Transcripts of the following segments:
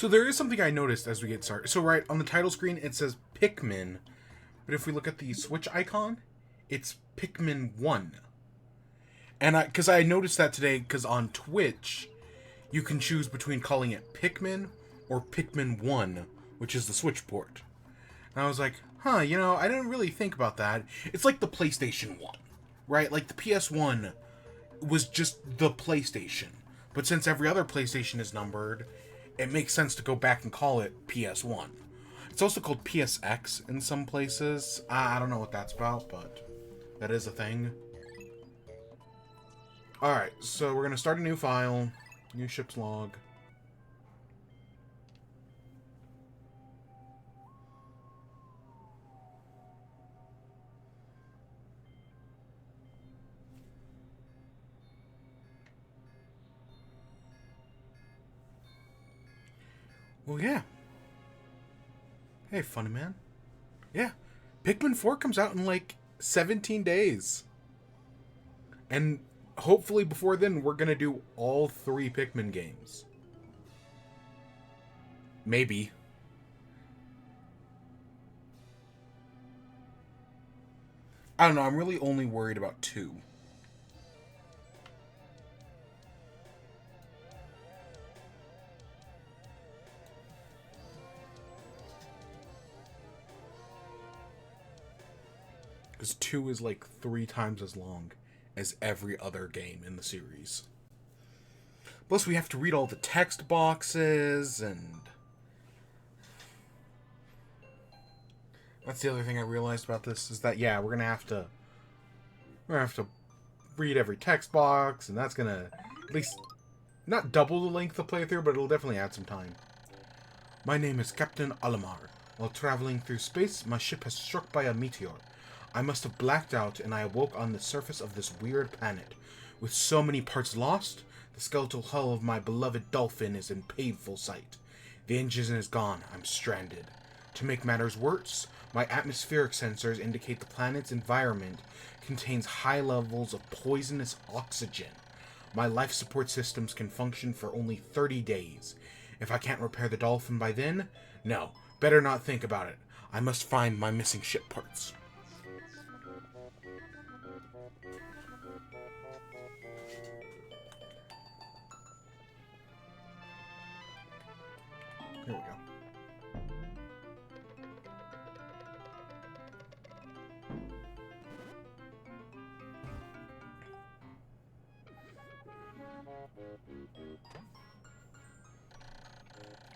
So there is something I noticed as we get started. So right on the title screen it says Pikmin, but if we look at the Switch icon, it's Pikmin 1. And because I noticed that today, because on Twitch, you can choose between calling it Pikmin or Pikmin 1, which is the Switch port. And I was like, huh, I didn't really think about that. It's like the PlayStation 1, right? Like the PS1 was just the PlayStation. But since every other PlayStation is numbered, it makes sense to go back and call it PS1. It's also called PSX in some places. I don't know what that's about, but that is a thing. Alright, so we're going to start a new file. New ship's log. Well, yeah. Hey, funny man. Yeah. Pikmin 4 comes out in like 17 days. And hopefully before then, we're going to do all 3 Pikmin games. Maybe. I don't know. I'm really only worried about 2. Because 2 is like 3 times as long as every other game in the series. Plus, we have to read all the text boxes, and that's the other thing I realized about this, is that, yeah, we're gonna have to read every text box, and that's gonna at least not double the length of playthrough, but it'll definitely add some time. My name is Captain Alamar. While traveling through space, my ship has struck by a meteor. I must have blacked out, and I awoke on the surface of this weird planet. With so many parts lost, the skeletal hull of my beloved dolphin is in painful sight. The engine is gone. I'm stranded. To make matters worse, my atmospheric sensors indicate the planet's environment contains high levels of poisonous oxygen. My life support systems can function for only 30 days. If I can't repair the dolphin by then, no, better not think about it. I must find my missing ship parts. Here we go.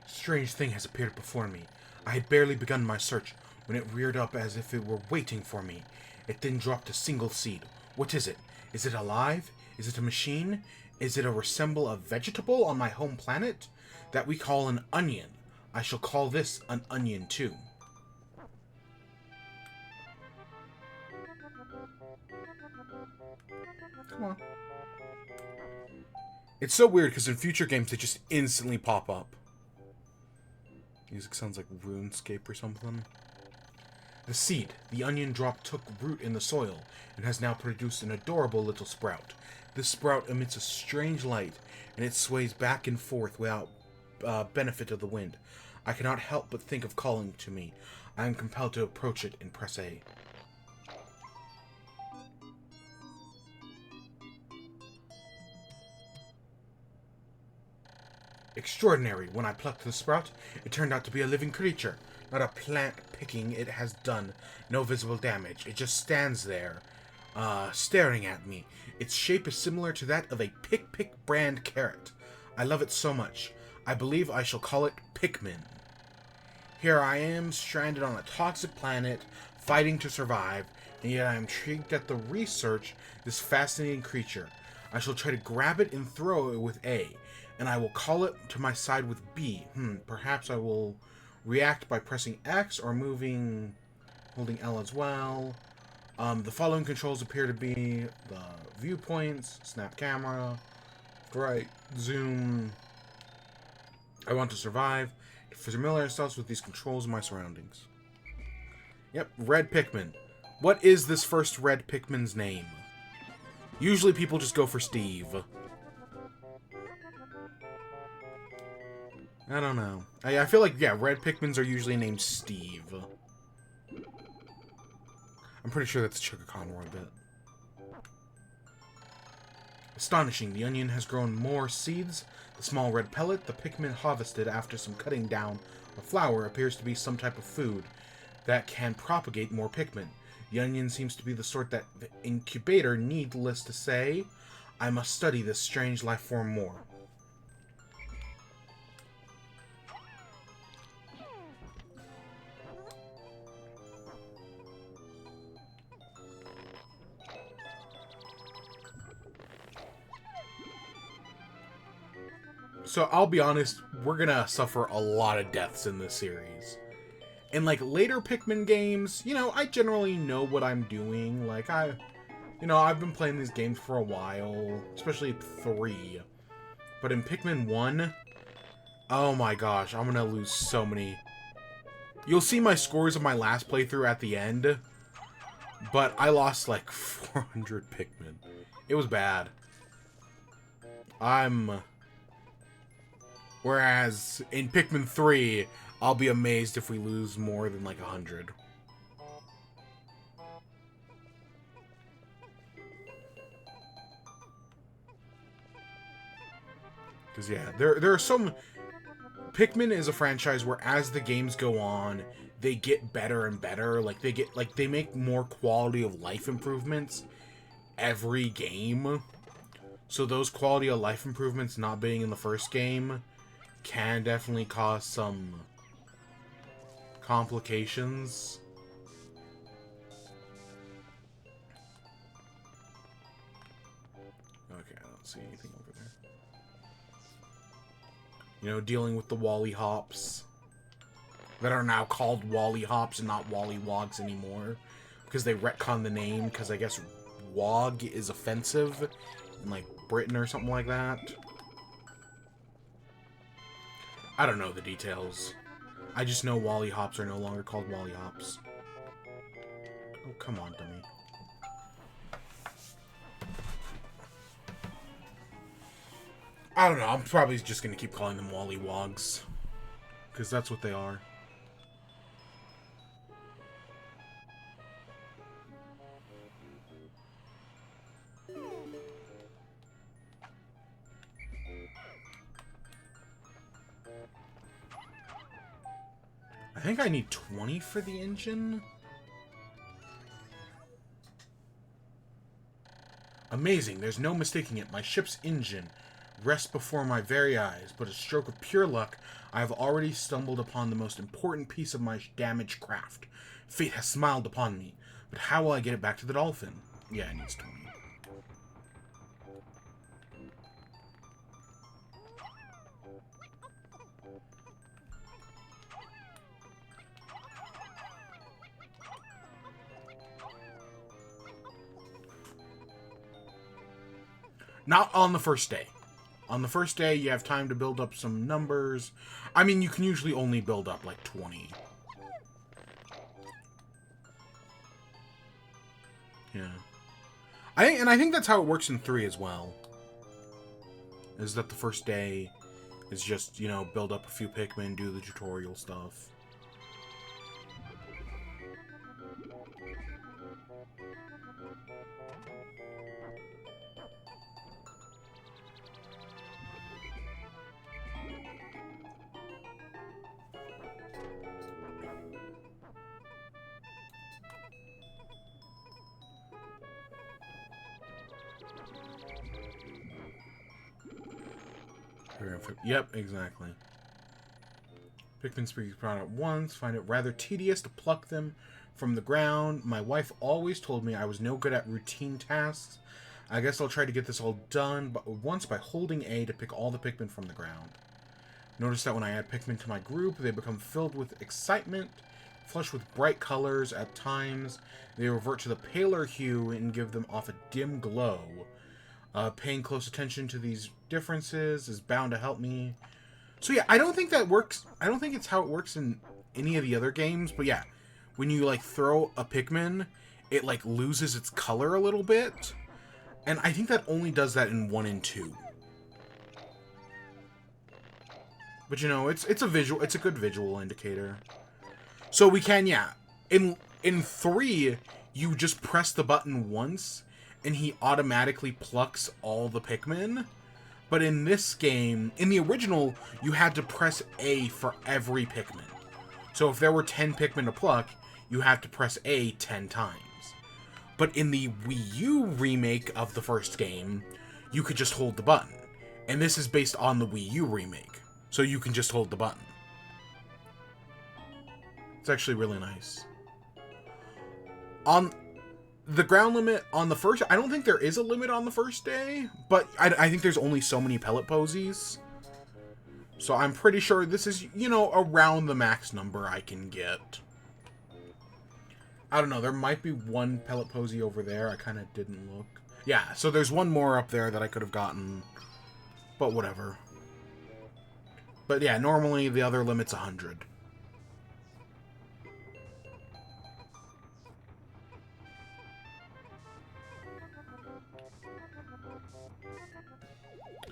Strange thing has appeared before me. I had barely begun my search when it reared up as if it were waiting for me. It then dropped a single seed. What is it? Is it alive? Is it a machine? Is it a resemble a vegetable on my home planet? That we call an onion. I shall call this an onion too. Come on. It's so weird because in future games they just instantly pop up. Music sounds like RuneScape or something. The seed, the onion drop, took root in the soil and has now produced an adorable little sprout. This sprout emits a strange light, and it sways back and forth without benefit of the wind. I cannot help but think of calling to me. I am compelled to approach it and press A. Extraordinary. When I plucked the sprout, it turned out to be a living creature. Not a plant picking. It has done no visible damage. It just stands there, staring at me. Its shape is similar to that of a Pick brand carrot. I love it so much. I believe I shall call it Pikmin. Here I am, stranded on a toxic planet, fighting to survive, and yet I am intrigued at the research this fascinating creature. I shall try to grab it and throw it with A, and I will call it to my side with B. Perhaps I will react by pressing X or holding L as well. The following controls appear to be the viewpoints, snap camera, right, zoom. I want to survive. Familiarize yourselves with these controls in my surroundings. Yep, Red Pikmin. What is this first Red Pikmin's name? Usually people just go for Steve. I don't know. I feel like, yeah, red Pikmins are usually named Steve. I'm pretty sure that's Sugar Conroy bit. Astonishing, the onion has grown more seeds. The small red pellet the Pikmin harvested after some cutting down of flower appears to be some type of food that can propagate more Pikmin. The onion seems to be the sort that the incubator, needless to say. I must study this strange life form more. So I'll be honest, we're gonna suffer a lot of deaths in this series. In like later Pikmin games, you know, I generally know what I'm doing. Like I've been playing these games for a while, especially 3. But in Pikmin 1, oh my gosh, I'm gonna lose so many. You'll see my scores of my last playthrough at the end, but I lost like 400 Pikmin. It was bad. Whereas in Pikmin 3, I'll be amazed if we lose more than like 100. Because yeah, there are some... Pikmin is a franchise where as the games go on, they get better and better. Like they make more quality of life improvements every game. So those quality of life improvements not being in the first game can definitely cause some complications. Okay, I don't see anything over there. You know, dealing with the Wally Hops that are now called Wally Hops and not Wally Wogs anymore because they retconned the name because I guess Wog is offensive in like Britain or something like that. I don't know the details. I just know Wally Hops are no longer called Wally Hops. Oh, come on, dummy. I don't know. I'm probably just going to keep calling them Wally Wogs. Because that's what they are. I think I need 20 for the engine. Amazing, there's no mistaking it. My ship's engine rests before my very eyes, but a stroke of pure luck, I have already stumbled upon the most important piece of my damaged craft. Fate has smiled upon me, but how will I get it back to the dolphin? Yeah, it needs 20. Not on the first day. On the first day, you have time to build up some numbers. I mean, you can usually only build up like 20. Yeah. I think that's how it works in 3 as well. Is that the first day is just, you know, build up a few Pikmin, do the tutorial stuff. Yep, exactly. Pikmin species brought at once. Find it rather tedious to pluck them from the ground. My wife always told me I was no good at routine tasks. I guess I'll try to get this all done but once by holding A to pick all the Pikmin from the ground. Notice that when I add Pikmin to my group, they become filled with excitement, flushed with bright colors. At times, they revert to the paler hue and give them off a dim glow. Paying close attention to these differences is bound to help me. So yeah, I don't think that works. I don't think it's how it works in any of the other games. But yeah, when you like throw a Pikmin, it like loses its color a little bit. And I think that only does that in 1 and 2. But you know, it's a visual, it's a good visual indicator. So we can, yeah. In 3, you just press the button once, and he automatically plucks all the Pikmin. But in this game, in the original, you had to press A for every Pikmin. So if there were 10 Pikmin to pluck, you have to press A 10 times. But in the Wii U remake of the first game, you could just hold the button. And this is based on the Wii U remake, so you can just hold the button. It's actually really nice. On the ground limit on the first... I don't think there is a limit on the first day, but I think there's only so many pellet posies. So I'm pretty sure this is, you know, around the max number I can get. I don't know, there might be one pellet posy over there. I kind of didn't look. Yeah, so there's one more up there that I could have gotten, but whatever. But yeah, normally the other limit's 100.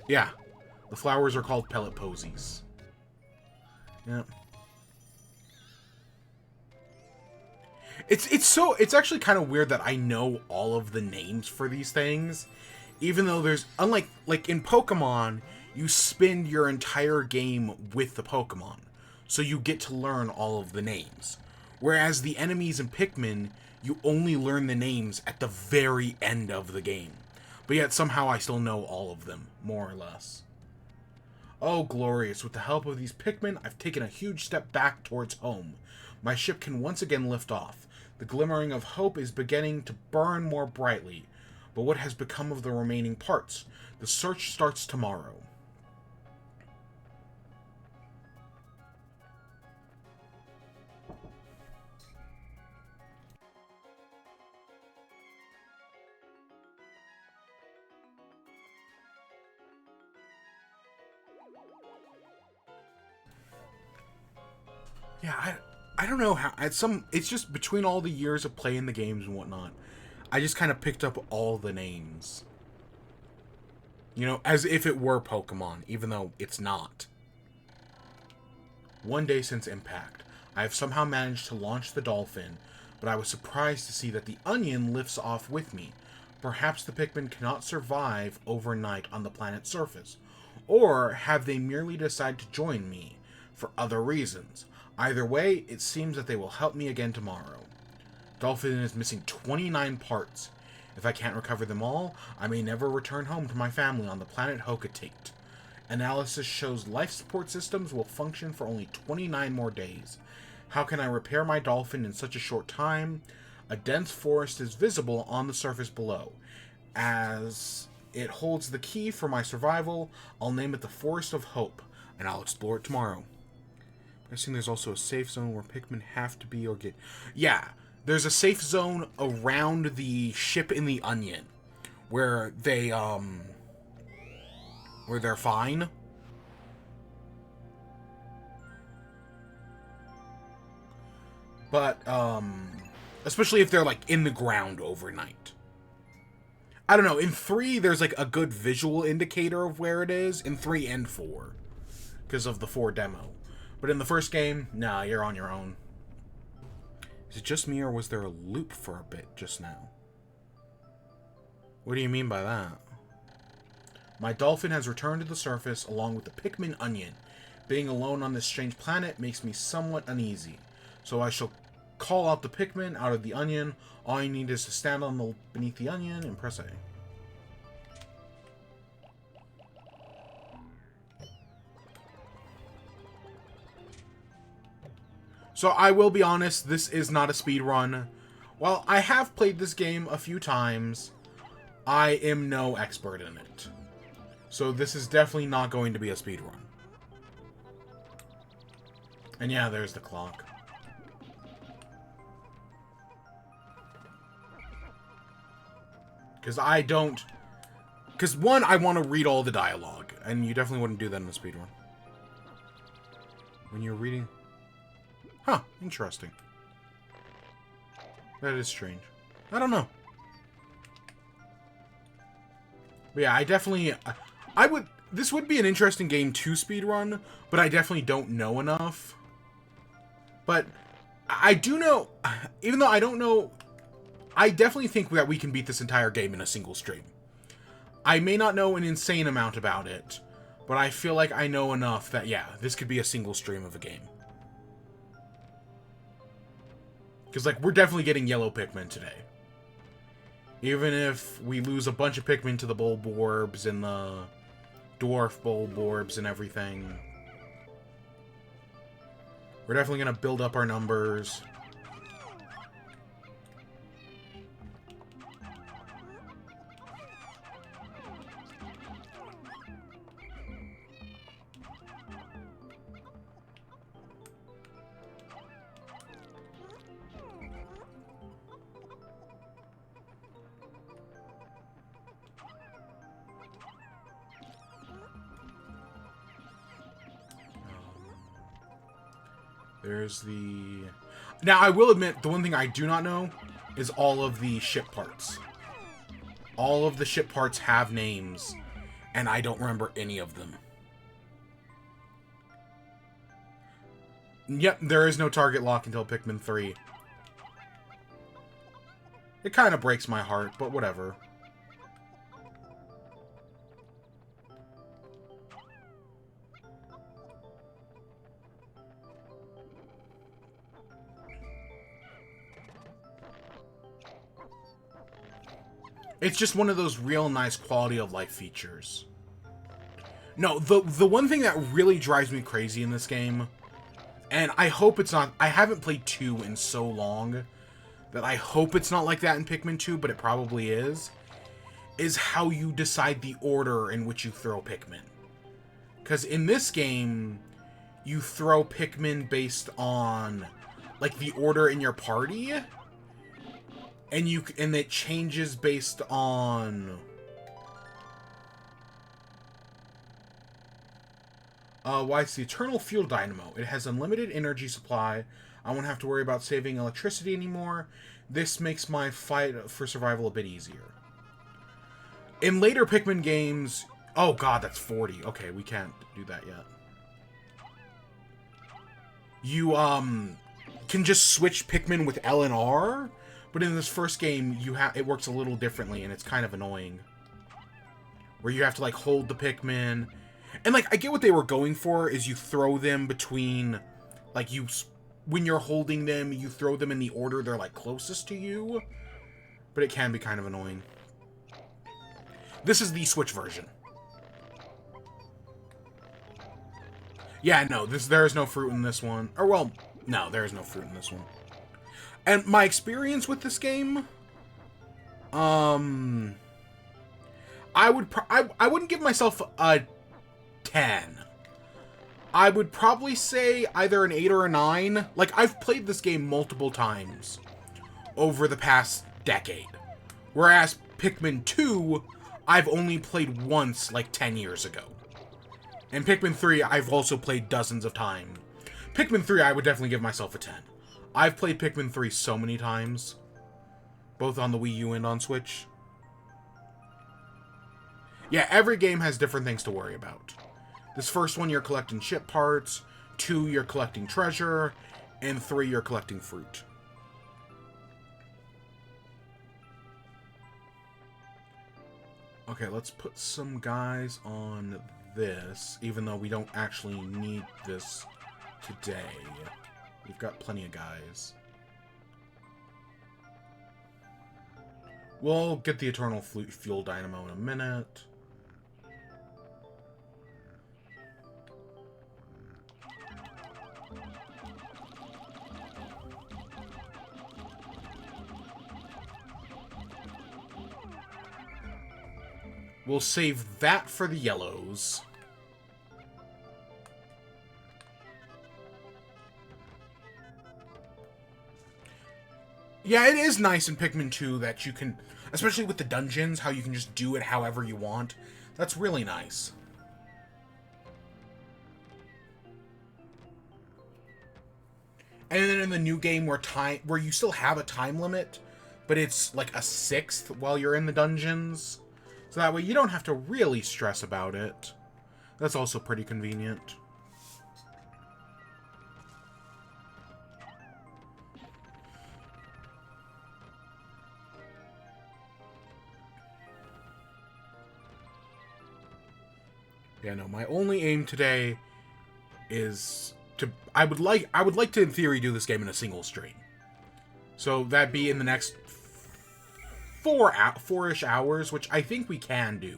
Yeah, the flowers are called pellet posies. Yep. It's actually kind of weird that I know all of the names for these things, even though there's, unlike, like in Pokemon, you spend your entire game with the Pokemon, so you get to learn all of the names. Whereas the enemies in Pikmin, you only learn the names at the very end of the game. But yet somehow I still know all of them, more or less. Oh, glorious. With the help of these Pikmin, I've taken a huge step back towards home. My ship can once again lift off. The glimmering of hope is beginning to burn more brightly. But what has become of the remaining parts? The search starts tomorrow. Yeah, I don't know how. It's just between all the years of playing the games and whatnot, I just kind of picked up all the names. You know, as if it were Pokemon, even though it's not. One day since Impact, I have somehow managed to launch the Dolphin, but I was surprised to see that the Onion lifts off with me. Perhaps the Pikmin cannot survive overnight on the planet's surface, or have they merely decided to join me for other reasons? Either way, it seems that they will help me again tomorrow. Dolphin is missing 29 parts. If I can't recover them all, I may never return home to my family on the planet Hokatate. Analysis shows life support systems will function for only 29 more days. How can I repair my Dolphin in such a short time? A dense forest is visible on the surface below. As it holds the key for my survival, I'll name it the Forest of Hope, and I'll explore it tomorrow. I think there's also a safe zone where Pikmin have to be or get... Yeah, there's a safe zone around the ship in the Onion, where they, where they're fine. But, especially if they're, like, in the ground overnight. I don't know, in 3, there's, like, a good visual indicator of where it is, in 3 and 4, because of the 4 demo. But in the first game, nah, you're on your own. Is it just me, or was there a loop for a bit just now? What do you mean by that? My Dolphin has returned to the surface along with the Pikmin Onion. Being alone on this strange planet makes me somewhat uneasy. So I shall call out the Pikmin out of the Onion. All you need is to stand on beneath the Onion and press A. So I will be honest, this is not a speed run. While I have played this game a few times, I am no expert in it. So this is definitely not going to be a speed run. And yeah, there's the clock. Because I don't... Because one, I want to read all the dialogue. And you definitely wouldn't do that in a speedrun. When you're reading... Huh, interesting. That is strange. I don't know. But yeah, I definitely... I would... This would be an interesting game to speedrun, but I definitely don't know enough. But I do know, even though I don't know, I definitely think that we can beat this entire game in a single stream. I may not know an insane amount about it, but I feel like I know enough that, yeah, this could be a single stream of a game. Because, like, we're definitely getting yellow Pikmin today. Even if we lose a bunch of Pikmin to the Bulborbs and the Dwarf Bulborbs and everything, we're definitely going to build up our numbers. There's the... Now, I will admit, the one thing I do not know is all of the ship parts. All of the ship parts have names, and I don't remember any of them. Yep, there is no target lock until Pikmin 3. It kind of breaks my heart, but whatever. It's just one of those real nice quality of life features. No, the one thing that really drives me crazy in this game, and I hope it's not... I haven't played 2 in so long that I hope it's not like that in Pikmin 2, but it probably is how you decide the order in which you throw Pikmin. Because in this game, you throw Pikmin based on, like, the order in your party... And it changes based on... why it's the Eternal Fuel Dynamo. It has unlimited energy supply. I won't have to worry about saving electricity anymore. This makes my fight for survival a bit easier. In later Pikmin games... Oh god, that's 40. Okay, we can't do that yet. You, can just switch Pikmin with L and R... But in this first game, it works a little differently, and it's kind of annoying. Where you have to, like, hold the Pikmin. And, like, I get what they were going for, is you throw them between... Like, when you're holding them, you throw them in the order they're, like, closest to you. But it can be kind of annoying. This is the Switch version. Yeah, no, there is no fruit in this one. Or, well, no, there is no fruit in this one. And my experience with this game, I wouldn't give myself a 10. I would probably say either an 8 or a 9. Like, I've played this game multiple times over the past decade. Whereas Pikmin 2, I've only played once, like, 10 years ago. And Pikmin 3, I've also played dozens of times. Pikmin 3, I would definitely give myself a 10. I've played Pikmin 3 so many times, both on the Wii U and on Switch. Yeah, every game has different things to worry about. This first one, you're collecting ship parts. 2, you're collecting treasure. And 3, you're collecting fruit. Okay, let's put some guys on this, even though we don't actually need this today. We've got plenty of guys. We'll get the Eternal Fuel Dynamo in a minute. We'll save that for the yellows. Yeah, it is nice in Pikmin 2 that you can, especially with the dungeons, how you can just do it however you want. That's really nice. And then in the new game where you still have a time limit, but it's like a 1/6 while you're in the dungeons. So that way you don't have to really stress about it. That's also pretty convenient. Yeah, no, my only aim today is to... I would like to, in theory, do this game in a single stream. So that'd be in the next four-ish hours, which I think we can do.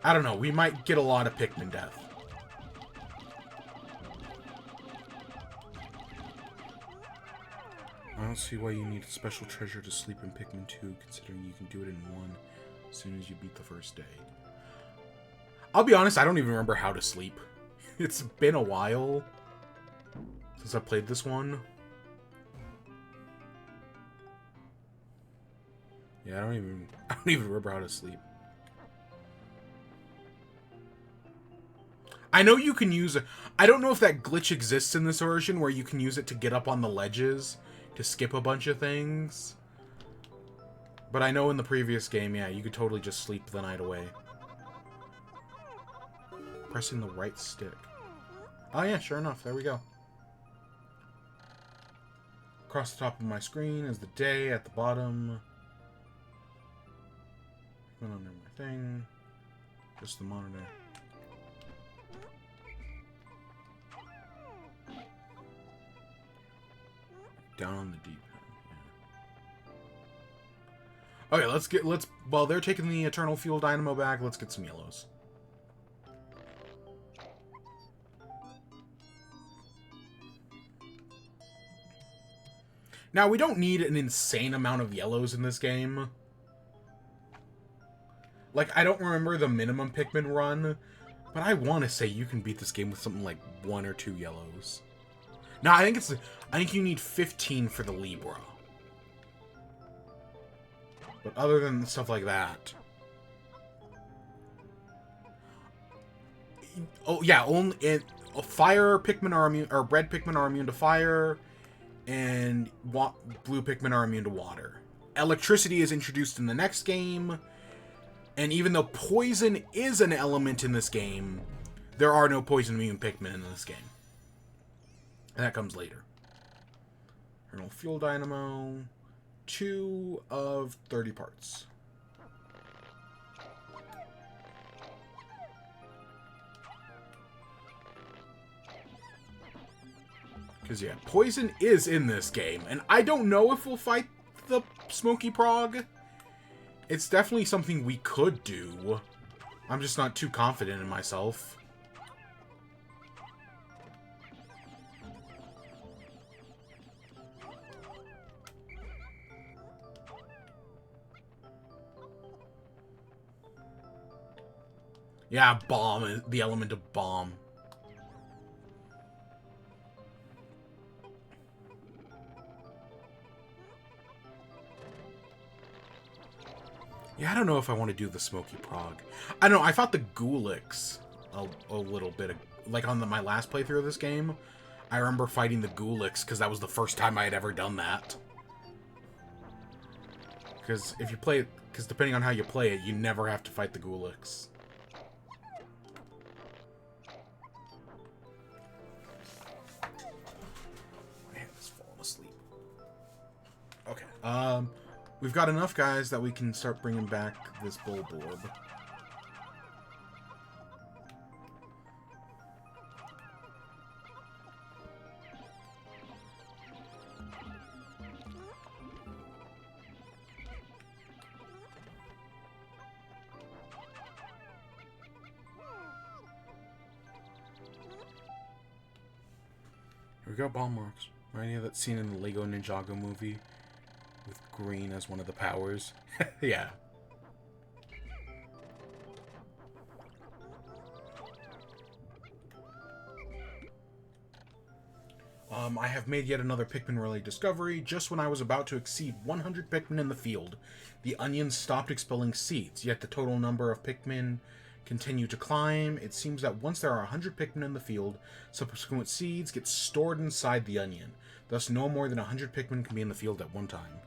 I don't know, we might get a lot of Pikmin death. I don't see why you need a special treasure to sleep in Pikmin 2, considering you can do it in one as soon as you beat the first day. I'll be honest, I don't even remember how to sleep. It's been a while since I played this one. Yeah, I don't even remember how to sleep. I know you can use it. I don't know if that glitch exists in this version where you can use it to get up on the ledges to skip a bunch of things. But I know in the previous game, yeah, you could totally just sleep the night away. Pressing the right stick. Oh yeah, sure enough, there we go. Across the top of my screen is the day at the bottom. Went under my thing. Just the monitor. Down on the D-pad, yeah. Okay, while they're taking the Eternal Fuel Dynamo back, let's get some yellows. Now, we don't need an insane amount of yellows in this game. Like, I don't remember the minimum Pikmin run, but I want to say you can beat this game with something like 1 or 2 yellows. No, I think you need 15 for the Libra. But other than stuff like that... Oh, yeah, fire Pikmin are immune, or red Pikmin are immune to fire, and blue Pikmin are immune to water. Electricity is introduced in the next game, and even though poison is an element in this game, there are no poison immune Pikmin in this game. And that comes later. Eternal Fuel Dynamo. 2 of 30 parts. Because, yeah, poison is in this game. And I don't know if we'll fight the Smoky Prog. It's definitely something we could do. I'm just not too confident in myself. Yeah, bomb, the element of bomb. Yeah, I don't know if I want to do the Smoky Prog. I don't know, I fought the Gulix a little bit, like on my last playthrough of this game. I remember fighting the Gulix, because that was the first time I had ever done that. Because if you play it, because depending on how you play it, you never have to fight the Gulix. We've got enough guys that we can start bringing back this Bulborb. Here we go, bomb rocks. Right here, that scene in the Lego Ninjago movie. With green as one of the powers. Yeah. I have made yet another Pikmin-related discovery. Just when I was about to exceed 100 Pikmin in the field, the onions stopped expelling seeds, yet the total number of Pikmin Continue to climb. It seems that once there are 100 Pikmin in the field, subsequent seeds get stored inside the onion. Thus, no more than 100 Pikmin can be in the field at one time.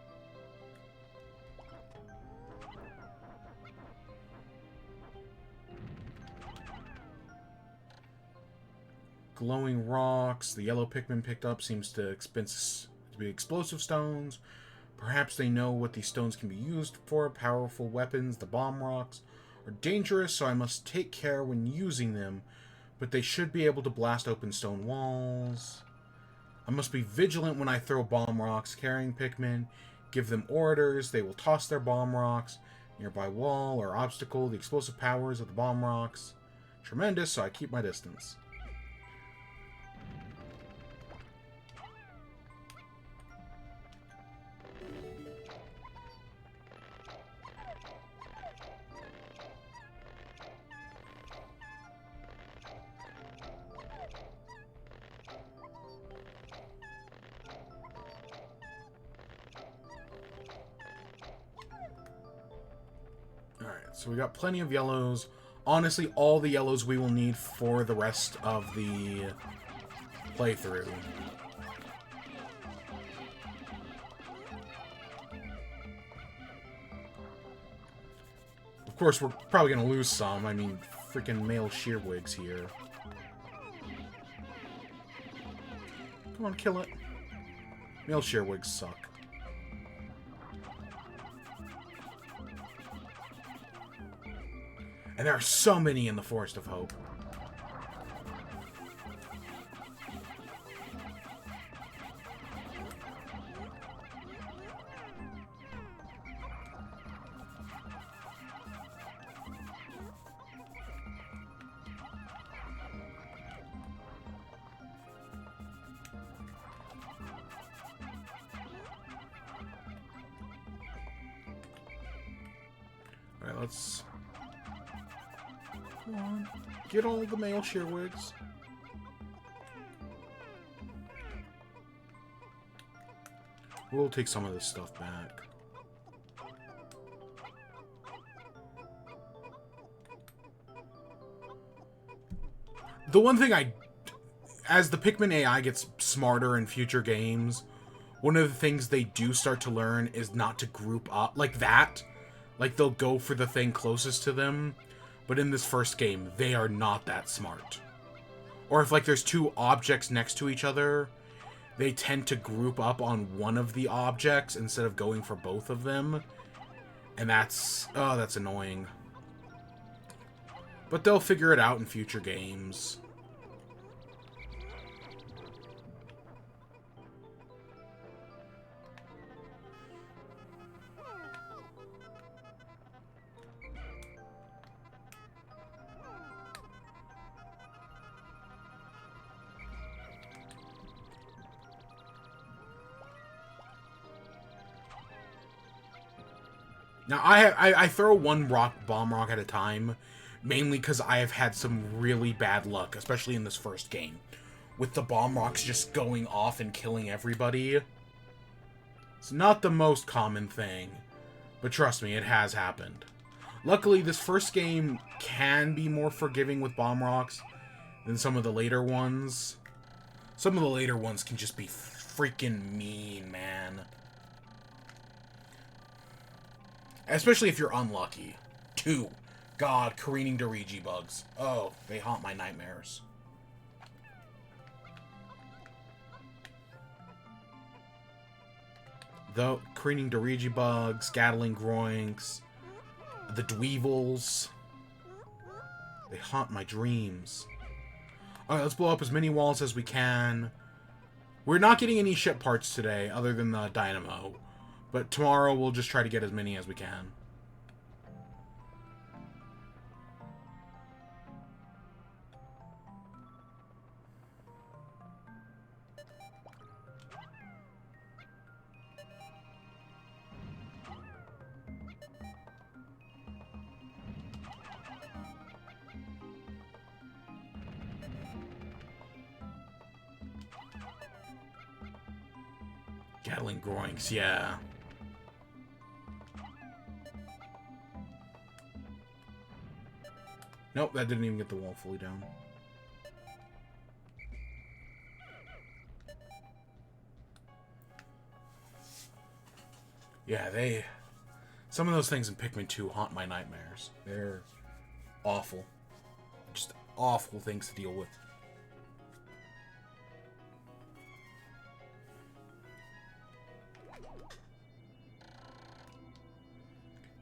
Glowing rocks. The yellow Pikmin picked up seems to be explosive stones. Perhaps they know what these stones can be used for. Powerful weapons, the bomb rocks, are dangerous, so I must take care when using them. But they should be able to blast open stone walls. I must be vigilant when I throw bomb rocks. Carrying Pikmin, give them orders. They will toss their bomb rocks. Nearby wall or obstacle. The explosive powers of the bomb rocks. Tremendous, so I keep my distance. So we got plenty of yellows. Honestly, all the yellows we will need for the rest of the playthrough. Of course, we're probably going to lose some. I mean, freaking male shearwigs here. Come on, kill it. Male shearwigs suck. And there are so many in the Forest of Hope. Alright, let's... Come on. Get all the male shearwigs. We'll take some of this stuff back. The one thing as the Pikmin AI gets smarter in future games, one of the things they do start to learn is not to group up like that. Like, they'll go for the thing closest to them. But in this first game, they are not that smart. Or if, like, there's two objects next to each other, they tend to group up on one of the objects instead of going for both of them. And that's... oh, that's annoying. But they'll figure it out in future games. Now, I throw one bomb rock at a time, mainly because I have had some really bad luck, especially in this first game, with the bomb rocks just going off and killing everybody. It's not the most common thing, but trust me, it has happened. Luckily, this first game can be more forgiving with bomb rocks than some of the later ones. Some of the later ones can just be freaking mean, man. Especially if you're unlucky. 2. God, careening Doriji bugs. Oh, they haunt my nightmares. The careening Doriji bugs, Gatling groinks, the dweevils. They haunt my dreams. Alright, let's blow up as many walls as we can. We're not getting any ship parts today, other than the dynamo. But tomorrow we'll just try to get as many as we can. Gatling groinks, yeah. Nope, that didn't even get the wall fully down. Yeah, some of those things in Pikmin 2 haunt my nightmares. They're awful. Just awful things to deal with.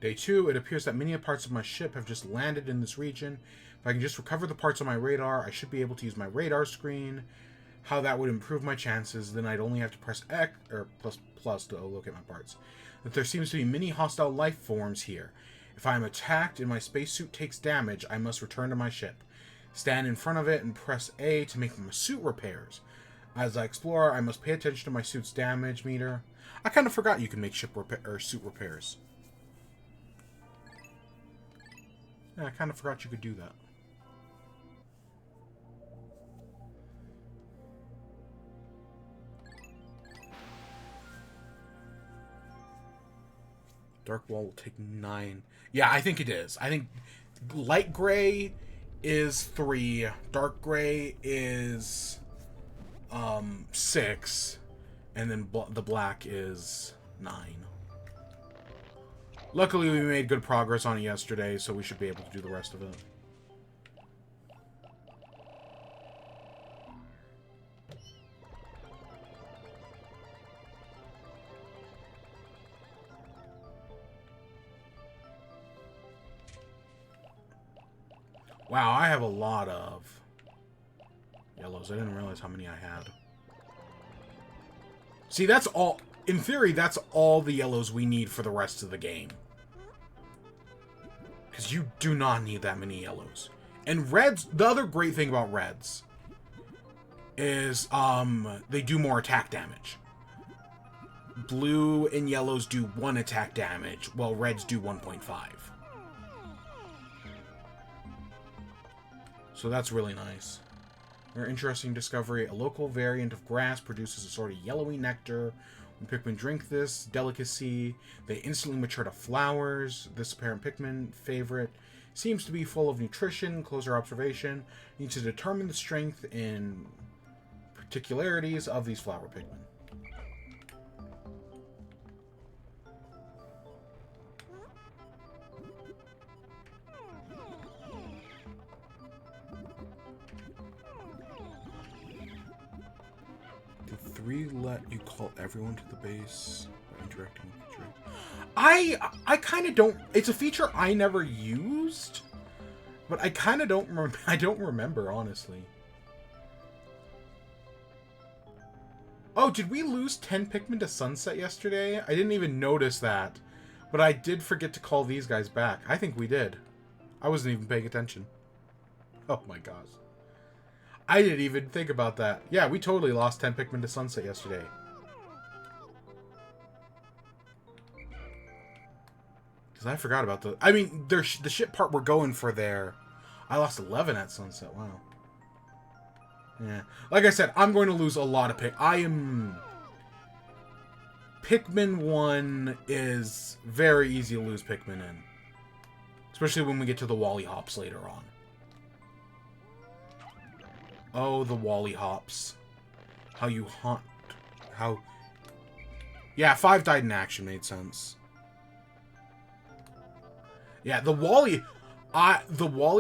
Day 2, it appears that many parts of my ship have just landed in this region. If I can just recover the parts on my radar, I should be able to use my radar screen. How that would improve my chances, then I'd only have to press X, or plus to locate my parts. That there seems to be many hostile life forms here. If I am attacked and my spacesuit takes damage, I must return to my ship. Stand in front of it and press A to make my suit repairs. As I explore, I must pay attention to my suit's damage meter. I kind of forgot you can make suit repairs. Yeah, I kind of forgot you could do that. Dark wall will take 9. Yeah, I think it is. I think light gray is 3. Dark gray is 6. And then the black is 9. Luckily, we made good progress on it yesterday, so we should be able to do the rest of it. Wow, I have a lot of yellows. I didn't realize how many I had. See, that's all... In theory, that's all the yellows we need for the rest of the game. Because you do not need that many yellows. And reds... The other great thing about reds is they do more attack damage. Blue and yellows do 1 attack damage, while reds do 1.5. So that's really nice. Very interesting discovery. A local variant of grass produces a sort of yellowy nectar. When Pikmin drink this delicacy, they instantly mature to flowers. This apparent Pikmin favorite seems to be full of nutrition. Closer observation needs to determine the strength and particularities of these flower Pikmin. Did 3 let you call everyone to the base by interacting with the feature? I kind of don't... It's a feature I never used, but I kind of don't remember. I don't remember, honestly. Oh, did we lose 10 Pikmin to Sunset yesterday? I didn't even notice that, but I did forget to call these guys back. I think we did. I wasn't even paying attention. Oh my gosh. I didn't even think about that. Yeah, we totally lost 10 Pikmin to Sunset yesterday. Because I forgot about the... I mean, the ship part we're going for there. I lost 11 at Sunset. Wow. Yeah. Like I said, I'm going to lose a lot of Pikmin 1 is very easy to lose Pikmin in. Especially when we get to the Wally Hops later on. Oh, the Wally Hops. How you haunt... How... Yeah, 5 died in action made sense. Yeah, the Wally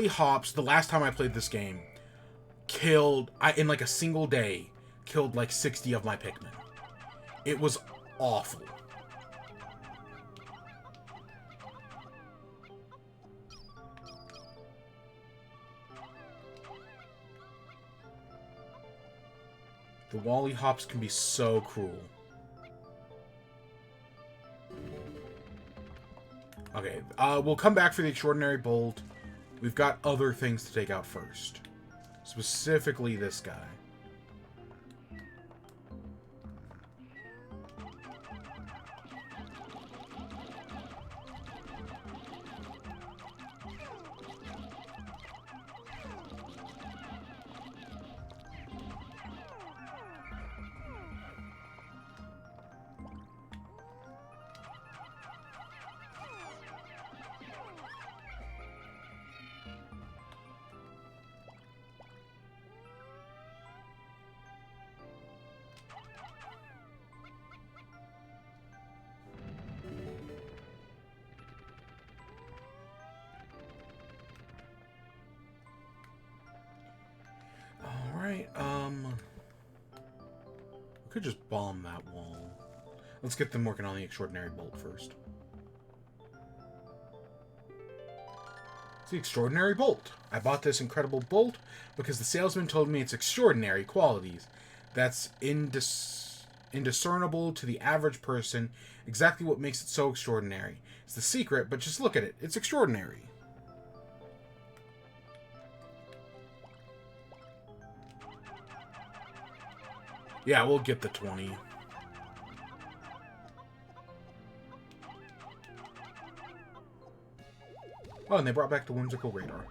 Hops, the last time I played this game, killed... in like a single day, killed like 60 of my Pikmin. It was awful. The Wally Hops can be so cruel. Okay, we'll come back for the Extraordinary Bolt. We've got other things to take out first. Specifically this guy. Could just bomb that wall. Let's get them working on the extraordinary bolt first. It's the extraordinary bolt. I bought this incredible bolt because the salesman told me its extraordinary qualities. That's indiscernible to the average person. Exactly what makes it so extraordinary. It's the secret, but just look at it. It's extraordinary. Yeah, we'll get the 20. Oh, and they brought back the whimsical radar.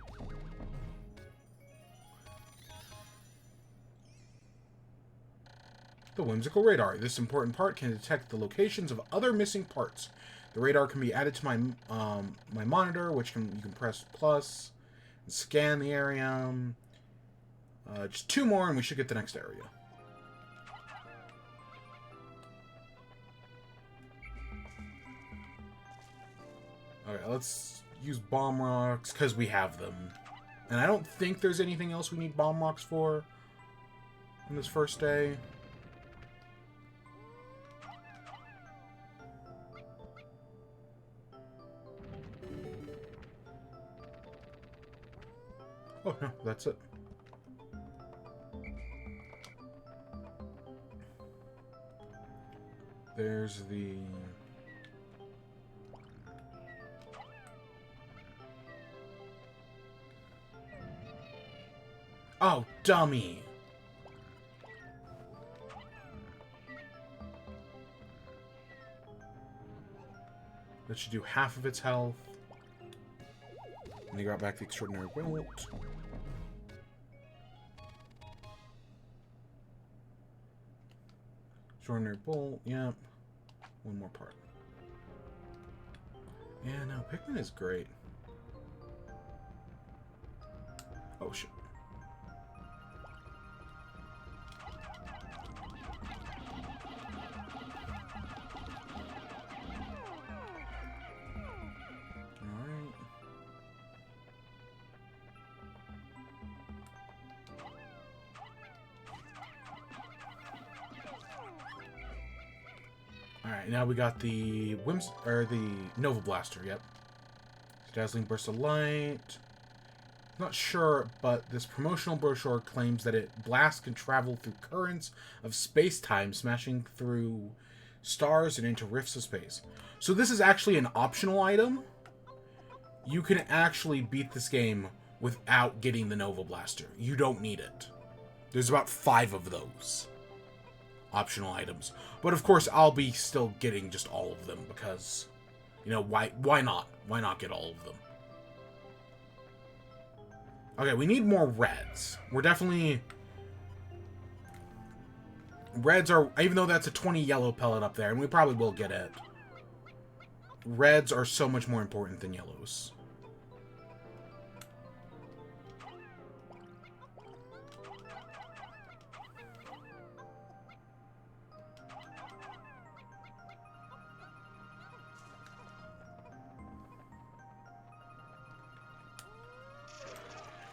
The whimsical radar. This important part can detect the locations of other missing parts. The radar can be added to my my monitor, which you can press plus and scan the area. Just 2 more, and we should get the next area. Okay, let's use bomb rocks because we have them, and I don't think there's anything else we need bomb rocks for on this first day. Oh, no, that's it. There's the... Oh, dummy! That should do half of its health. And they got back the extraordinary bolt. Extraordinary bolt, yep. One more part. Yeah, no, Pikmin is great. Oh, shit. Alright, now we got the the Nova Blaster, yep. Dazzling burst of light. Not sure, but this promotional brochure claims that blast can travel through currents of space-time, smashing through stars and into rifts of space. So this is actually an optional item. You can actually beat this game without getting the Nova Blaster. You don't need it. There's about 5 of those optional items. But of course, I'll be still getting just all of them because, you know, why not? Why not get all of them? Okay, we need more reds. We're definitely... Reds are... Even though that's a 20 yellow pellet up there, and we probably will get it. Reds are so much more important than yellows.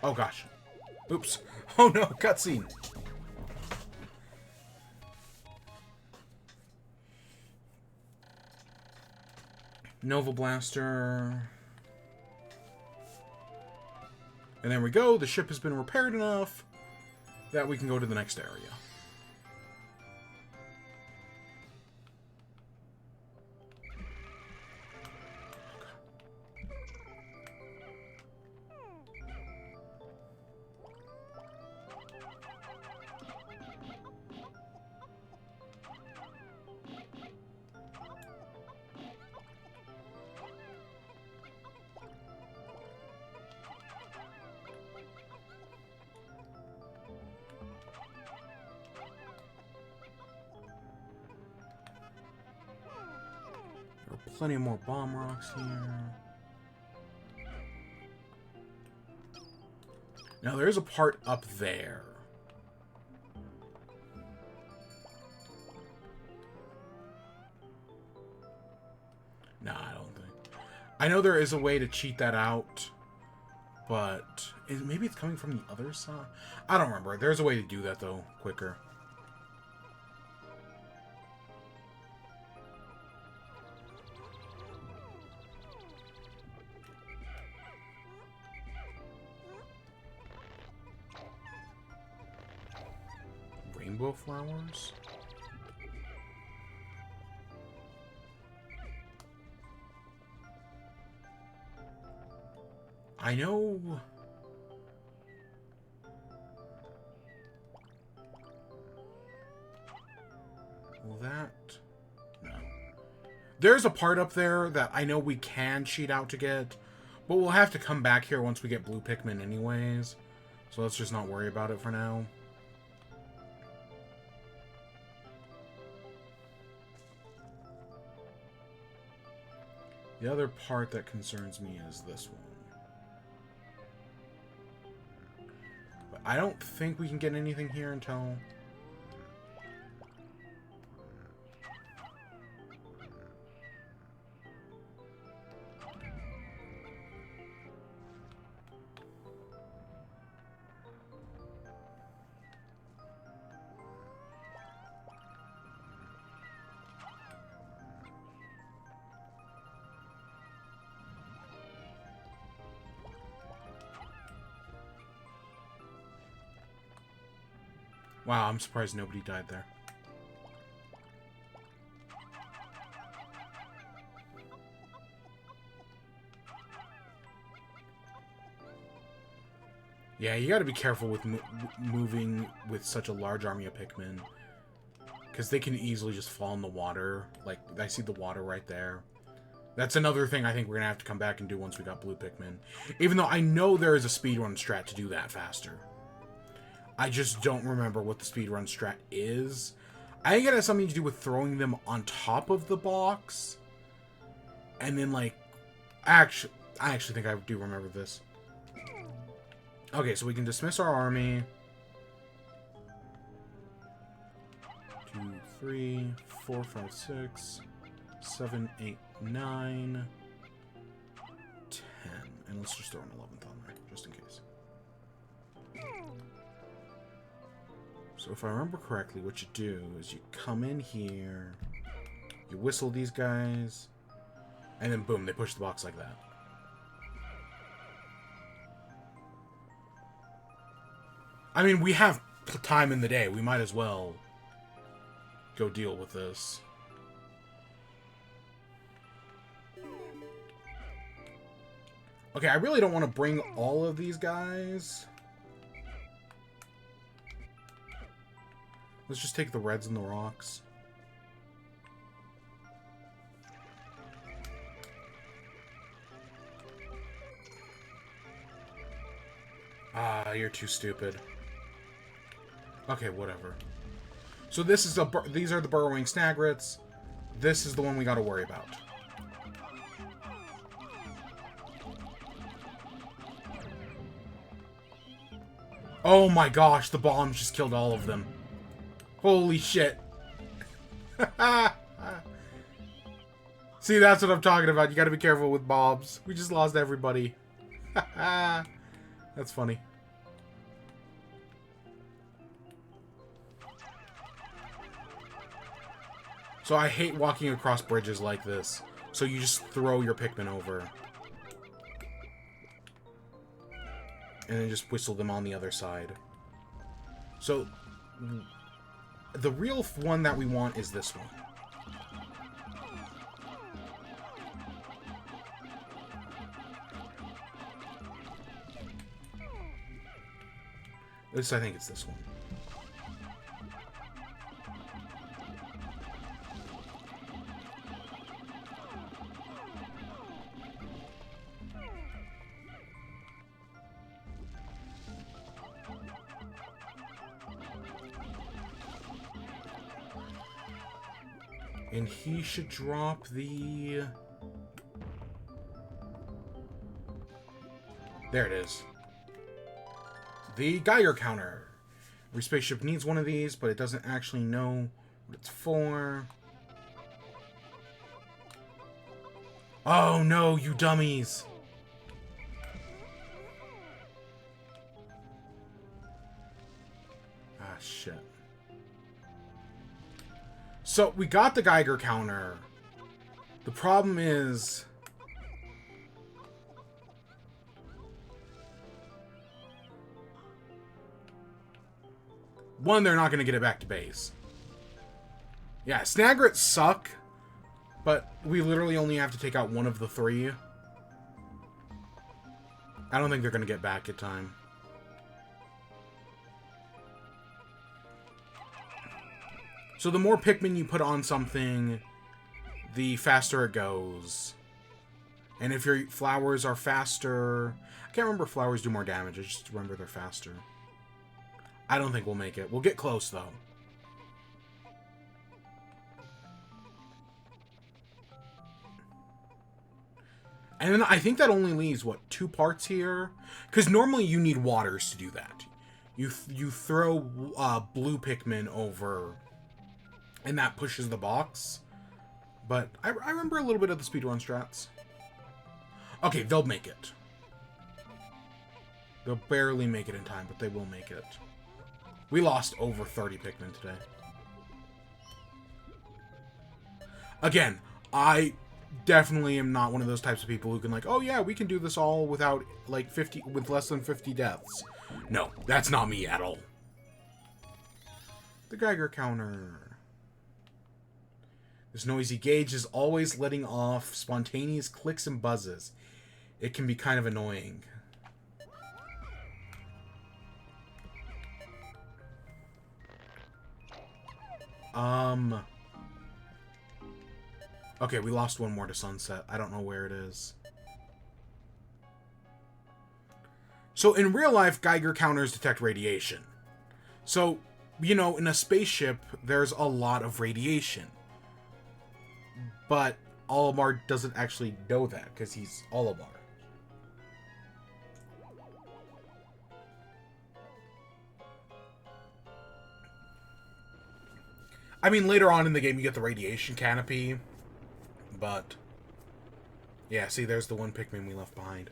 Oh gosh. Oops. Oh no, cutscene. Nova Blaster. And there we go. The ship has been repaired enough that we can go to the next area. Plenty more bomb rocks here. Now, there's a part up there. Nah, I don't think. I know there is a way to cheat that out, but maybe it's coming from the other side? I don't remember. There's a way to do that, though, quicker. rainbow flowers. I know... Will that... No. There's a part up there that I know we can cheat out to get, but we'll have to come back here once we get blue Pikmin anyways. So let's just not worry about it for now. The other part that concerns me is this one. But I don't think we can get anything here until... Wow, I'm surprised nobody died there. Yeah, you gotta be careful with moving with such a large army of Pikmin. Because they can easily just fall in the water. Like, I see the water right there. That's another thing I think we're gonna have to come back and do once we got blue Pikmin. Even though I know there is a speedrun strat to do that faster. I just don't remember what the speedrun strat is. I think it has something to do with throwing them on top of the box. And then, like... I actually think I do remember this. Okay, so we can dismiss our army. 2, 3, 4, 5, 6, 7, 8, 9, 10. And let's just throw an 11th on there, just in case. So if I remember correctly, what you do is you come in here, you whistle these guys, and then boom, they push the box like that. I mean, we have time in the day. We might as well go deal with this. Okay, I really don't want to bring all of these guys. Let's just take the reds and the rocks. Ah, you're too stupid. Okay, whatever. So this is these are the burrowing snagrets. This is the one we got to worry about. Oh my gosh, the bombs just killed all of them. Holy shit. See, that's what I'm talking about. You gotta be careful with bombs. We just lost everybody. That's funny. So I hate walking across bridges like this. So you just throw your Pikmin over. And then just whistle them on the other side. So... the real one that we want is this one. At least I think it's this one. And he should drop the... There it is. The Geiger counter. Every spaceship needs one of these, but it doesn't actually know what it's for. Oh no, you dummies! Ah, shit. So, we got the Geiger counter. The problem is... One, they're not going to get it back to base. Yeah, Snagrets suck, but we literally only have to take out one of the three. I don't think they're going to get back in time. So the more Pikmin you put on something, the faster it goes. And if your flowers are faster... I can't remember if flowers do more damage. I just remember they're faster. I don't think we'll make it. We'll get close, though. And then I think that only leaves, what, 2 parts here? Because normally you need waters to do that. You throw blue Pikmin over, and that pushes the box. But I remember a little bit of the speedrun strats. Okay, they'll make it. They'll barely make it in time, but they will make it. We lost over 30 Pikmin today. Again, I definitely am not one of those types of people who can like, oh yeah, we can do this all without like with less than 50 deaths. No, that's not me at all. The Geiger counter. This noisy gauge is always letting off spontaneous clicks and buzzes. It can be kind of annoying. Okay, we lost one more to sunset. I don't know where it is. So, in real life, Geiger counters detect radiation. So, you know, in a spaceship, there's a lot of radiation. But Olimar doesn't actually know that, because he's Olimar. I mean, later on in the game, you get the radiation canopy. But, yeah, see, there's the one Pikmin we left behind.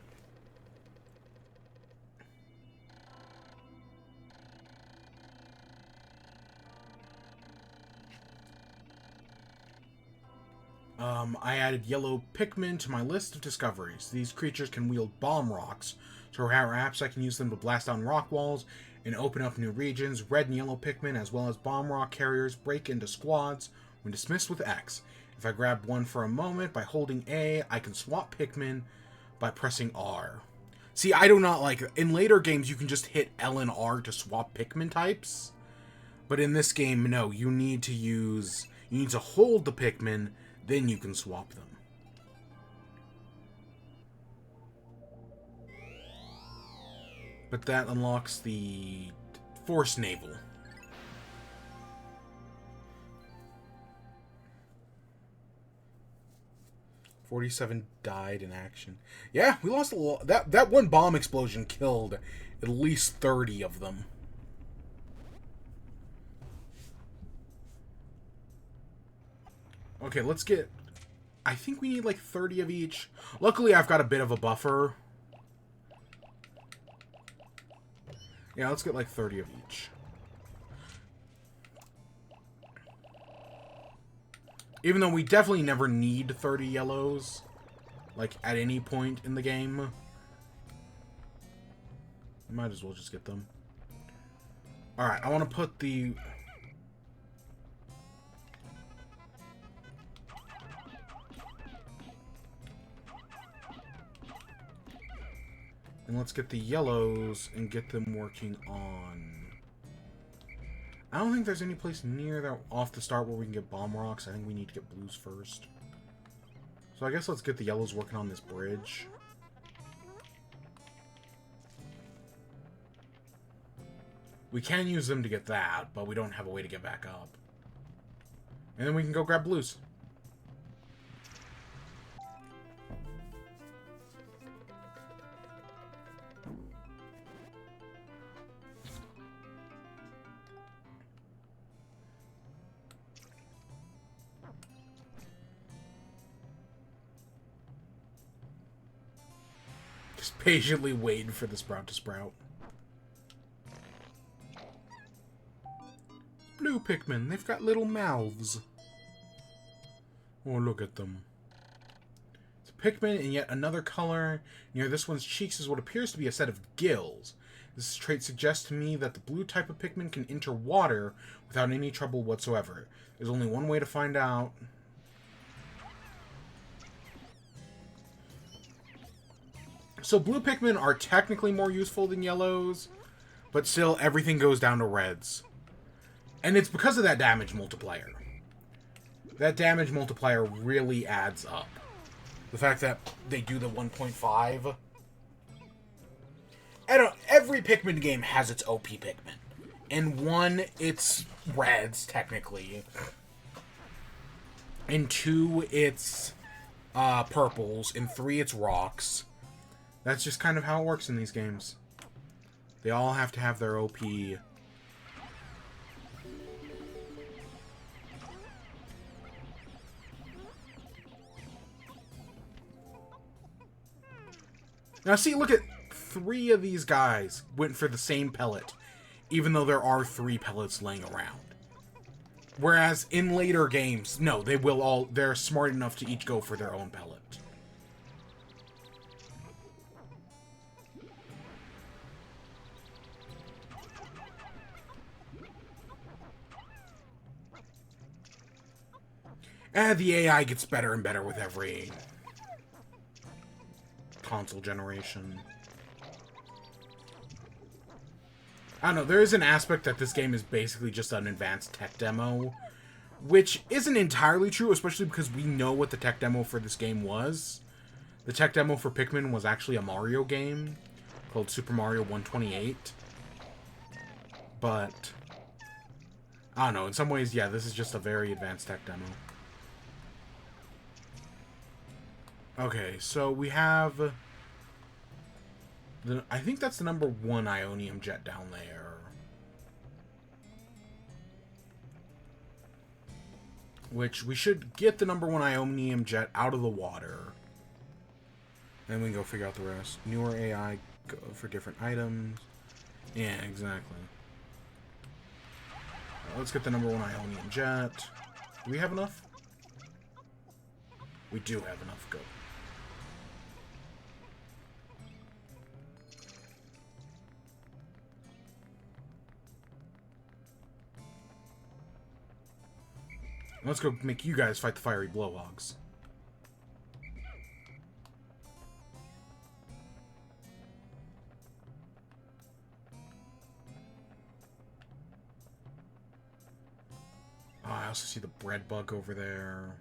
I added yellow Pikmin to my list of discoveries. These creatures can wield bomb rocks, so perhaps I can use them to blast down rock walls and open up new regions. Red and yellow Pikmin, as well as bomb rock carriers, break into squads when dismissed with X. If I grab one for a moment by holding A, I can swap Pikmin by pressing R. See, I do not like... In later games, you can just hit L and R to swap Pikmin types. But in this game, no. You need to use... You need to hold the Pikmin, then you can swap them. But that unlocks the Force Naval. $47 died in action. Yeah, we lost a lot. That one bomb explosion killed at least 30 of them. Okay, let's get... I think we need like 30 of each. Luckily, I've got a bit of a buffer. Yeah, let's get like 30 of each. Even though we definitely never need 30 yellows, like, at any point in the game. Might as well just get them. Alright, I want to put the... And let's get the yellows and get them working on... I don't think there's any place near that off the start where we can get bomb rocks. I think we need to get blues first. So I guess let's get the yellows working on this bridge. We can use them to get that, but we don't have a way to get back up. And then we can go grab blues. Just patiently waiting for the sprout to sprout. Blue Pikmin, they've got little mouths. Oh, look at them. It's a Pikmin in yet another color. Near this one's cheeks is what appears to be a set of gills. This trait suggests to me that the blue type of Pikmin can enter water without any trouble whatsoever. There's only one way to find out. So blue Pikmin are technically more useful than yellows, but still everything goes down to reds. And it's because of that damage multiplier. That damage multiplier really adds up. The fact that they do the 1.5. Every Pikmin game has its OP Pikmin. In 1, it's reds, technically. In 2, it's purples. In 3, it's rocks. That's just kind of how it works in these games. They all have to have their OP. Now see, look at 3 of these guys went for the same pellet, even though there are 3 pellets laying around. Whereas in later games, no, they're smart enough to each go for their own pellet. And the AI gets better and better with every console generation. I don't know, there is an aspect that this game is basically just an advanced tech demo, which isn't entirely true, especially because we know what the tech demo for this game was. The tech demo for Pikmin was actually a Mario game called Super Mario 128. But I don't know, in some ways, yeah, this is just a very advanced tech demo. Okay, so we have I think that's the number 1 Ionium jet down there. Which we should get the number 1 Ionium jet out of the water. Then we can go figure out the rest. Newer AI go for different items. Yeah, exactly. Let's get the number 1 Ionium jet. Do we have enough? We do have enough. Go. Let's go make you guys fight the fiery blowhogs. Oh, I also see the bread bug over there.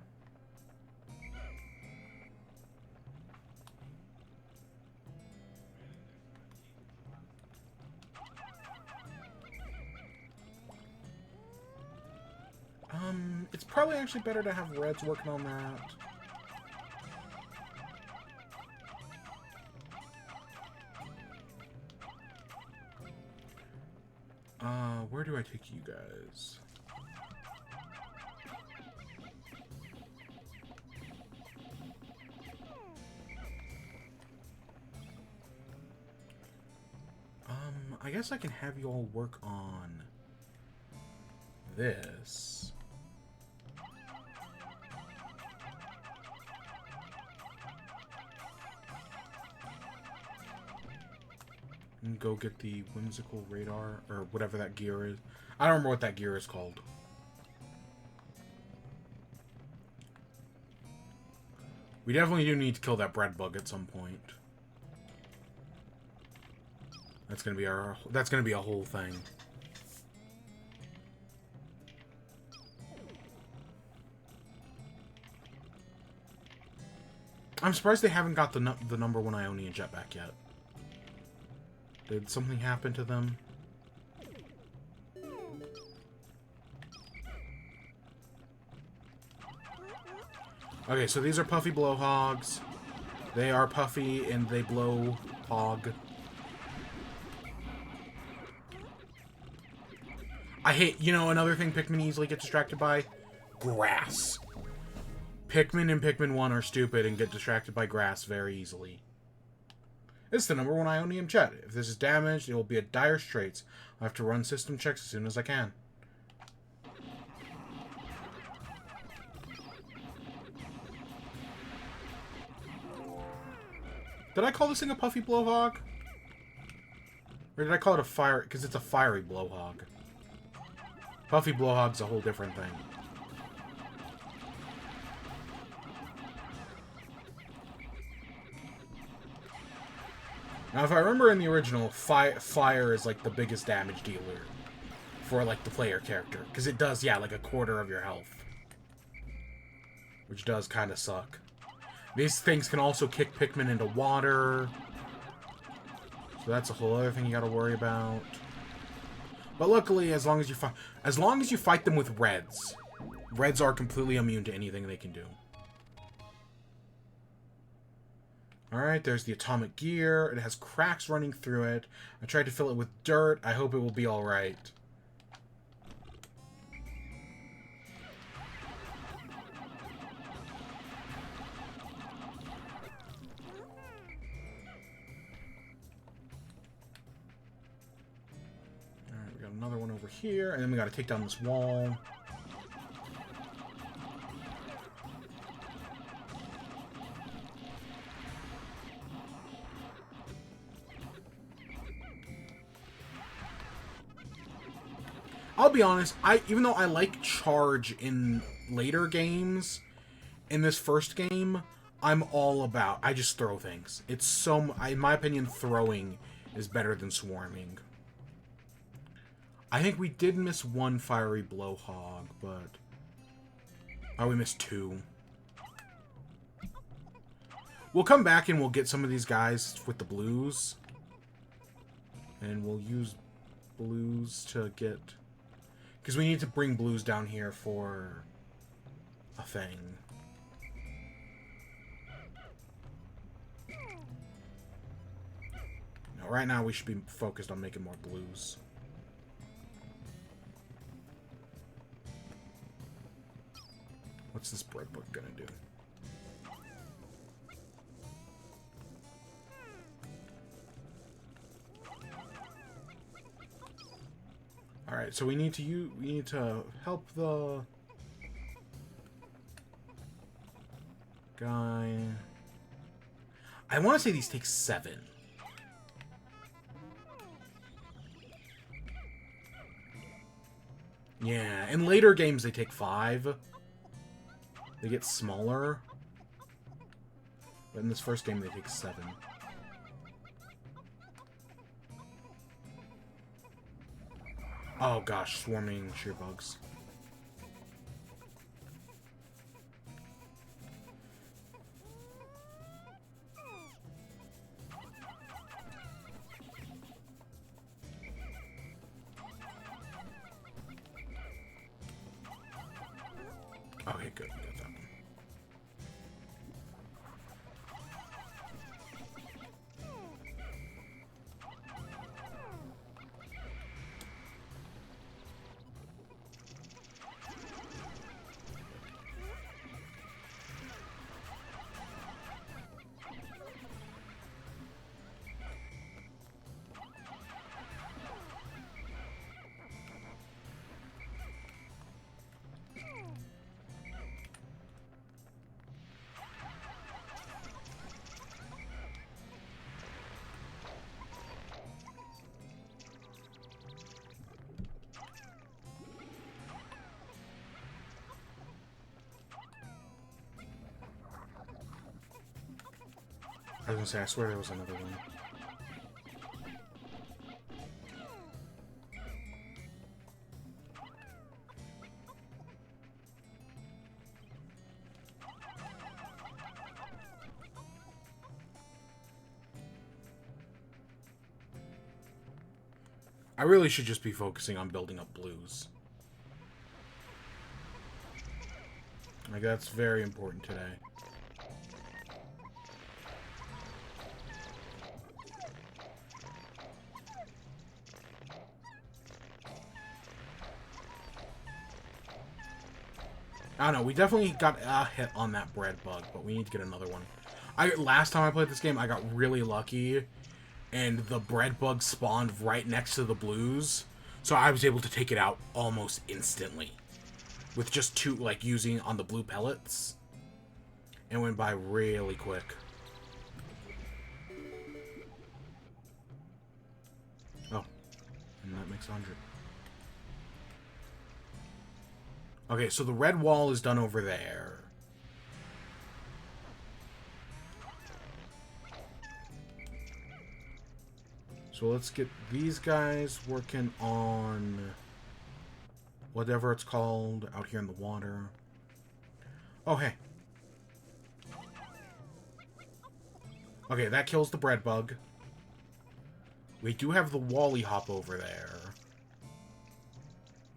It's probably actually better to have reds working on that. Where do I take you guys? I guess I can have you all work on this. And go get the whimsical radar, or whatever that gear is. I don't remember what that gear is called. We definitely do need to kill that bread bug at some point. That's gonna be a whole thing. I'm surprised they haven't got the number 1 Ionian jet back yet. Did something happen to them? Okay, so these are puffy blowhogs. They are puffy and they blow hog. I hate, another thing Pikmin easily get distracted by? Grass. Pikmin and Pikmin 1 are stupid and get distracted by grass very easily. It's the number 1 Ionium jet. If this is damaged, it will be a dire straits. I'll have to run system checks as soon as I can. Did I call this thing a puffy blowhog? Or did I call it a fire? Because it's a fiery blowhog. Puffy blowhog's a whole different thing. Now, if I remember in the original, fire is like the biggest damage dealer for like the player character. Because it does, yeah, like a quarter of your health. Which does kind of suck. These things can also kick Pikmin into water. So that's a whole other thing you gotta worry about. But luckily, as long as you fight them with reds, reds are completely immune to anything they can do. Alright, there's the atomic gear. It has cracks running through it. I tried to fill it with dirt. I hope it will be alright. Alright, we got another one over here. And then we gotta take down this wall. I'll be honest, even though I like charge in later games, in this first game, I'm all about, I just throw things. It's so, in my opinion, throwing is better than swarming. I think we did miss one fiery blowhog, but... Oh, we missed two. We'll come back and we'll get some of these guys with the blues. And we'll use blues to get... Because we need to bring blues down here for a thing. No, right now we should be focused on making more blues. What's this bread book gonna do? Alright, so we need to help the guy. I want to say these take 7. Yeah, in later games they take 5. They get smaller. But in this first game they take 7. Oh gosh, swarming shear bugs. Okay, good. We got that one. I was gonna say, I swear there was another one. I really should just be focusing on building up blues. Like, that's very important today. I don't know, we definitely got a hit on that bread bug, but we need to get another one. Last time I played this game, I got really lucky, and the bread bug spawned right next to the blues, so I was able to take it out almost instantly. With just 2, like, using on the blue pellets. It went by really quick. And that makes 100. Okay, so the red wall is done over there. So let's get these guys working on whatever it's called out here in the water. Oh, hey. Okay, that kills the bread bug. We do have the Wally Hop over there.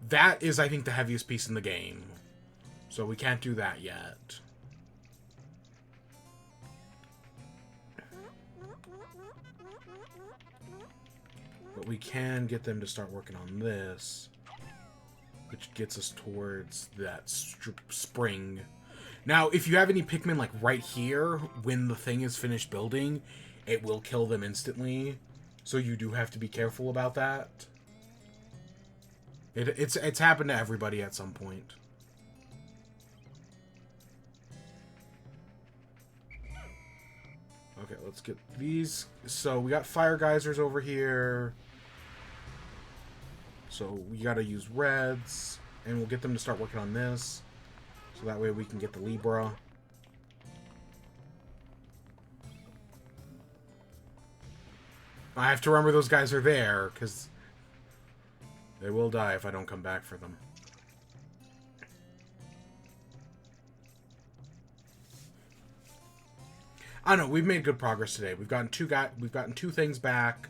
That is, I think, the heaviest piece in the game. So we can't do that yet. But we can get them to start working on this, which gets us towards that spring. Now, if you have any Pikmin, like, right here, when the thing is finished building, it will kill them instantly. So you do have to be careful about that. It's happened to everybody at some point. Okay, let's get these. So we got fire geysers over here. So we gotta use reds, and we'll get them to start working on this. So that way we can get the Libra. I have to remember those guys are there, because they will die if I don't come back for them. I don't know, we've made good progress today. We've gotten two things back.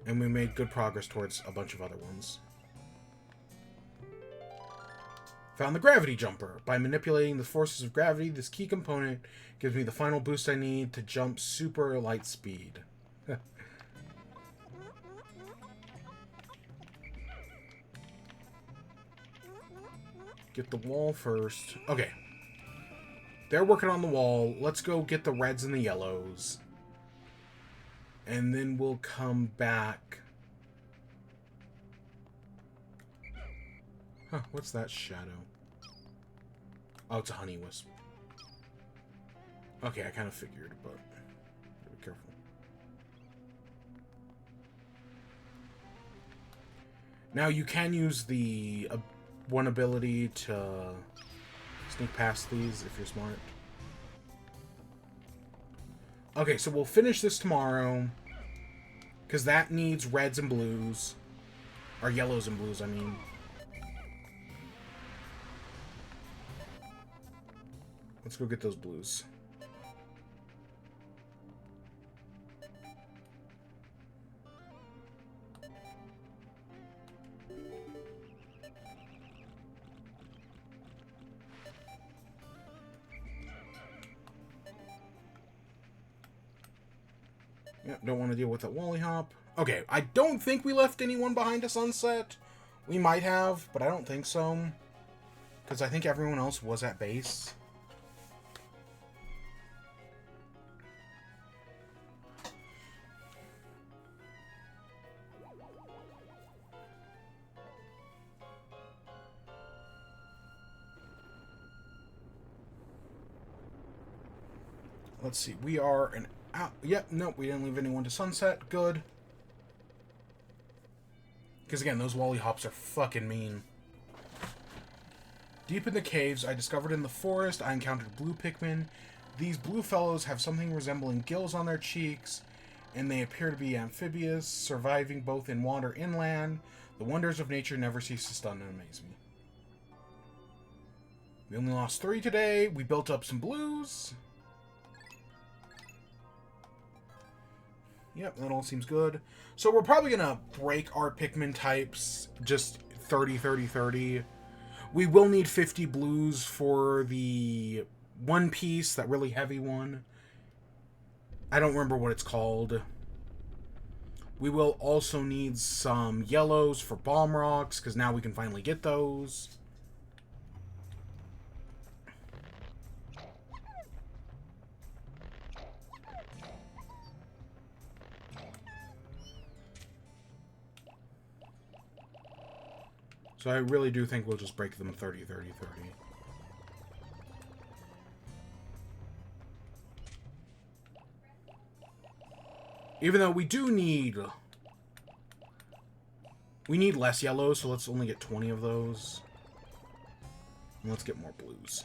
And we made good progress towards a bunch of other ones. Found the gravity jumper. By manipulating the forces of gravity, this key component gives me the final boost I need to jump super light speed. Get the wall first. Okay. They're working on the wall. Let's go get the reds and the yellows. And then we'll come back. Huh, what's that shadow? Oh, it's a honey wisp. Okay, I kind of figured, but be careful. Now, you can use the one ability to sneak past these if you're smart. Okay, so we'll finish this tomorrow. Because that needs reds and blues. Or yellows and blues, I mean. Let's go get those blues. Yep, don't want to deal with that Wally Hop. Okay, I don't think we left anyone behind a sunset. We might have, but I don't think so. Because I think everyone else was at base. Let's see, we are an hour. Yep, nope, we didn't leave anyone to sunset. Good. Because again, those Wally Hops are fucking mean. Deep in the caves I discovered in the forest, I encountered blue Pikmin. These blue fellows have something resembling gills on their cheeks, and they appear to be amphibious, surviving both in water and land. The wonders of nature never cease to stun and amaze me. We only lost 3 today. We built up some blues. Yep, that all seems good. So we're probably going to break our Pikmin types just 30, 30, 30. We will need 50 blues for the one piece, that really heavy one. I don't remember what it's called. We will also need some yellows for bomb rocks, because now we can finally get those. So I really do think we'll just break them 30, 30, 30. Even though we do need We need less yellows, so let's only get 20 of those. And let's get more blues.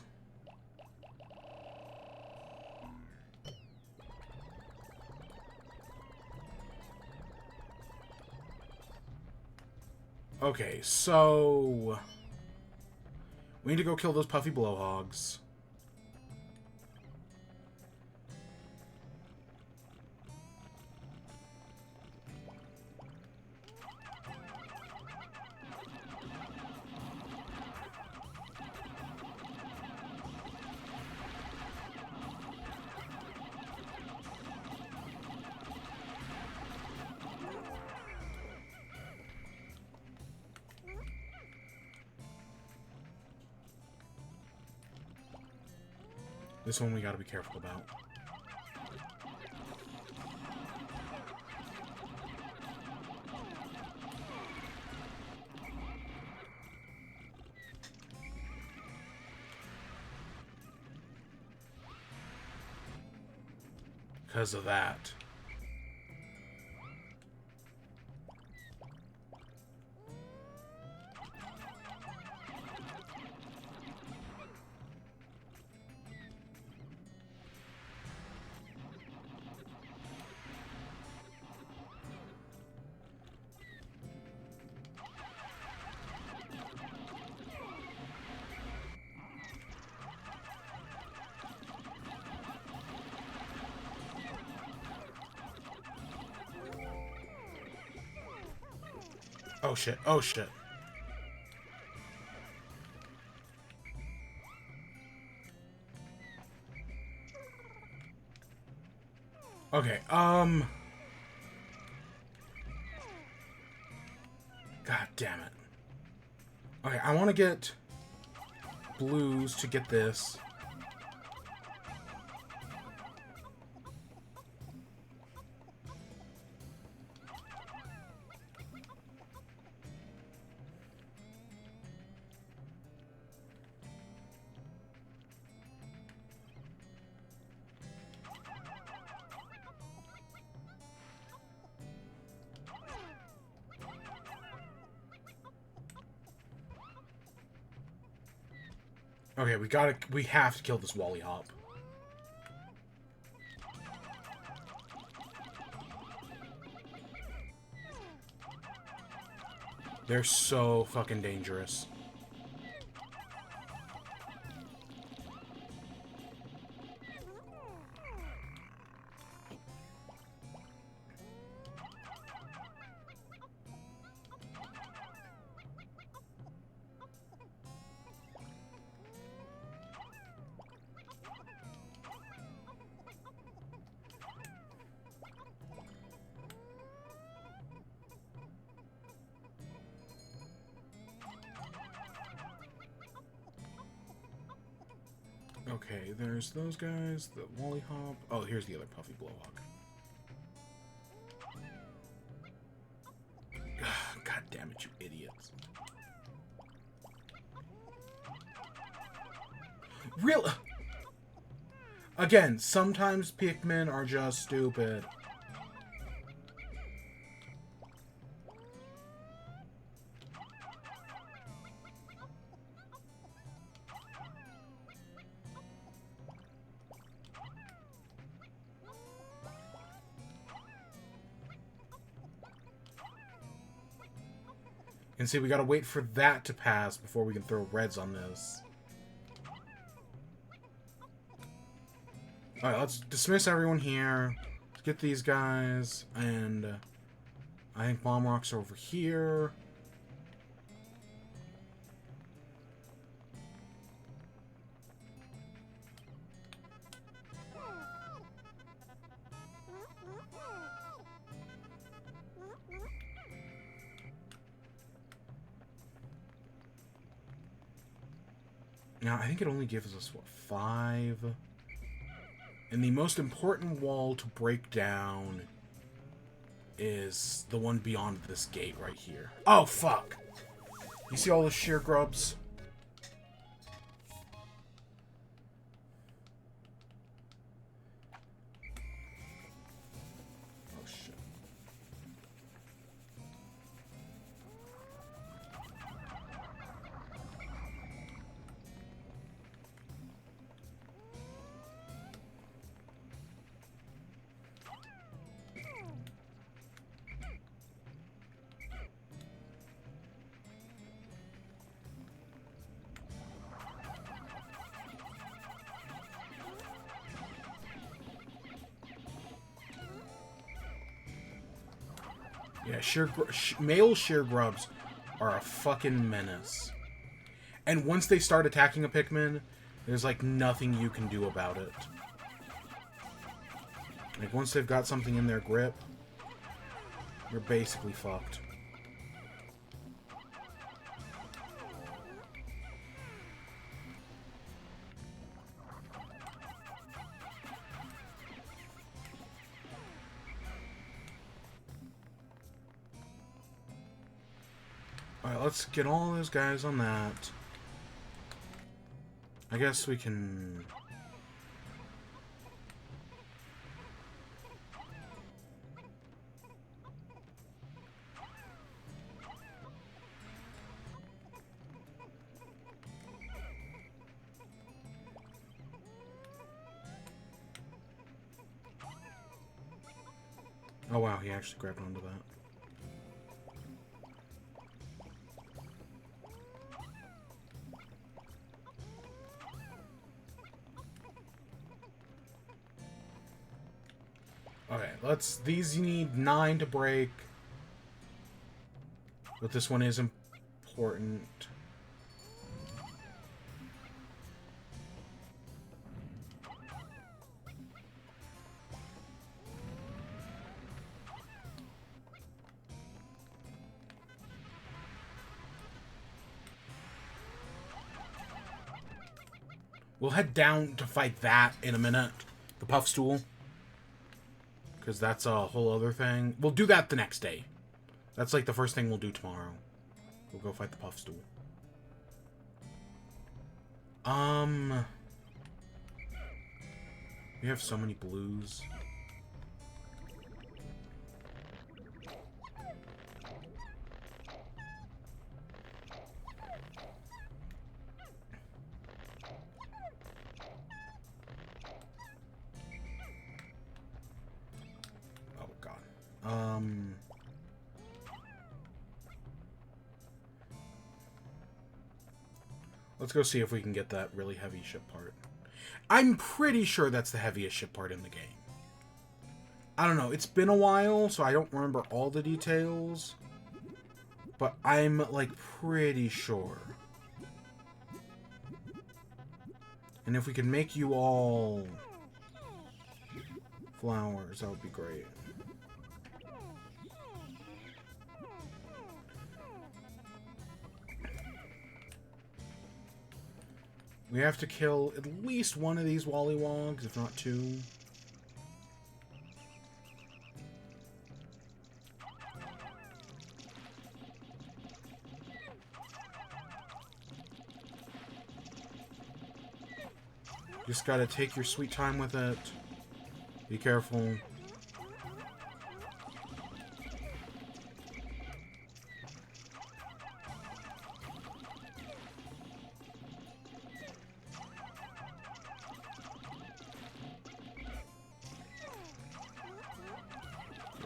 Okay, so... we need to go kill those puffy blowhogs. This one we gotta be careful about. Because of that. Oh shit, oh shit. Okay, God damn it. Okay, I want to get blues to get this. Okay, we have to kill this Wally Hop. They're so fucking dangerous. Okay, there's those guys, the Wally Hop. Oh, here's the other Puffy Blowhog. God damn it, you idiots. Real. Again, sometimes Pikmin are just stupid. And see, we gotta wait for that to pass before we can throw reds on this. Alright, let's dismiss everyone here. Let's get these guys. And I think Bomb Rocks are over here. Now, I think it only gives us, what, 5? And the most important wall to break down is the one beyond this gate right here. Oh, fuck! You see all the sheer grubs? Oh, shit. Yeah, male sheer grubs are a fucking menace. And once they start attacking a Pikmin, there's like nothing you can do about it. Like once they've got something in their grip, you're basically fucked. Alright, let's get all those guys on that. I guess we can... Oh wow, he actually grabbed onto that. Okay, these you need 9 to break. But this one is important. We'll head down to fight that in a minute. The puff stool. Because that's a whole other thing. We'll do that the next day. That's like the first thing we'll do tomorrow. We'll go fight the puff stool. We have so many blues. Let's go see if we can get that really heavy ship part. I'm pretty sure that's the heaviest ship part in the game. I don't know. It's been a while, so I don't remember all the details. But I'm, like, pretty sure. And if we can make you all flowers, that would be great. We have to kill at least one of these Wollywogs, if not 2. Just gotta take your sweet time with it. Be careful.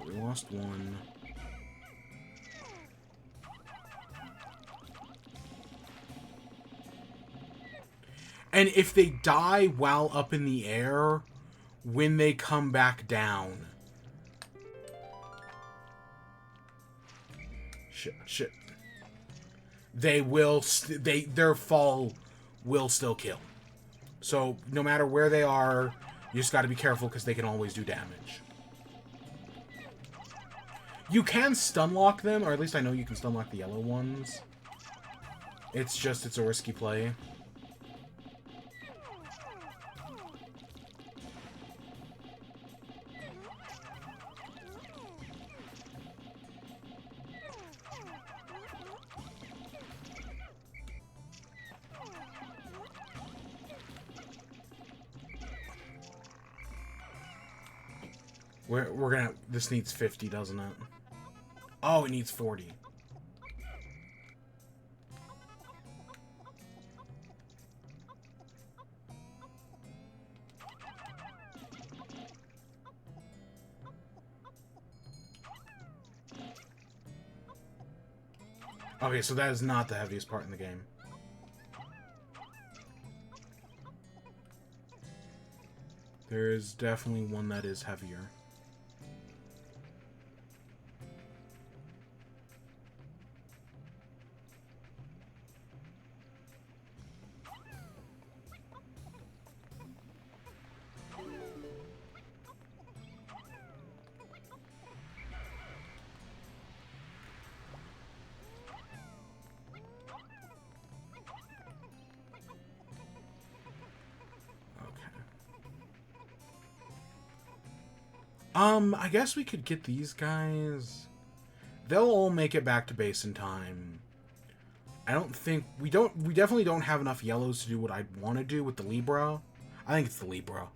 We lost one. And if they die while up in the air, when they come back down... Shit. They will... their fall will still kill. So, no matter where they are, you just gotta be careful because they can always do damage. You can stun lock them, or at least I know you can stun lock the yellow ones. It's a risky play. We're gonna... This needs 50, doesn't it? Oh, it needs 40. Okay, so that is not the heaviest part in the game. There is definitely one that is heavier. I guess we could get these guys. They'll all make it back to base in time. I don't think... We definitely don't have enough yellows to do what I want to do with the Libra. I think it's the Libra.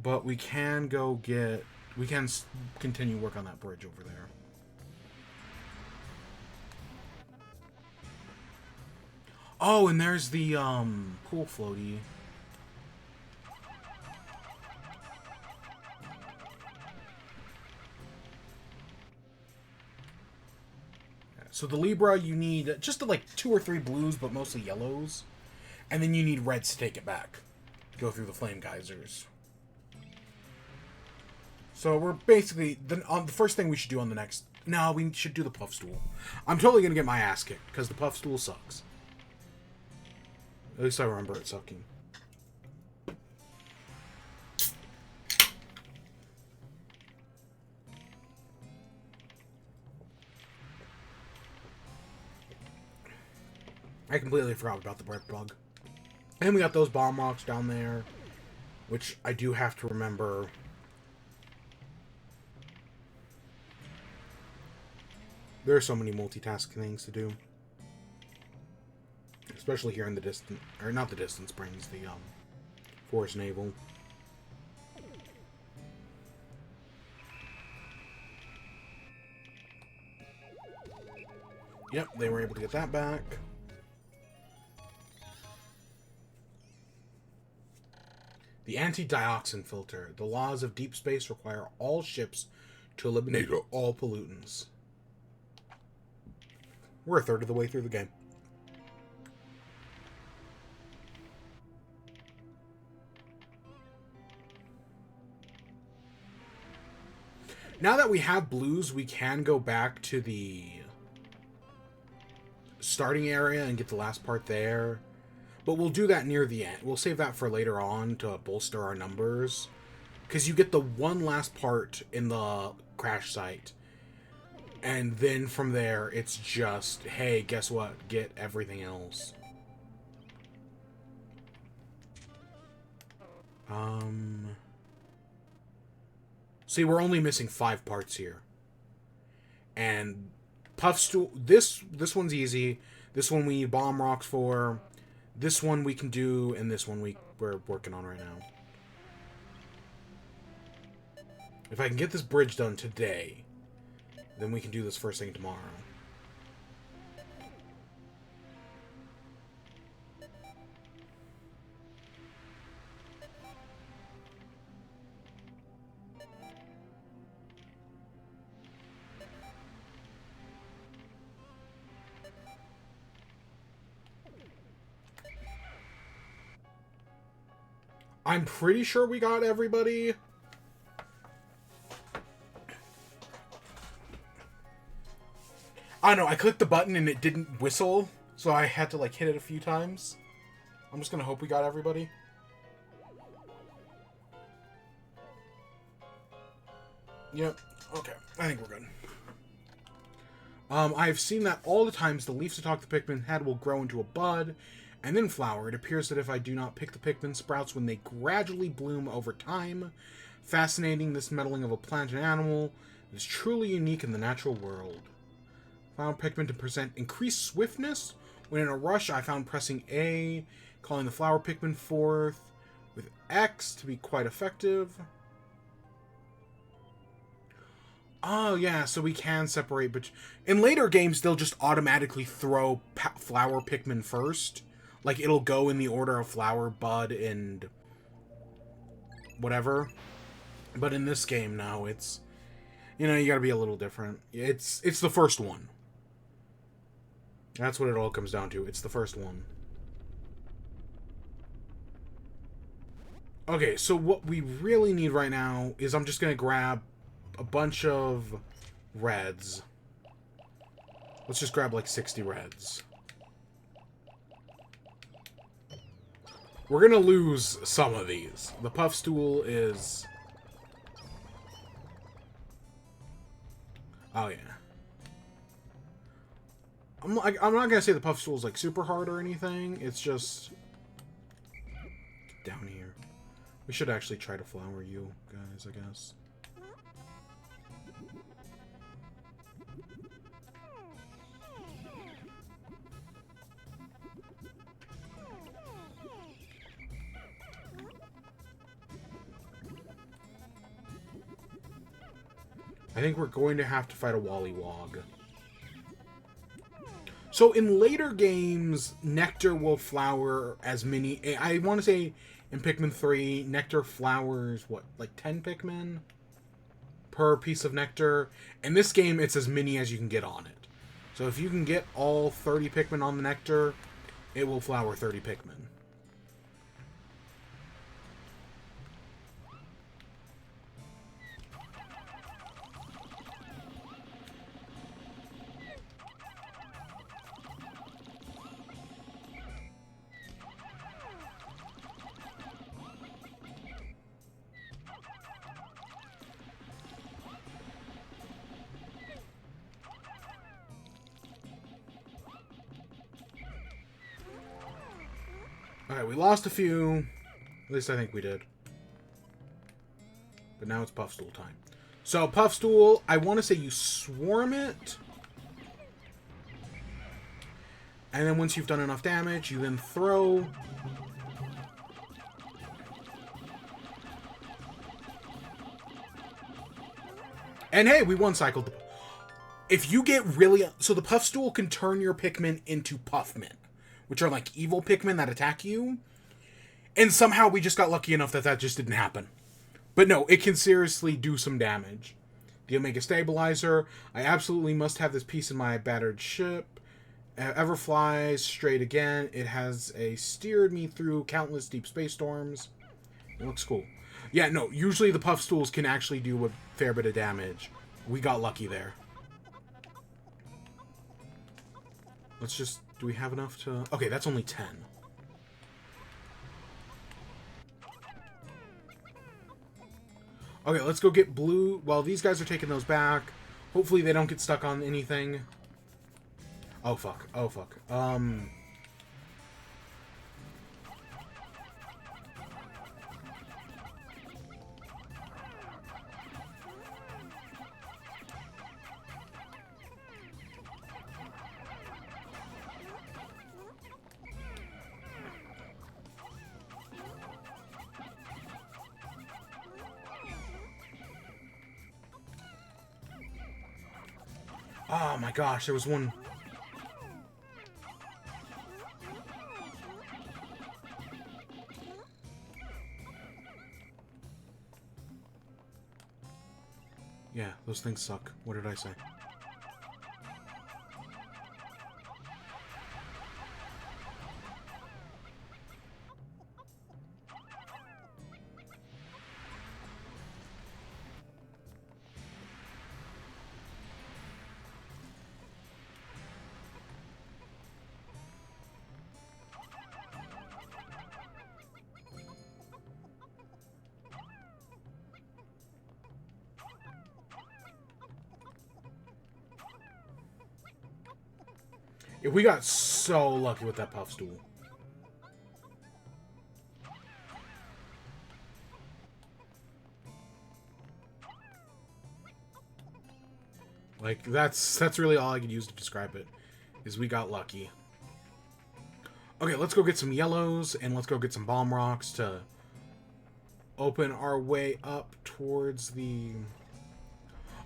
But we can go get... We can continue work on that bridge over there. Oh, and there's the, pool floaty. So the Libra, you need just like 2 or 3 blues, but mostly yellows. And then you need reds to take it back. To go through the flame geysers. So we're basically... the first thing we should do on the next... No, we should do the puff stool. I'm totally going to get my ass kicked, because the puff stool sucks. At least I remember it sucking. I completely forgot about the bread bug. And we got those bomb rocks down there, which I do have to remember. There are so many multitasking things to do. Especially here in the distant, or not the Distant Springs, the Forest Naval. Yep, they were able to get that back. The anti-dioxin filter. The laws of deep space require all ships to eliminate all pollutants. We're a third of the way through the game. Now that we have blues, we can go back to the starting area and get the last part there. But we'll do that near the end. We'll save that for later on to bolster our numbers. Because you get the one last part in the crash site. And then from there, it's just, hey, guess what? Get everything else. See, we're only missing 5 parts here. And puff stool, this one's easy. This one we need bomb rocks for. This one we can do, and this one we're working on right now. If I can get this bridge done today, then we can do this first thing tomorrow. I'm pretty sure we got everybody. I don't know, I clicked the button and it didn't whistle, so I had to like hit it a few times. I'm just gonna hope we got everybody. Yep, okay, I think we're good. I've seen that all the times the leaves atop the Pikmin head will grow into a bud, and then flower. It appears that if I do not pick the Pikmin sprouts when they gradually bloom over time. Fascinating, this meddling of a plant and animal is truly unique in the natural world. Found Pikmin to present increased swiftness. When in a rush, I found pressing A, calling the flower Pikmin forth with X to be quite effective. Oh, yeah, so we can separate, but in later games, they'll just automatically throw flower Pikmin first. Like, it'll go in the order of flower, bud, and whatever. But in this game, no, it's, you know, you gotta be a little different. It's the first one. That's what it all comes down to. It's the first one. Okay, so what we really need right now is I'm just gonna grab a bunch of reds. Let's just grab like 60 reds. We're gonna lose some of these. The puff stool is... Oh, yeah. I'm not gonna say the puff stool is like super hard or anything. It's just... down here. We should actually try to flower you guys, I guess. I think we're going to have to fight a Wollywog. So in later games, Nectar will flower as many... I want to say in Pikmin 3, Nectar flowers, what, like 10 Pikmin per piece of Nectar? In this game, it's as many as you can get on it. So if you can get all 30 Pikmin on the Nectar, it will flower 30 Pikmin. Alright, we lost a few. At least I think we did. But now it's Puffstool time. So, Puffstool, I want to say you swarm it. And then once you've done enough damage, you then throw. And hey, we one-cycled. If you get really... So the Puffstool can turn your Pikmin into Puffmin, which are like evil Pikmin that attack you. And somehow we just got lucky enough that that just didn't happen. But no, it can seriously do some damage. The Omega Stabilizer. I absolutely must have this piece in my battered ship. Ever flies straight again. It has steered me through countless deep space storms. It looks cool. Yeah, no, usually the Puffstools can actually do a fair bit of damage. We got lucky there. Let's just... Do we have enough to... Okay, that's only 10. Okay, let's go get blue. Well, these guys are taking those back. Hopefully they don't get stuck on anything. Oh, fuck. Oh, fuck. Oh my gosh, there was one... Yeah, those things suck. What did I say? We got so lucky with that Puffstool. Like, that's really all I could use to describe it, is we got lucky. Okay, let's go get some yellows, and let's go get some bomb rocks to open our way up towards the...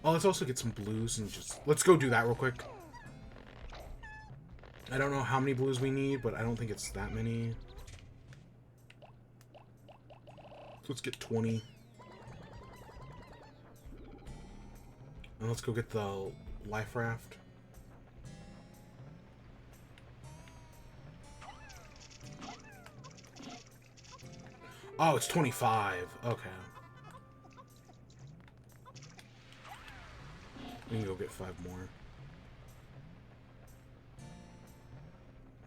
Oh, let's also get some blues and just... Let's go do that real quick. I don't know how many blues we need, but I don't think it's that many. Let's get 20. And let's go get the life raft. Oh, it's 25. Okay. We can go get 5 more.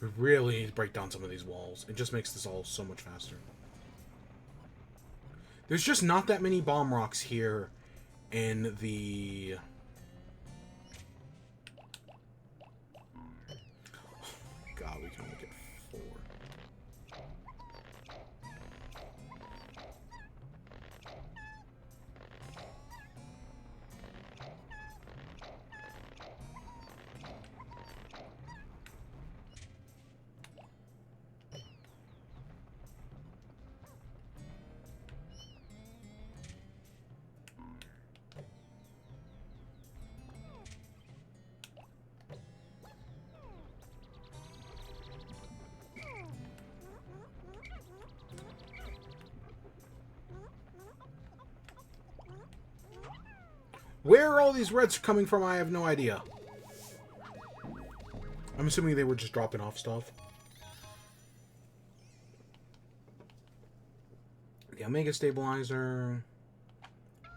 We really need to break down some of these walls. It just makes this all so much faster. There's just not that many bomb rocks here in the... Oh my god, we can only get 4. Where are all these reds coming from? I have no idea. I'm assuming they were just dropping off stuff. The Omega Stabilizer.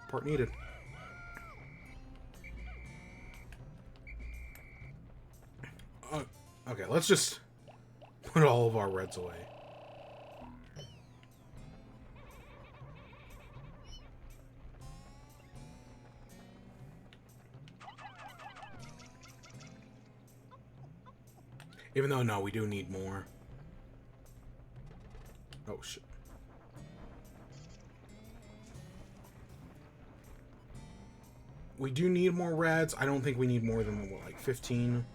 Part needed. Okay, let's just put all of our reds away. Even though, no, we do need more. Oh, shit. We do need more reds. I don't think we need more than, what, like 15?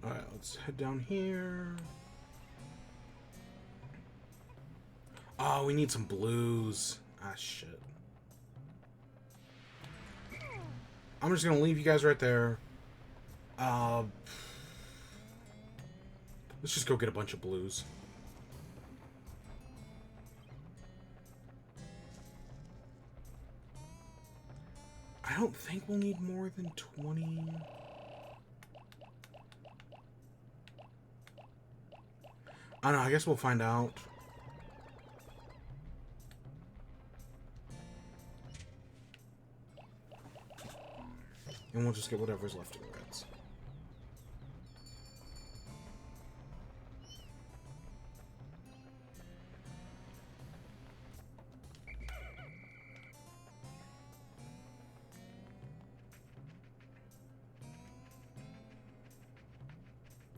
Alright, let's head down here. Oh, we need some blues. Ah, shit. I'm just gonna leave you guys right there. Let's just go get a bunch of blues. I don't think we'll need more than 20. I don't know, I guess we'll find out. And we'll just get whatever's left in the reds.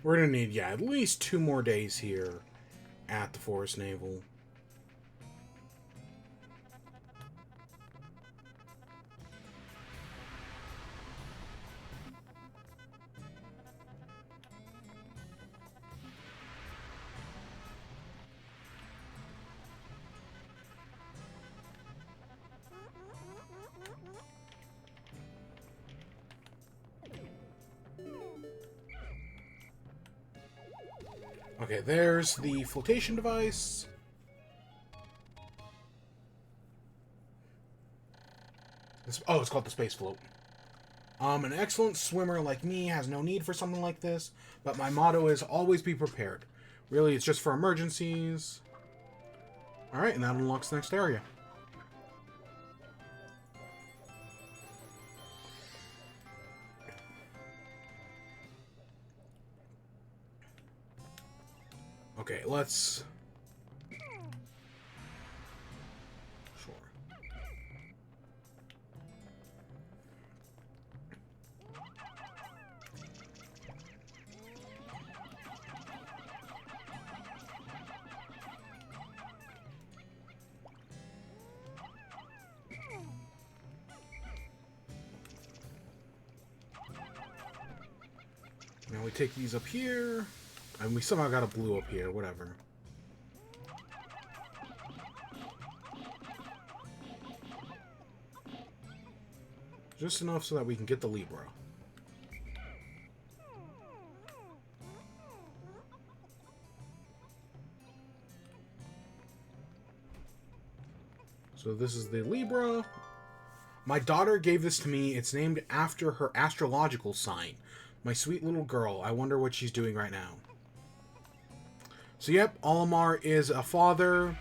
We're gonna need, yeah, at least 2 more days here at the Forest Naval. Okay, there's the flotation device. Oh, it's called the space float. An excellent swimmer like me has no need for something like this, but my motto is always be prepared. Really, it's just for emergencies. Alright, and that unlocks the next area. Okay, let's... Sure. Now we take these up here. And we somehow got a blue up here, whatever. Just enough so that we can get the Libra. So this is the Libra. My daughter gave this to me. It's named after her astrological sign. My sweet little girl. I wonder what she's doing right now. So yep, Olimar is a father.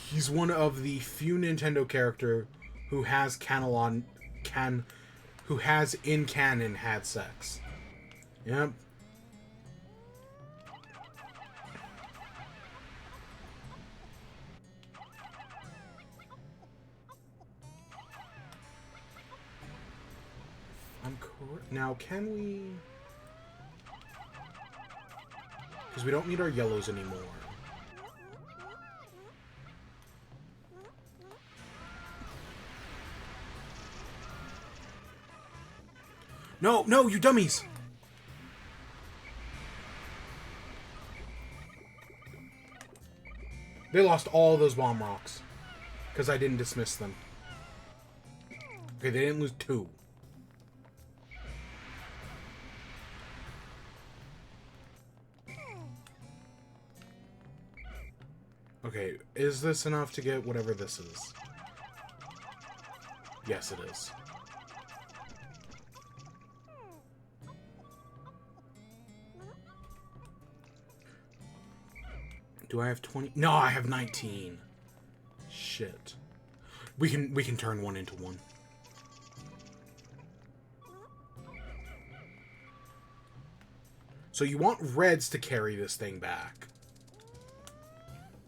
He's one of the few Nintendo character who has who has in canon had sex. Yep. I'm correct. Now, can we... Because we don't need our yellows anymore. No, no, you dummies! They lost all those bomb rocks. Because I didn't dismiss them. Okay, they didn't lose 2. Okay, is this enough to get whatever this is? Yes, it is. Do I have 20? No, I have 19. Shit. We can turn one into one. So you want reds to carry this thing back.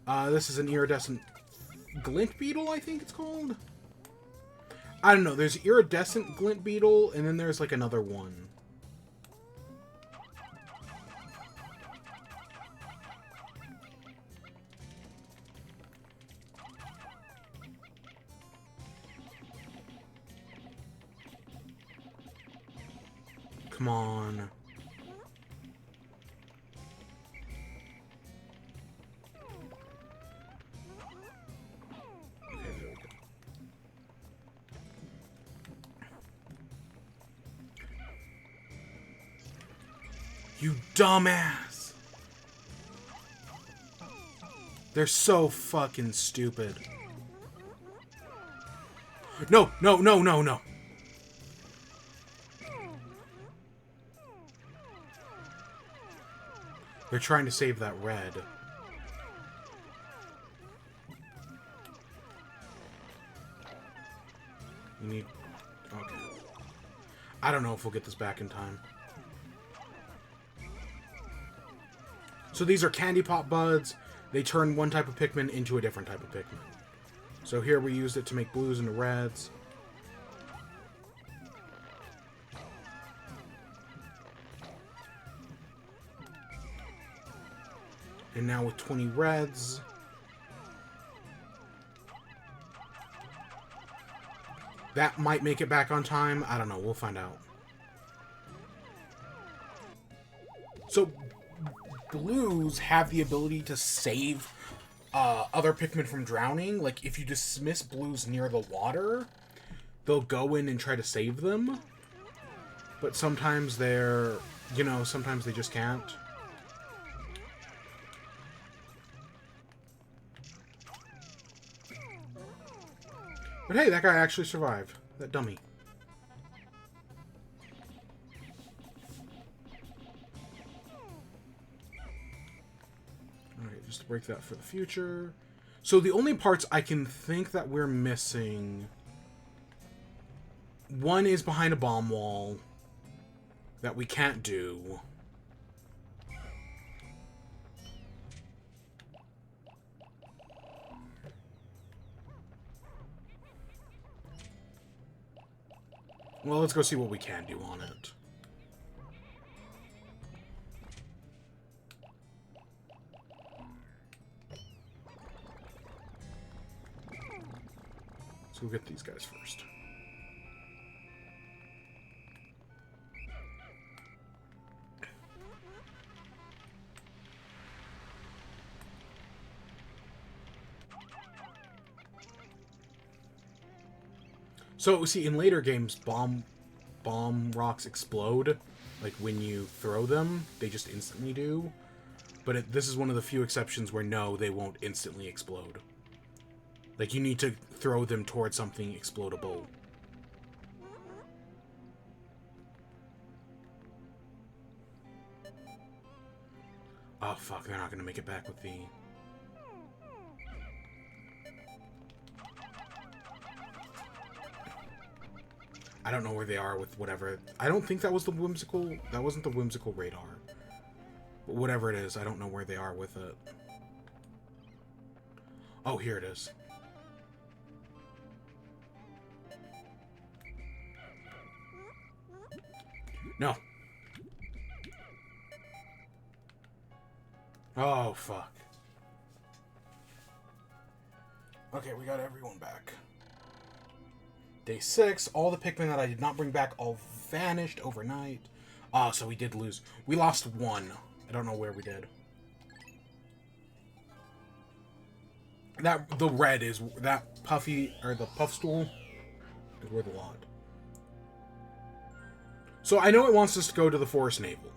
This is an iridescent glint beetle, I think it's called. I don't know. There's iridescent glint beetle, and then there's like another one. Come on. Okay, there we go. You dumbass! They're so fucking stupid. No, no, no, no, no. They're trying to save that red. You need... Okay. I don't know if we'll get this back in time. So these are candy pop buds. They turn one type of Pikmin into a different type of Pikmin. So here we used it to make blues into reds. And now with 20 reds... That might make it back on time. I don't know. We'll find out. So, blues have the ability to save other Pikmin from drowning. Like, if you dismiss blues near the water, they'll go in and try to save them. But sometimes they're... You know, sometimes they just can't. But hey, that guy actually survived. That dummy. Alright, just to break that for the future. So the only parts I can think that we're missing... One is behind a bomb wall. That we can't do. Well, let's go see what we can do on it. So we'll get these guys first. So, see, in later games, bomb rocks explode. Like, when you throw them, they just instantly do. But this is one of the few exceptions where, no, they won't instantly explode. Like, you need to throw them towards something explodable. Oh, fuck, they're not gonna make it back with the... I don't know where they are with whatever. I don't think that was the whimsical... That wasn't the whimsical radar. But whatever it is, I don't know where they are with it. Oh, here it is. No. Oh, fuck. Okay, we got everyone back. Day 6, all the Pikmin that I did not bring back all vanished overnight. So we did lose. We lost 1. I don't know where we did. The red is that puffy, or the puff stool is worth a lot. So I know it wants us to go to the Forest Navel,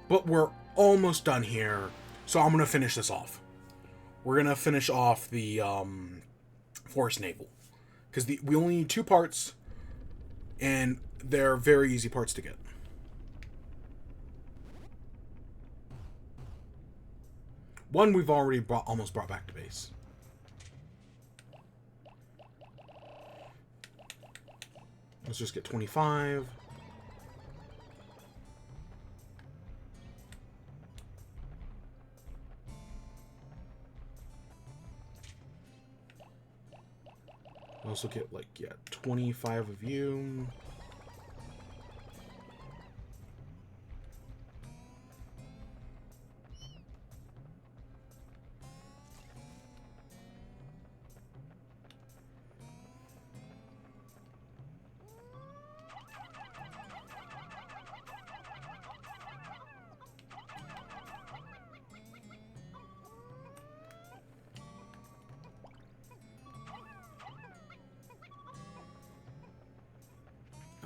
but we're almost done here. So I'm gonna finish this off. We're gonna finish off the Forest Navel because we only need 2 parts, and they're very easy parts to get. One we've already almost brought back to base. Let's just get 25. Also get, like, yeah, 25 of you.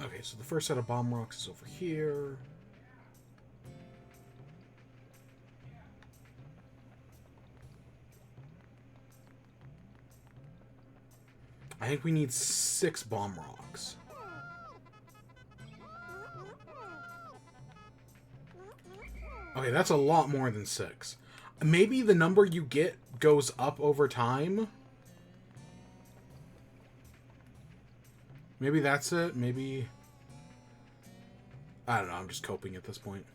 Okay, so the first set of bomb rocks is over here. I think we need 6 bomb rocks. Okay, that's a lot more than 6. Maybe the number you get goes up over time. Maybe that's it. Maybe... I don't know. I'm just coping at this point.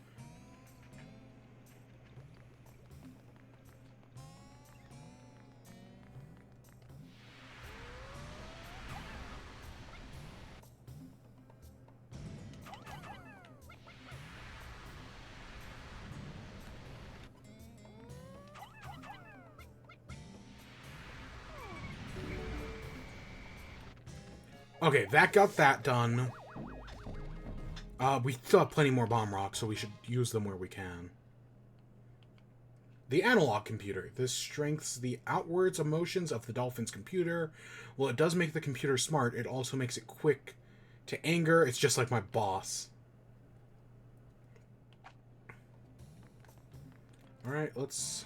Okay, that got that done. We still have plenty more bomb rocks, so we should use them where we can. The analog computer. This strengthens the outwards emotions of the dolphin's computer. Well, it does make the computer smart. It also makes it quick to anger. It's just like my boss. Alright, let's...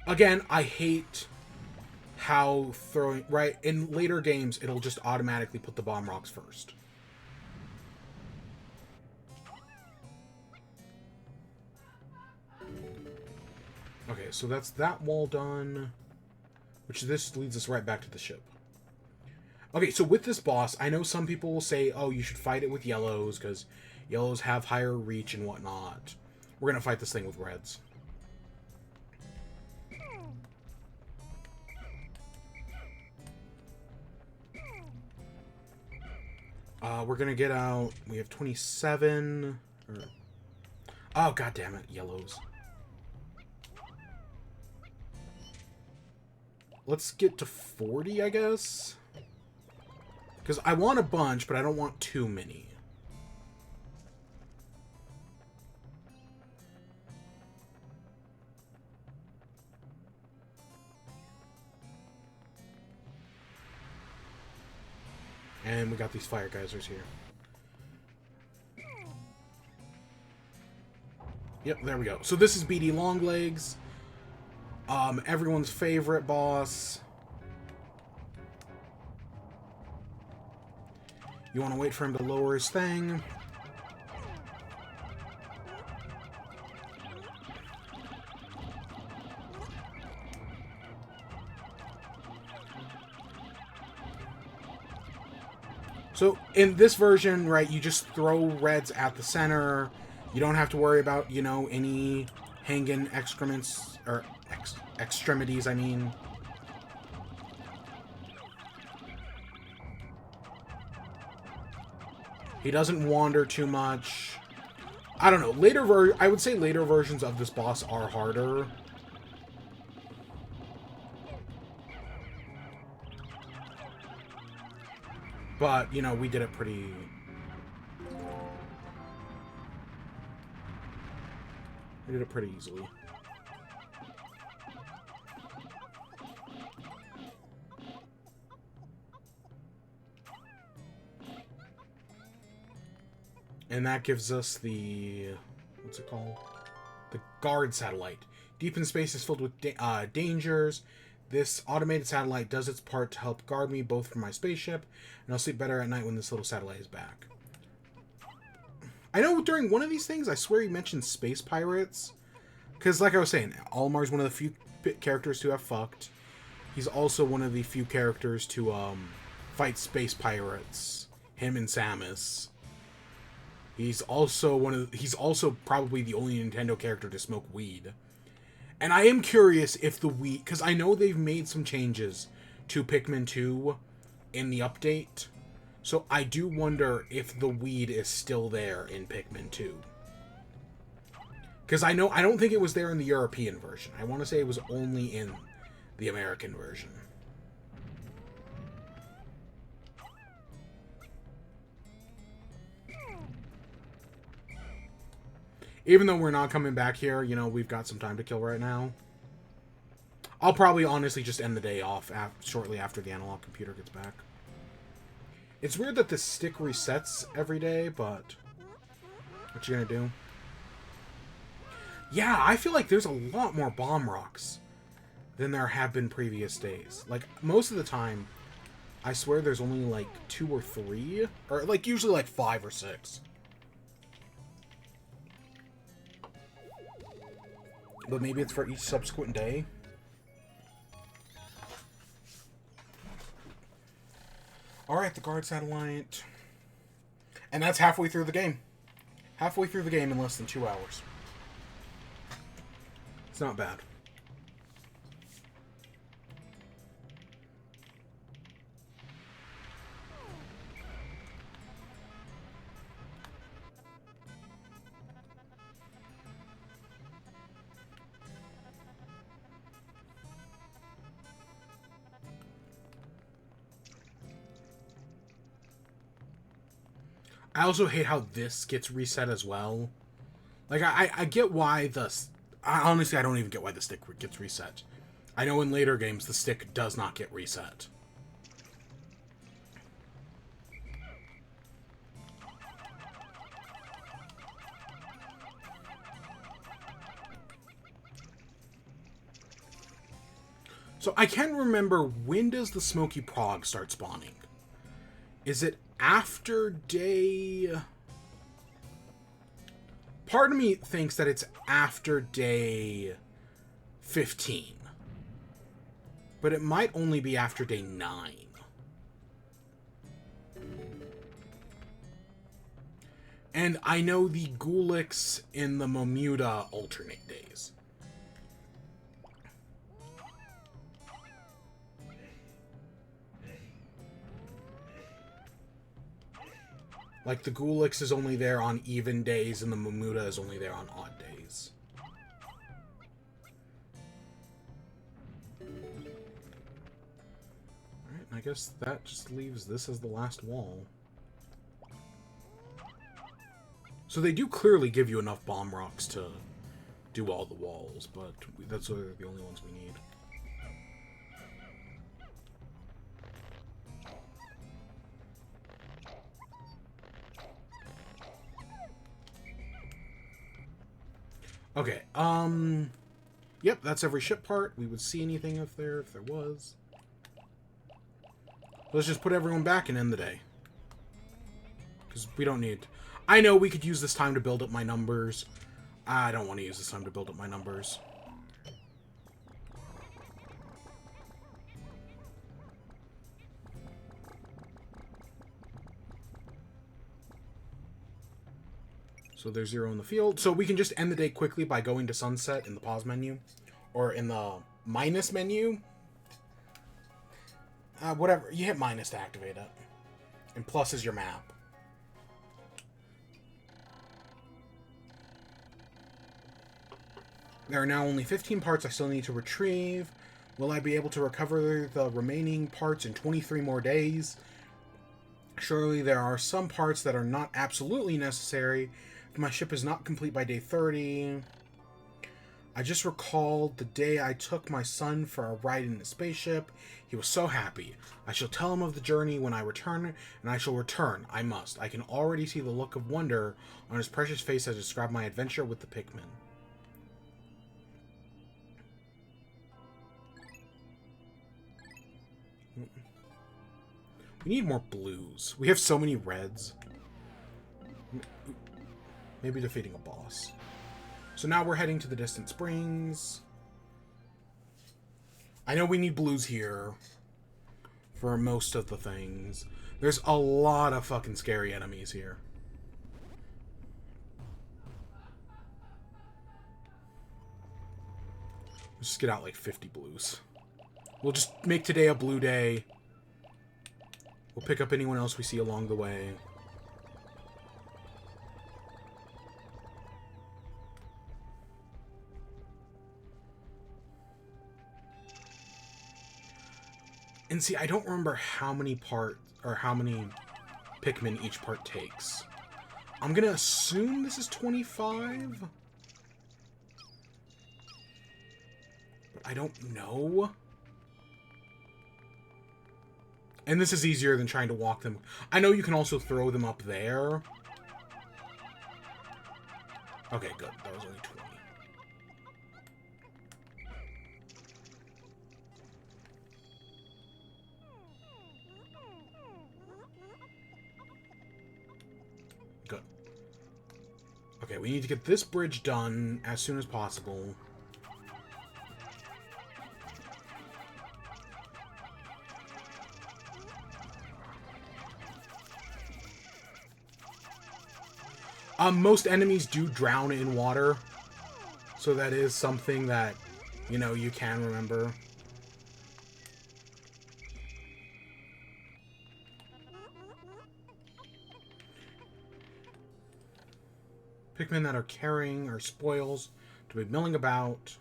Again, I hate how throwing... Right, in later games, it'll just automatically put the bomb rocks first. Okay, so that's that wall done. Which this leads us right back to the ship. Okay, so with this boss, I know some people will say, oh, you should fight it with yellows, because yellows have higher reach and whatnot. We're going to fight this thing with reds. We're going to get out... We have 27... Oh, god damn it, yellows. Let's get to 40, I guess? Because I want a bunch, but I don't want too many. And we got these fire geysers here. Yep, there we go. So this is BD Longlegs. Everyone's favorite boss. You want to wait for him to lower his thing. So, in this version, right, you just throw reds at the center. You don't have to worry about, you know, any hanging excrements, or extremities, I mean. He doesn't wander too much. I don't know. I would say later versions of this boss are harder. But, you know, we did it pretty... We did it pretty easily. And that gives us the... What's it called? The guard satellite. Deep in space is filled with dangers. This automated satellite does its part to help guard me both from my spaceship, and I'll sleep better at night when this little satellite is back. I know during one of these things, I swear he mentioned space pirates. Because, like I was saying, Olimar's one of the few characters to have fucked. He's also one of the few characters to fight space pirates. Him and Samus. He's also probably the only Nintendo character to smoke weed. And I am curious if the weed... Because I know they've made some changes to Pikmin 2 in the update. So I do wonder if the weed is still there in Pikmin 2. Because I don't think it was there in the European version. I want to say it was only in the American version. Even though we're not coming back here, you know, we've got some time to kill right now. I'll probably honestly just end the day off shortly after the analog computer gets back. It's weird that the stick resets every day, but what you gonna do? Yeah, I feel like there's a lot more bomb rocks than there have been previous days. Like, most of the time, I swear there's only like 2 or 3, or like usually like 5 or 6. But maybe it's for each subsequent day. Alright, the guard satellite. And that's halfway through the game. Halfway through the game in less than 2 hours. It's not bad. I also hate how this gets reset as well. Like, I get why honestly, I don't even get why the stick gets reset. I know in later games, the stick does not get reset. So, I can't remember, when does the Smoky Prog start spawning? Is it after day... Part of me thinks that it's after day 15. But it might only be after day 9. And I know the Gulix in the Mamuda alternate days. Like, the Gulix is only there on even days, and the Mamuda is only there on odd days. Alright, I guess that just leaves this as the last wall. So they do clearly give you enough bomb rocks to do all the walls, but that's the only ones we need. Okay, yep, that's every ship part. We would see anything if there was. Let's just put everyone back and end the day. Because we don't need... I know we could use this time to build up my numbers. I don't want to use this time to build up my numbers. So there's 0 in the field. So we can just end the day quickly by going to sunset in the pause menu. Or in the minus menu. Whatever. You hit minus to activate it. And plus is your map. There are now only 15 parts I still need to retrieve. Will I be able to recover the remaining parts in 23 more days? Surely there are some parts that are not absolutely necessary. If my ship is not complete by day 30... I just recalled the day I took my son for a ride in the spaceship. He was so happy. I shall tell him of the journey when I return, and I shall return. I must. I can already see the look of wonder on his precious face as I describe my adventure with the Pikmin. We need more blues. We have so many reds. Maybe defeating a boss. So now we're heading to the Distant Springs. I know we need blues here for most of the things. There's a lot of fucking scary enemies here. Let's just get out like 50 blues. We'll just make today a blue day. We'll pick up anyone else we see along the way. And see, I don't remember how many parts or how many Pikmin each part takes. I'm gonna assume this is 25. But I don't know. And this is easier than trying to walk them. I know you can also throw them up there. Okay, good. That was only 20. Good. Okay, we need to get this bridge done as soon as possible. Most enemies do drown in water. So that is something that, you know, you can remember. Pikmin that are carrying our spoils to be milling about.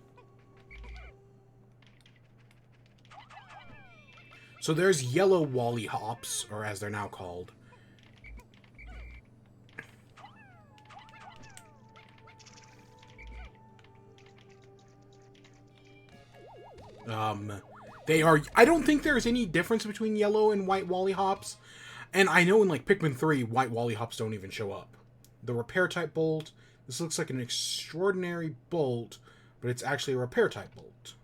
So there's yellow Wally hops, or as they're now called. They are... I don't think there's any difference between yellow and white Wally hops. And I know in, like, Pikmin 3, white Wally hops don't even show up. The repair type bolt. This looks like an extraordinary bolt, but it's actually a repair type bolt.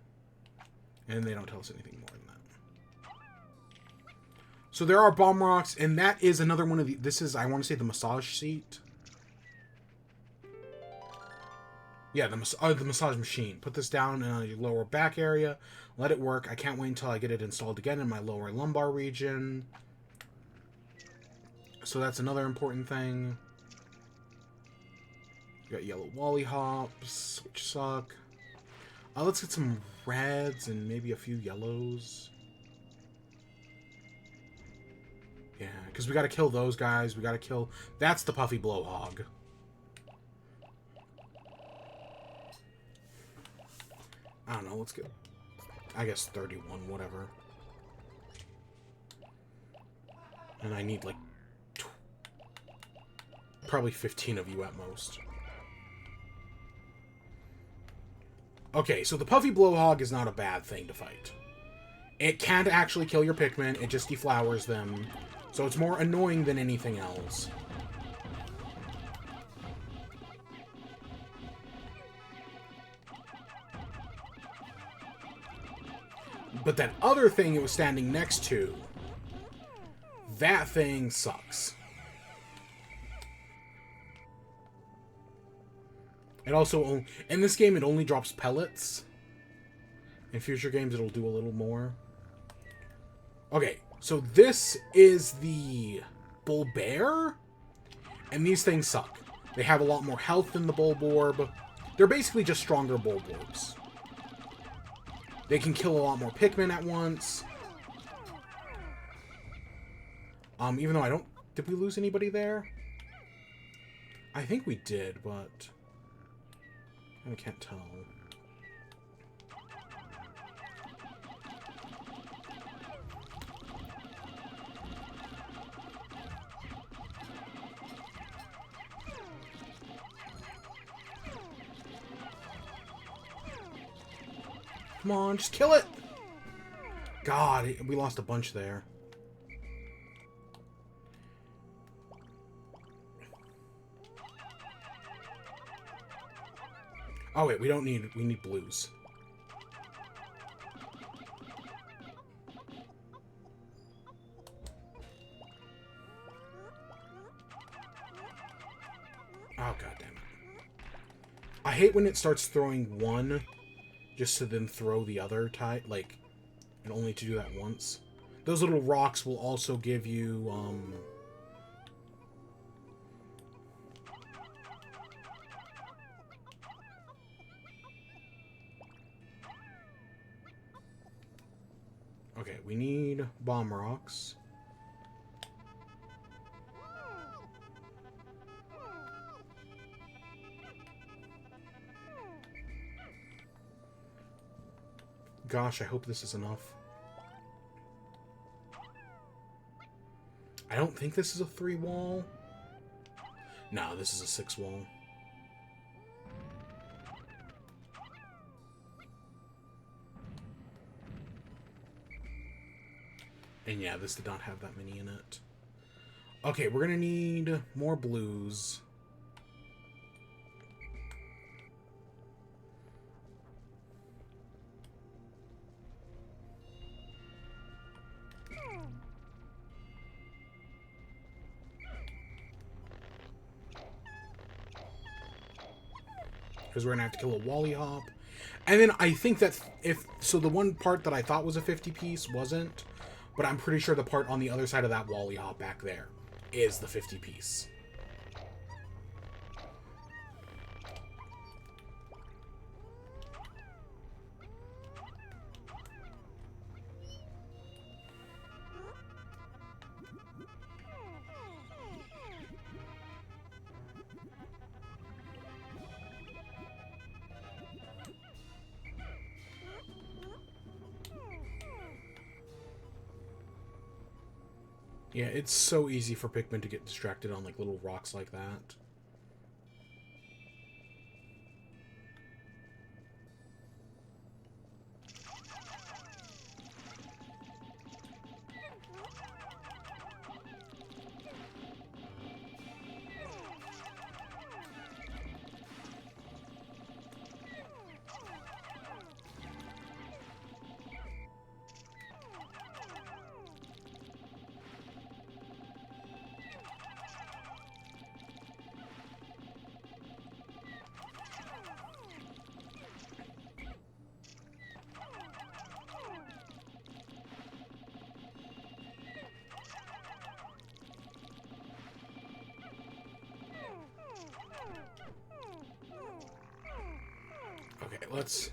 And they don't tell us anything more than that. So there are bomb rocks, and that is another one of the... This is, I want to say, the massage seat. Yeah, the massage machine. Put this down in your lower back area. Let it work. I can't wait until I get it installed again in my lower lumbar region. So that's another important thing. We got yellow Wally hops, which suck. Let's get some reds and maybe a few yellows. Yeah, because we got to kill those guys. We got to kill... That's the puffy blowhog. I don't know, let's get... I guess 31, whatever. And I need, like... probably 15 of you at most. Okay, so the puffy blowhog is not a bad thing to fight. It can't actually kill your Pikmin, it just deflowers them. So it's more annoying than anything else. But that other thing it was standing next to, that thing sucks. It also, in this game, it only drops pellets. In future games, it'll do a little more. Okay, so this is the Bull Bear, and these things suck. They have a lot more health than the Bulborb. They're basically just stronger Bulborbs. They can kill a lot more Pikmin at once. Even though I don't... Did we lose anybody there? I think we did, but... I can't tell. Come on, just kill it! God, we lost a bunch there. Oh wait, we need blues. Oh, god damn it. I hate when it starts throwing one just to then throw the other type, like, and only to do that once. Those little rocks will also give you, okay, we need bomb rocks. Gosh, I hope this is enough. I don't think this is a 3-wall. No, this is a 6-wall. And yeah, this did not have that many in it. Okay, we're gonna need more blues. Because we're gonna have to kill a Wally Hop. And then I think that so the one part that I thought was a 50 piece wasn't, but I'm pretty sure the part on the other side of that Wally Hop back there is the 50 piece. Yeah, it's so easy for Pikmin to get distracted on like little rocks like that. Okay, let's...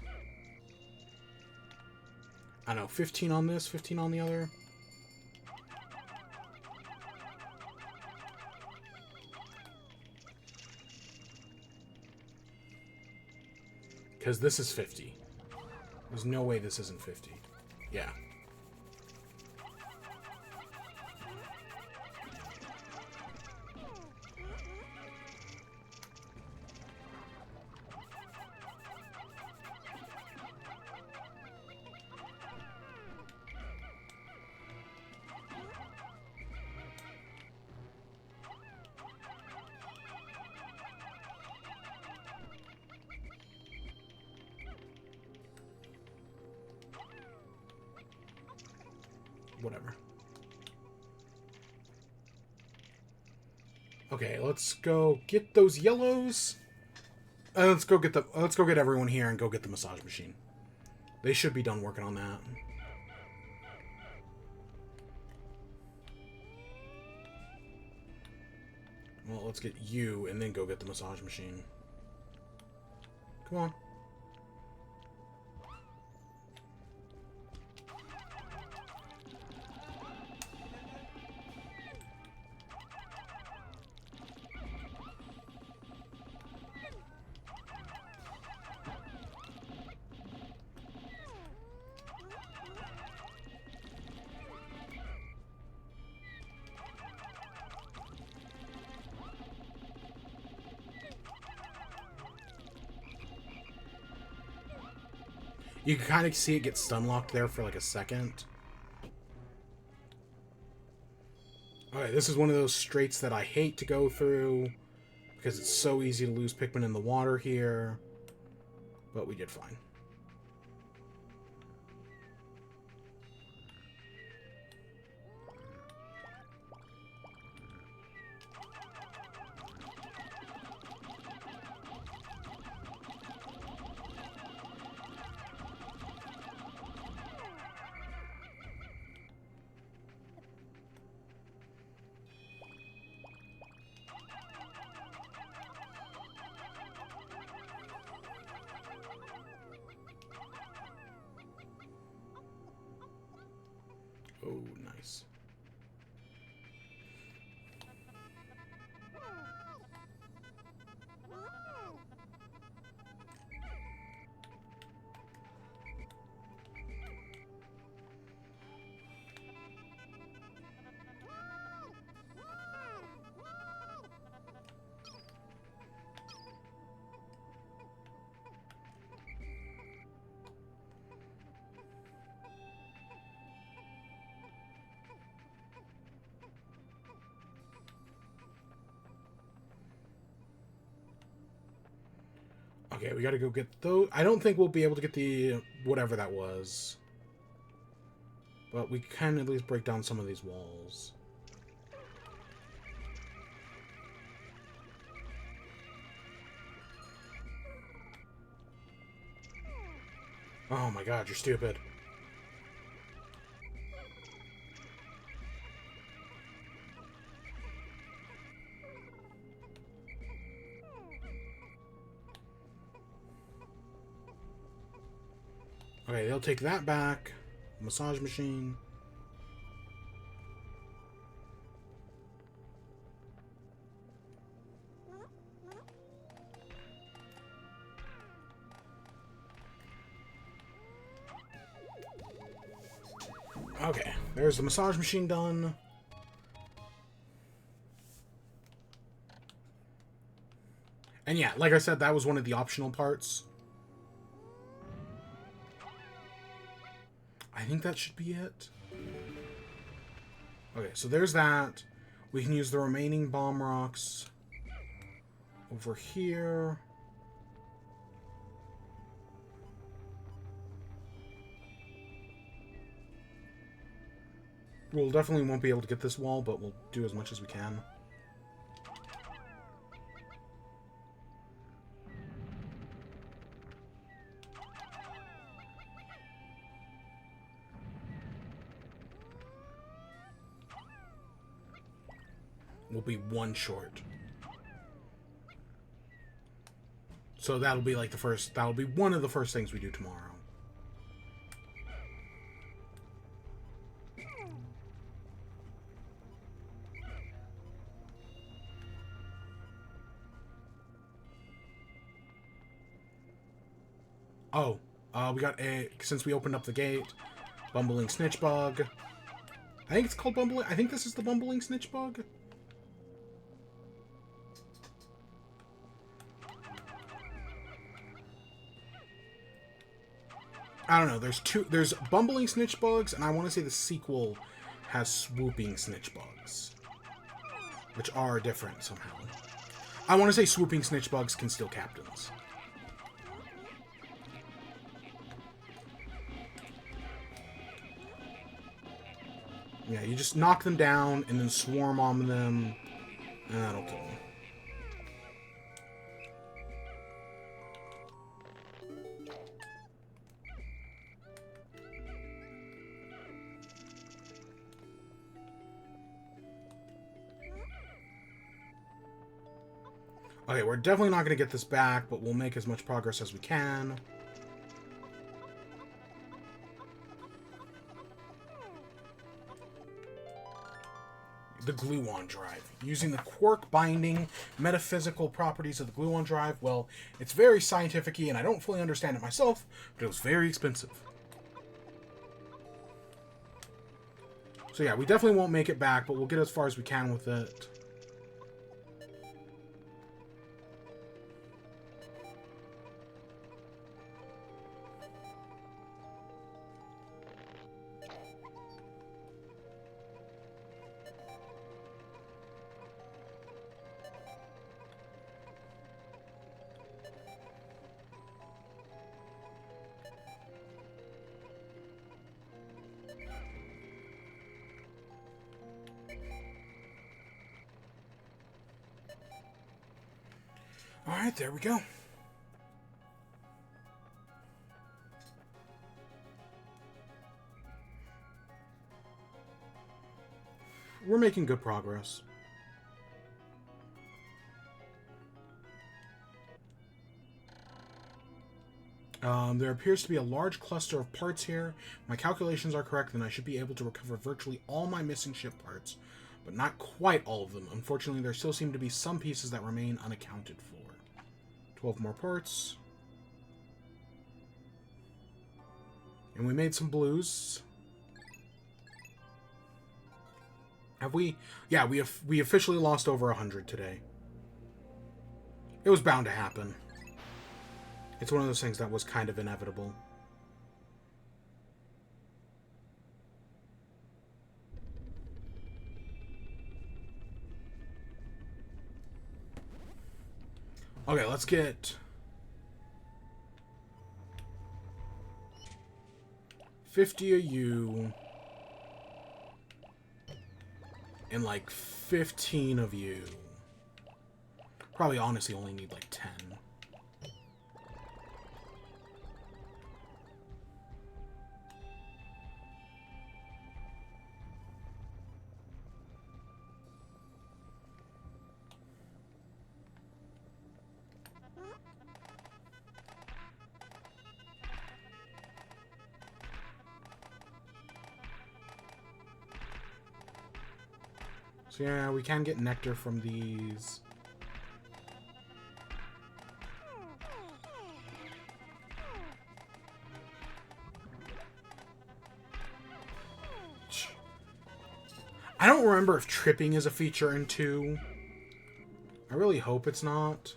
I don't know, 15 on this, 15 on the other. Because this is 50. There's no way this isn't 50. Yeah. Whatever. Okay, let's go get those yellows. Let's go get everyone here and go get the massage machine. They should be done working on that. Well, let's get you and then go get the massage machine. Come on. You can kind of see it get stun locked there for like a second. Alright, this is one of those straights that I hate to go through because it's so easy to lose Pikmin in the water here. But we did fine. Oh, nice. Okay, we gotta go get those. I don't think we'll be able to get the whatever that was. But we can at least break down some of these walls. Oh my god, you're stupid. Okay, they'll take that back. Massage machine. Okay, there's the massage machine done. And yeah, like I said, that was one of the optional parts. I think that should be it. Okay, so there's that. We can use the remaining bomb rocks over here. We'll definitely won't be able to get this wall, but we'll do as much as we can. We'll be one short. So that'll be like the first, that'll be one of the first things we do tomorrow. Oh, we got a, since we opened up the gate, Bumbling Snitch Bug. I think it's called Bumbling, I think this is the Bumbling Snitch Bug. I don't know, there's Bumbling Snitch Bugs, and I want to say the sequel has Swooping Snitch Bugs, which are different somehow. I want to say Swooping Snitch Bugs can steal captains. Yeah, you just knock them down and then swarm on them, and that'll kill them. Okay, we're definitely not going to get this back, but we'll make as much progress as we can. The gluon drive. Using the quark binding metaphysical properties of the gluon drive, well, it's very scientific-y, and I don't fully understand it myself, but it was very expensive. So yeah, we definitely won't make it back, but we'll get as far as we can with it. Alright, there we go. We're making good progress. There appears to be a large cluster of parts here. My calculations are correct, then I should be able to recover virtually all my missing ship parts, but not quite all of them. Unfortunately, there still seem to be some pieces that remain unaccounted for. 12 more parts. And we made some blues. Have we? Yeah, we officially lost over 100 today. It was bound to happen. It's one of those things that was kind of inevitable. Okay, let's get 50 of you and like 15 of you. Probably honestly only need like 10. So yeah, we can get nectar from these. I don't remember if tripping is a feature in 2. I really hope it's not.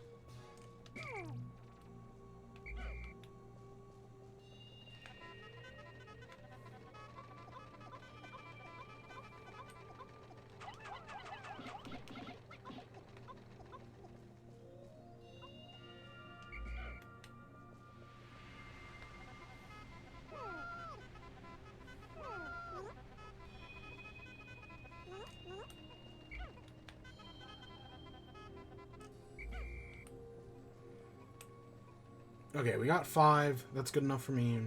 Okay, we got 5. That's good enough for me.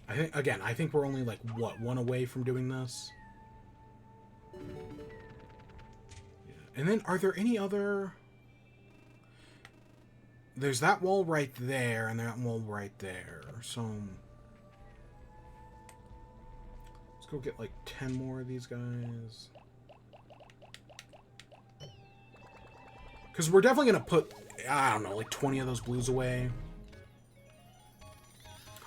I think we're only like, what, 1 away from doing this? Yeah. And then, are there any other... There's that wall right there, and that wall right there. So... Let's go get like 10 more of these guys. Because we're definitely going to put, I don't know, like 20 of those blues away.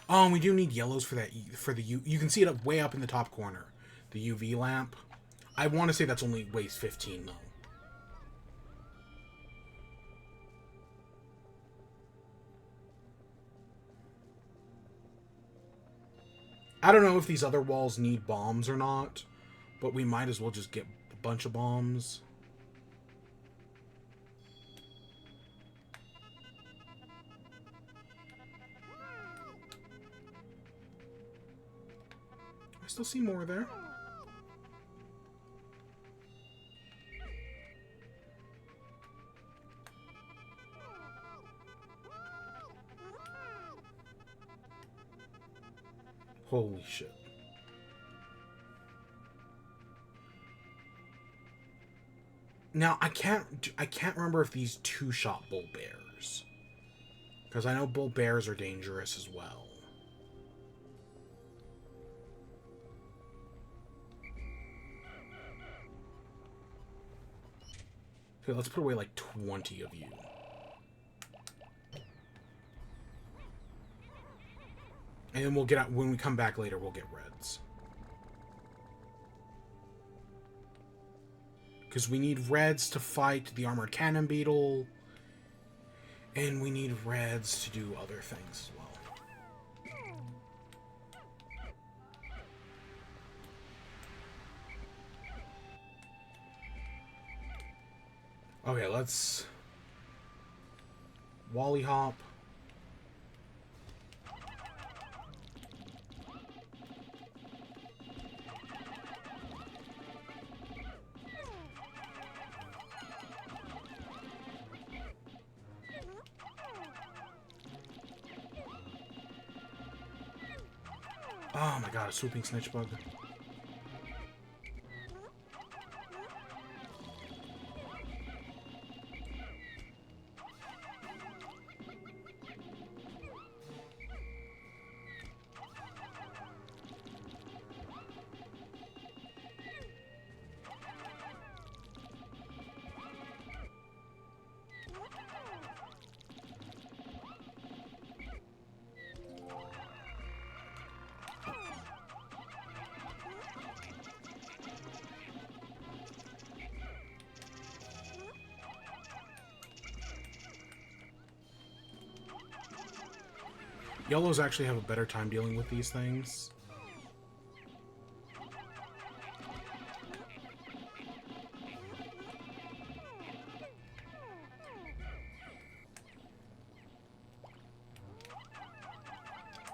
Oh, and we do need yellows for that, for the U. You can see it up way up in the top corner. The UV lamp. I want to say that's only weighs 15, though. I don't know if these other walls need bombs or not, but we might as well just get a bunch of bombs. I still see more there. Holy shit. Now, I can't remember if these 2-shot bull bears. Because I know bull bears are dangerous as well. Okay, let's put away like 20 of you. And then we'll get out, when we come back later, we'll get reds. Because we need reds to fight the armored cannon beetle. And we need reds to do other things as well. Okay, let's... Wally hop. Oh my god, a swooping snitch bug. Yellows actually have a better time dealing with these things.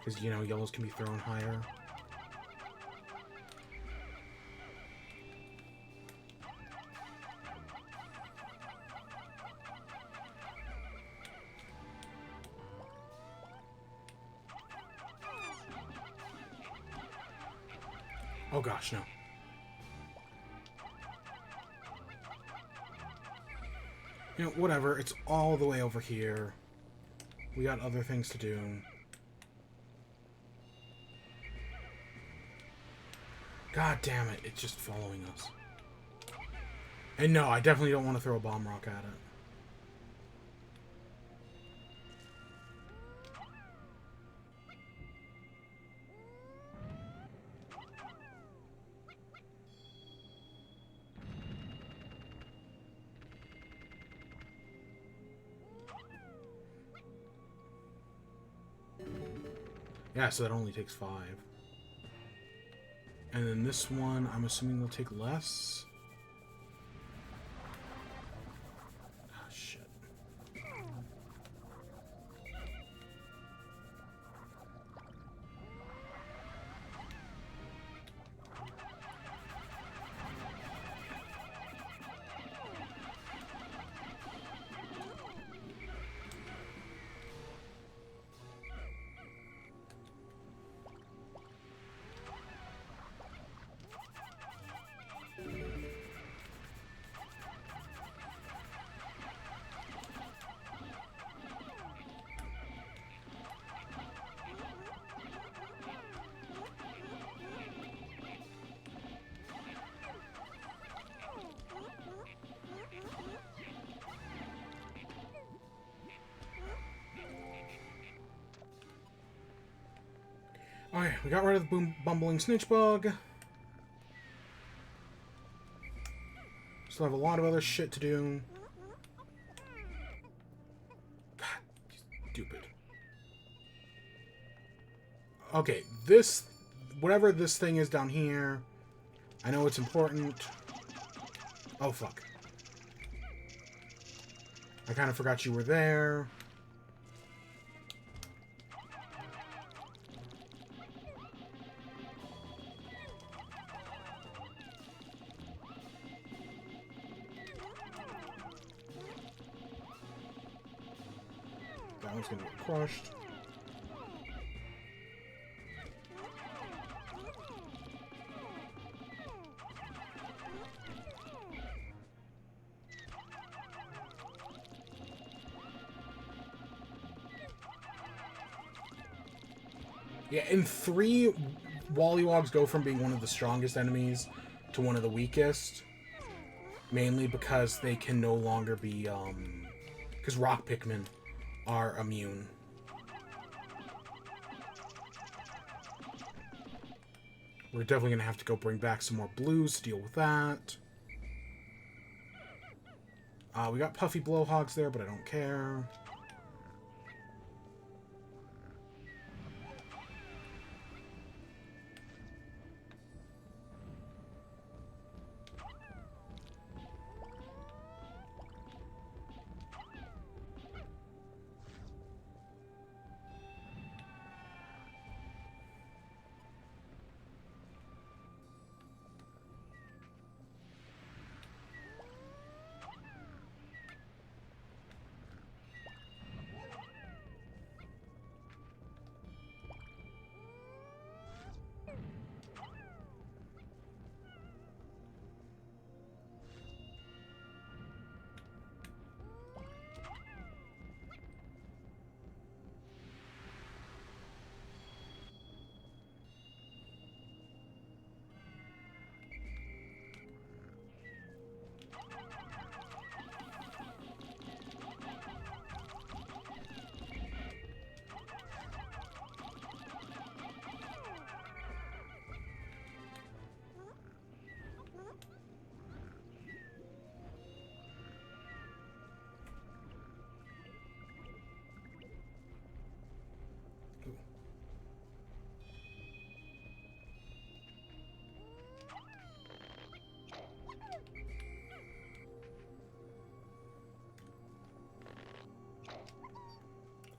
Because, you know, yellows can be thrown higher. Oh gosh, no. You know, whatever. It's all the way over here. We got other things to do. God damn it, it's just following us. And no, I definitely don't want to throw a bomb rock at it. Yeah, so that only takes 5. And then this one, I'm assuming will take less. Ah, shit. Alright, we got rid of the bumbling snitch bug. Still have a lot of other shit to do. God, stupid. Okay, this... whatever this thing is down here, I know it's important. Oh, fuck. I kind of forgot you were there. That one's gonna get crushed. Yeah, in 3, Wollywogs go from being one of the strongest enemies to one of the weakest. Mainly because they can no longer be, because rock Pikmin are immune. We're definitely going to have to go bring back some more blues to deal with that. We got Puffy Blowhogs there, but I don't care.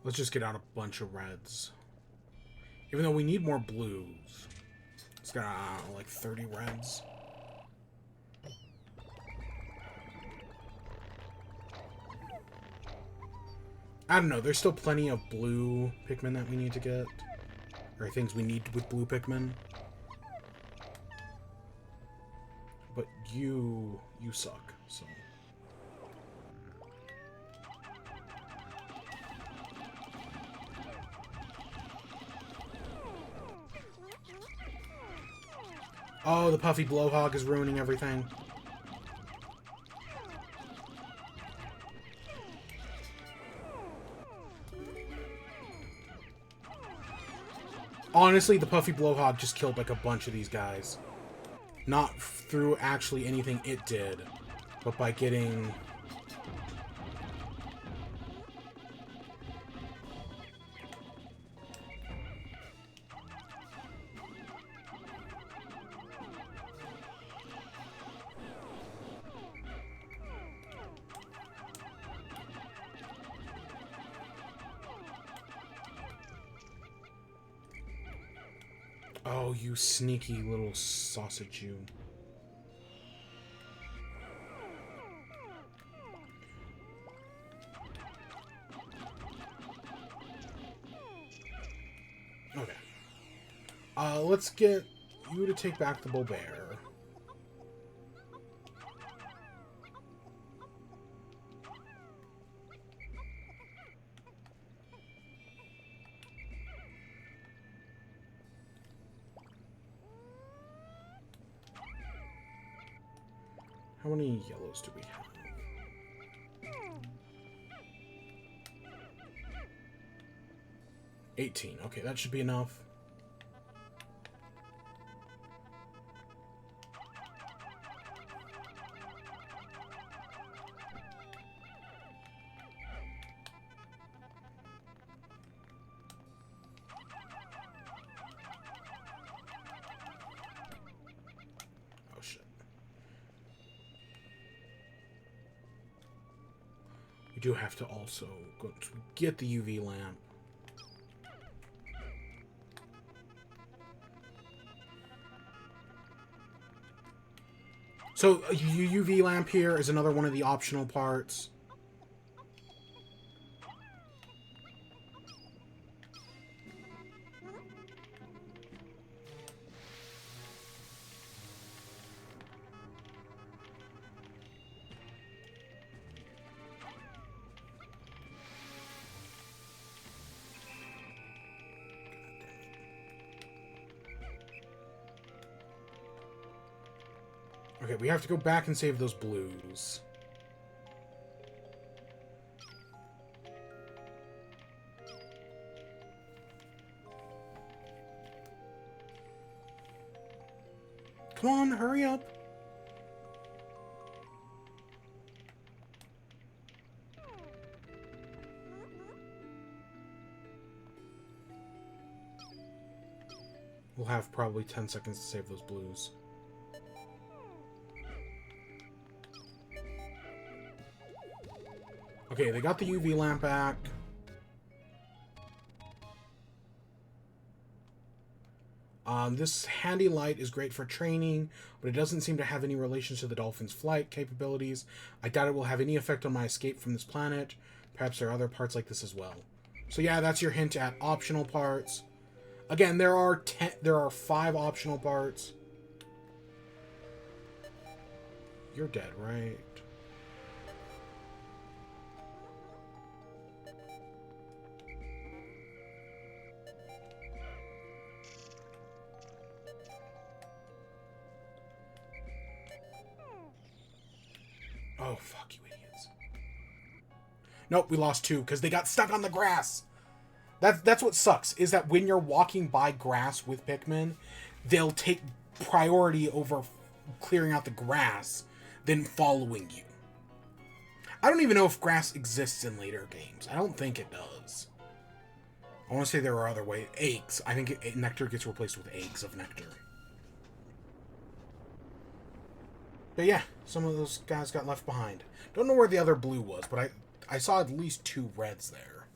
Let's just get out a bunch of reds. Even though we need more blues. It's got, like 30 reds. I don't know. There's still plenty of blue Pikmin that we need to get. Or things we need with blue Pikmin. But you suck, so... Oh, the puffy blowhog is ruining everything. Honestly, the puffy blowhog just killed like a bunch of these guys. Not through actually anything it did, but by getting... Oh, you sneaky little sausage, you. Okay. Let's get you to take back the Bobert. How many yellows do we have? 18. Okay, that should be enough. Oh, shit. We do have to also go to get the UV lamp. So, a UV lamp here is another one of the optional parts. Okay, we have to go back and save those blues. Come on, hurry up. We'll have probably 10 seconds to save those blues. Okay, they got the UV lamp back. This handy light is great for training, but it doesn't seem to have any relation to the dolphin's flight capabilities. I doubt it will have any effect on my escape from this planet. Perhaps there are other parts like this as well. So yeah, that's your hint at optional parts. Again, there are 5 optional parts. You're dead, right? Oh, fuck you idiots. Nope, we lost 2 because they got stuck on the grass. That's what sucks, is that when you're walking by grass with Pikmin, they'll take priority over clearing out the grass than following you. I don't even know if grass exists in later games. I don't think it does. I want to say there are other ways. Eggs. I think nectar gets replaced with eggs of nectar. But yeah, some of those guys got left behind. Don't know where the other blue was, but I saw at least 2 reds there.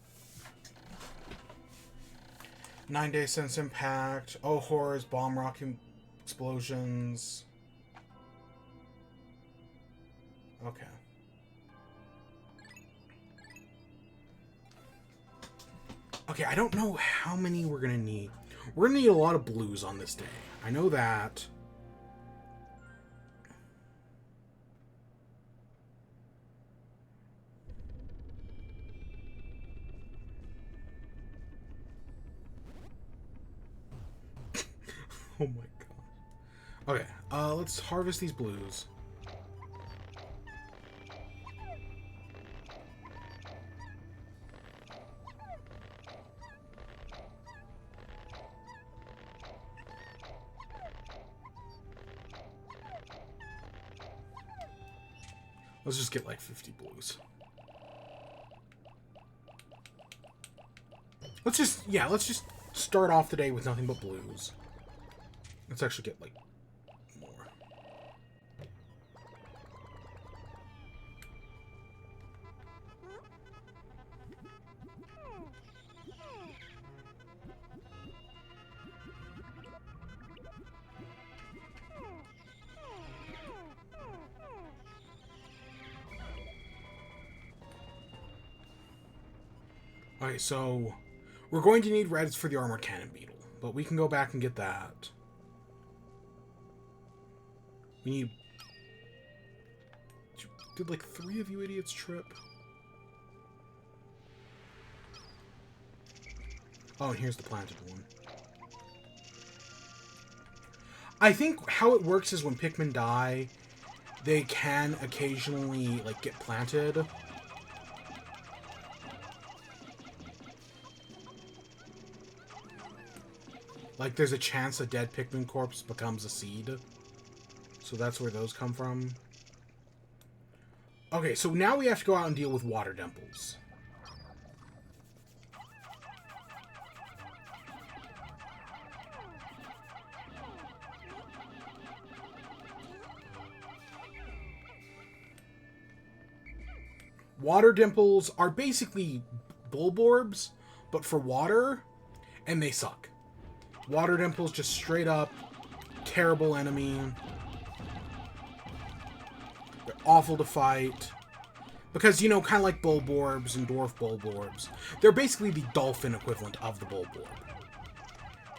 9-day sense impact. Oh, horrors, bomb rocket explosions. Okay. Okay, I don't know how many we're gonna need. We're gonna need a lot of blues on this day. I know that. Oh my god. Okay, let's harvest these blues. Let's just get like 50 blues. Let's just start off the day with nothing but blues. Let's actually get like more. Alright, so we're going to need reds for the armored cannon beetle, but we can go back and get that. We need... Did like 3 of you idiots trip? Oh, and here's the planted one. I think how it works is when Pikmin die, they can occasionally like get planted. Like, there's a chance a dead Pikmin corpse becomes a seed. So that's where those come from. Okay, so now we have to go out and deal with water dimples. Water dimples are basically bulborbs, but for water, and they suck. Water dimples just straight up terrible enemy. They're awful to fight. Because, you know, kind of like bulborbs and dwarf bulborbs, they're basically the dolphin equivalent of the bulborb.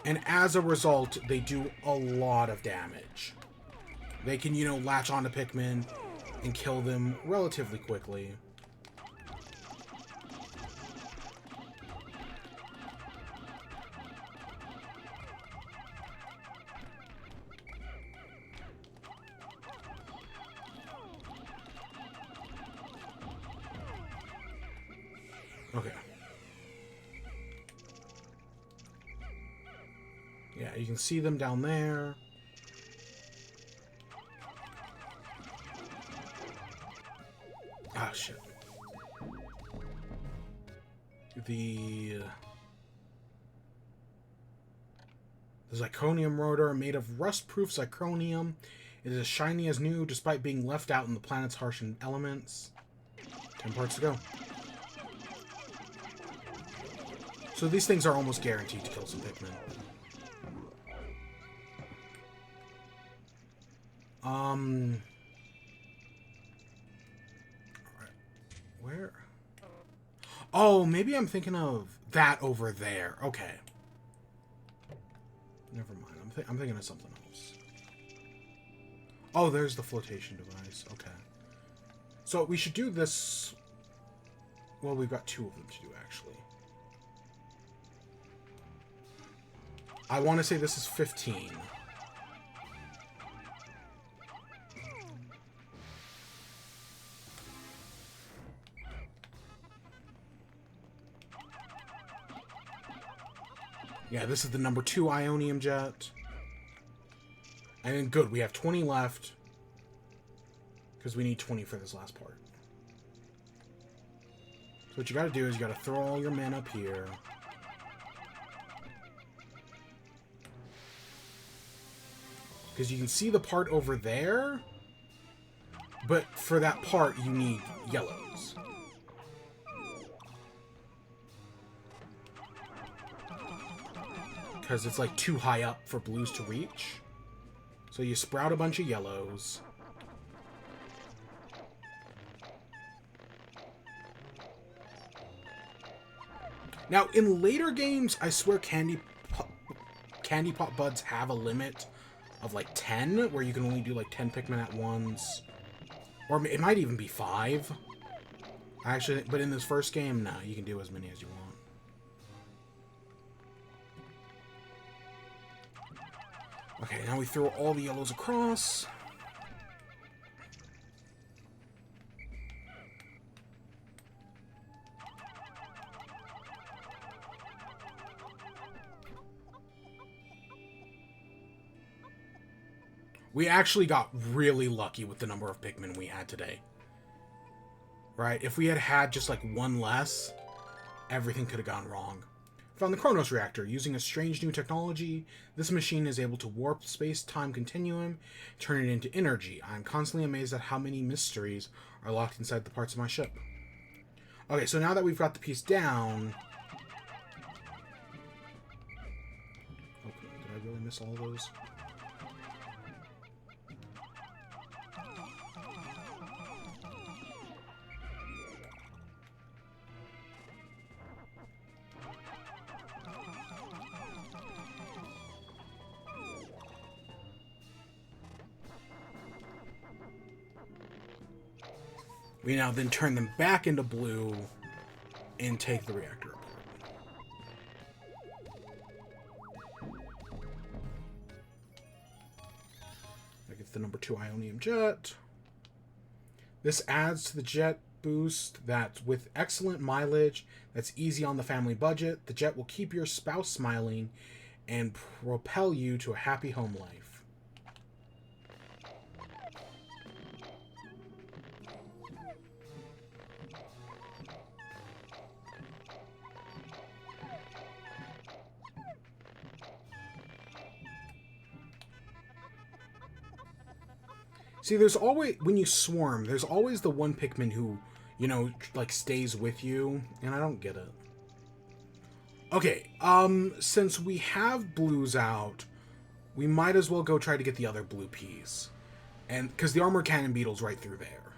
And as a result, they do a lot of damage. They can, you know, latch onto Pikmin and kill them relatively quickly. Okay. Yeah, you can see them down there. Ah, shit. The zirconium rotor, made of rust-proof zirconium. It is as shiny as new, despite being left out in the planet's harsh elements. 10 parts to go. So these things are almost guaranteed to kill some Pikmin. Alright. Where? Oh, maybe I'm thinking of that over there. Okay. Never mind. I'm thinking of something else. Oh, there's the flotation device. Okay. So we should do this... Well, we've got 2 of them to do, actually. I want to say this is 15. Yeah, this is the number 2 Ionium Jet. And then, good, we have 20 left. Because we need 20 for this last part. So what you gotta do is you gotta throw all your men up here. Because you can see the part over there, but for that part, you need yellows. because it's like too high up for blues to reach. So you sprout a bunch of yellows. Now, in later games, I swear Candy Pop Buds have a limit of like 10, where you can only do like 10 Pikmin at once. Or it might even be 5. Actually, but in this first game, nah, you can do as many as you want. Okay, now we throw all the yellows across. We actually got really lucky with the number of Pikmin we had today. Right? If we had had just like one less, everything could have gone wrong. Found the Chronos Reactor. Using a strange new technology, this machine is able to warp space-time continuum, turn it into energy. I'm constantly amazed at how many mysteries are locked inside the parts of my ship. Okay, so now that we've got the piece down... Okay, did I really miss all those? We now then turn them back into blue and take the reactor apart. I get the number 2 Ionium Jet. This adds to the jet boost that with excellent mileage that's easy on the family budget. The jet will keep your spouse smiling and propel you to a happy home life. See, there's always, when you swarm, there's always the one Pikmin who, you know, like, stays with you, and I don't get it. Okay, since we have blues out, we might as well go try to get the other blue piece. And, because the Armored Cannon Beetle's right through there.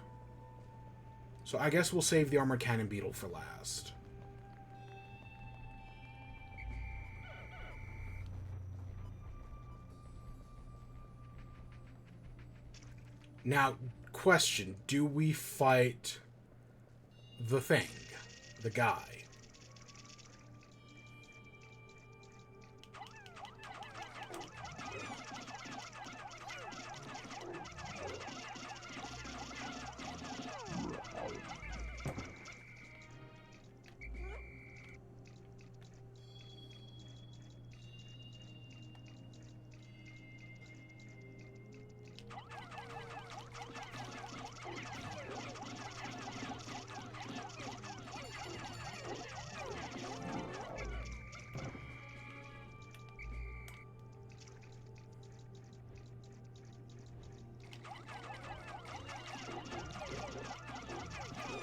So I guess we'll save the Armored Cannon Beetle for last. Now, question, do we fight the thing? The guy?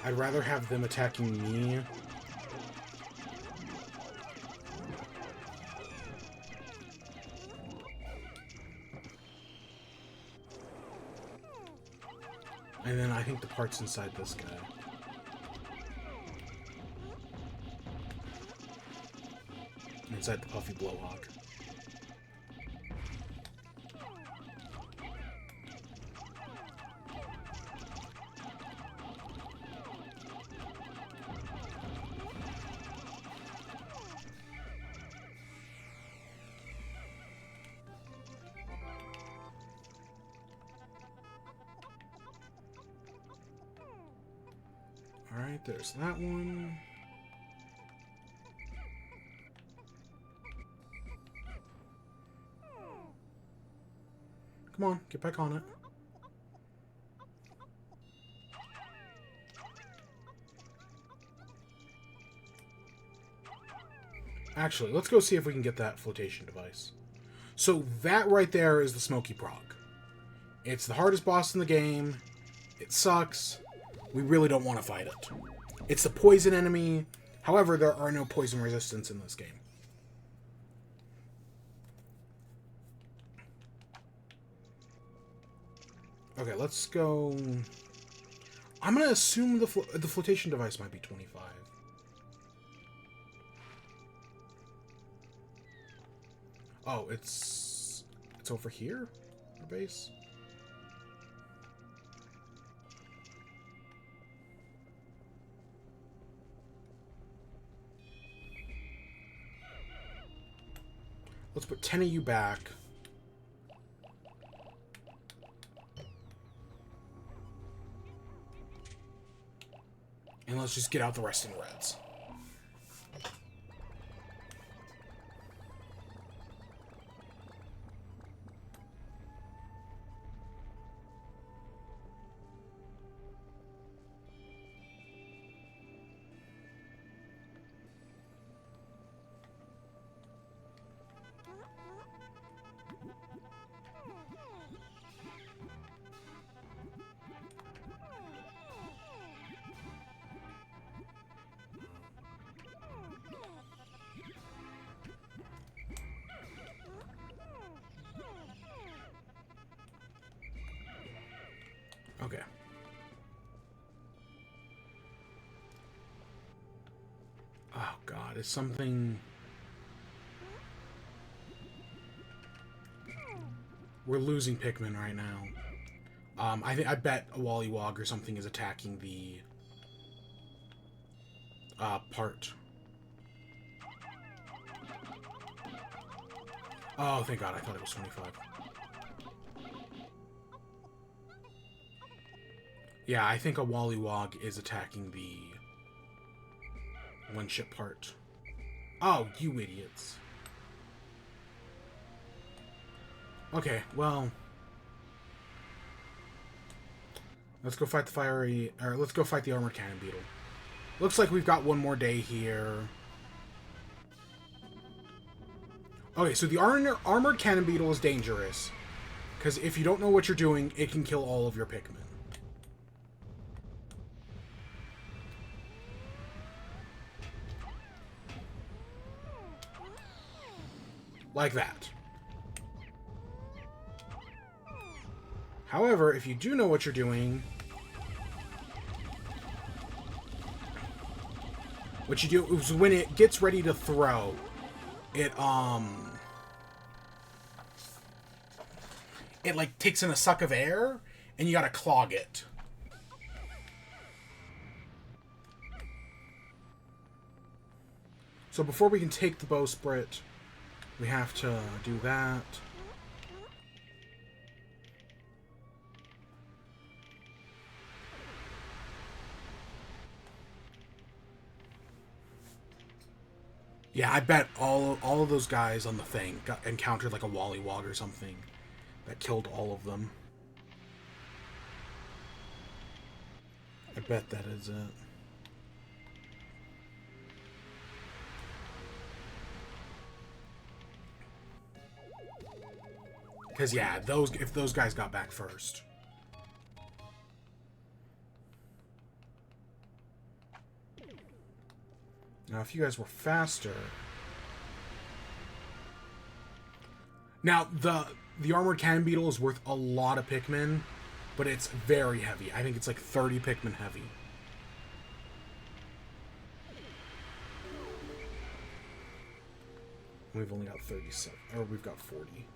I'd rather have them attacking me. And then I think the part's inside this guy. Inside the Puffy Blowhawk. Alright, there's that one. Come on, get back on it. Actually, let's go see if we can get that flotation device. So that right there is the Smoky Prog. It's the hardest boss in the game. It sucks. We really don't want to fight it. It's the poison enemy. However, there are no poison resistance in this game. Okay, let's go... I'm gonna assume the flotation device might be 25. Oh, it's over here? Our base? Let's put 10 of you back. And let's just get out the rest in reds. Okay. Oh god, is something... We're losing Pikmin right now. I bet a Wollywog or something is attacking the part. Oh, thank god, I thought it was 25. Yeah, I think a Wollywog is attacking the one-ship part. Oh, you idiots. Okay, well... Let's go fight the let's go fight the armored cannon beetle. Looks like we've got one more day here. Okay, so the armored cannon beetle is dangerous. Because if you don't know what you're doing, it can kill all of your Pikmin. Like that. However, if you do know what you're doing, what you do is when it gets ready to throw, it like takes in a suck of air, and you gotta clog it. So before we can take the bowsprit, we have to do that. Yeah, I bet all of those guys on the thing encountered like a Wollywog or something that killed all of them. I bet that is it. Because yeah, if those guys got back first. Now, if you guys were faster... Now, the armored cannon beetle is worth a lot of Pikmin, but it's very heavy. I think it's like 30 Pikmin heavy. We've only got 37, or we've got 40.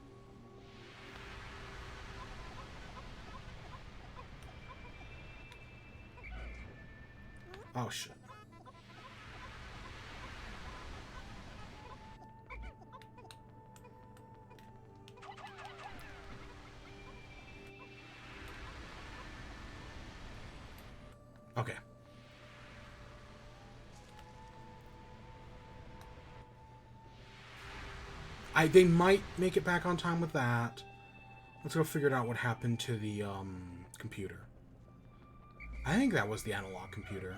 Oh, shit. Okay. They might make it back on time with that. Let's go figure out what happened to the computer. I think that was the analog computer.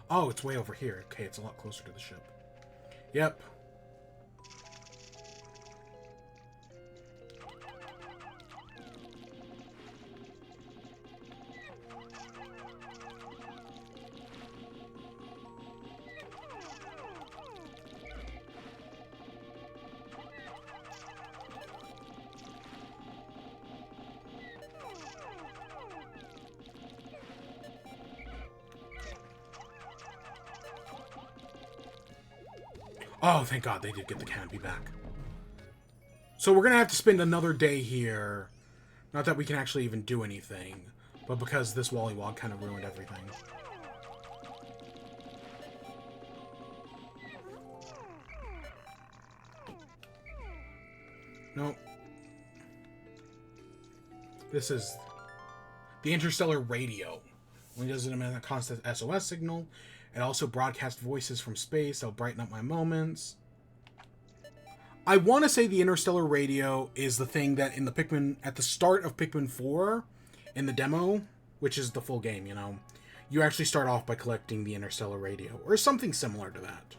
Oh, it's way over here. Okay, it's a lot closer to the ship. Yep. Oh, thank God they did get the canopy back. So we're going to have to spend another day here. Not that we can actually even do anything, but because this Wollywog kind of ruined everything. Nope. This is the interstellar radio. When it does it emit a constant SOS signal, it also broadcasts voices from space that'll brighten up my moments. I want to say the interstellar radio is the thing that in the Pikmin, at the start of Pikmin 4, in the demo, which is the full game, you know, you actually start off by collecting the interstellar radio, or something similar to that.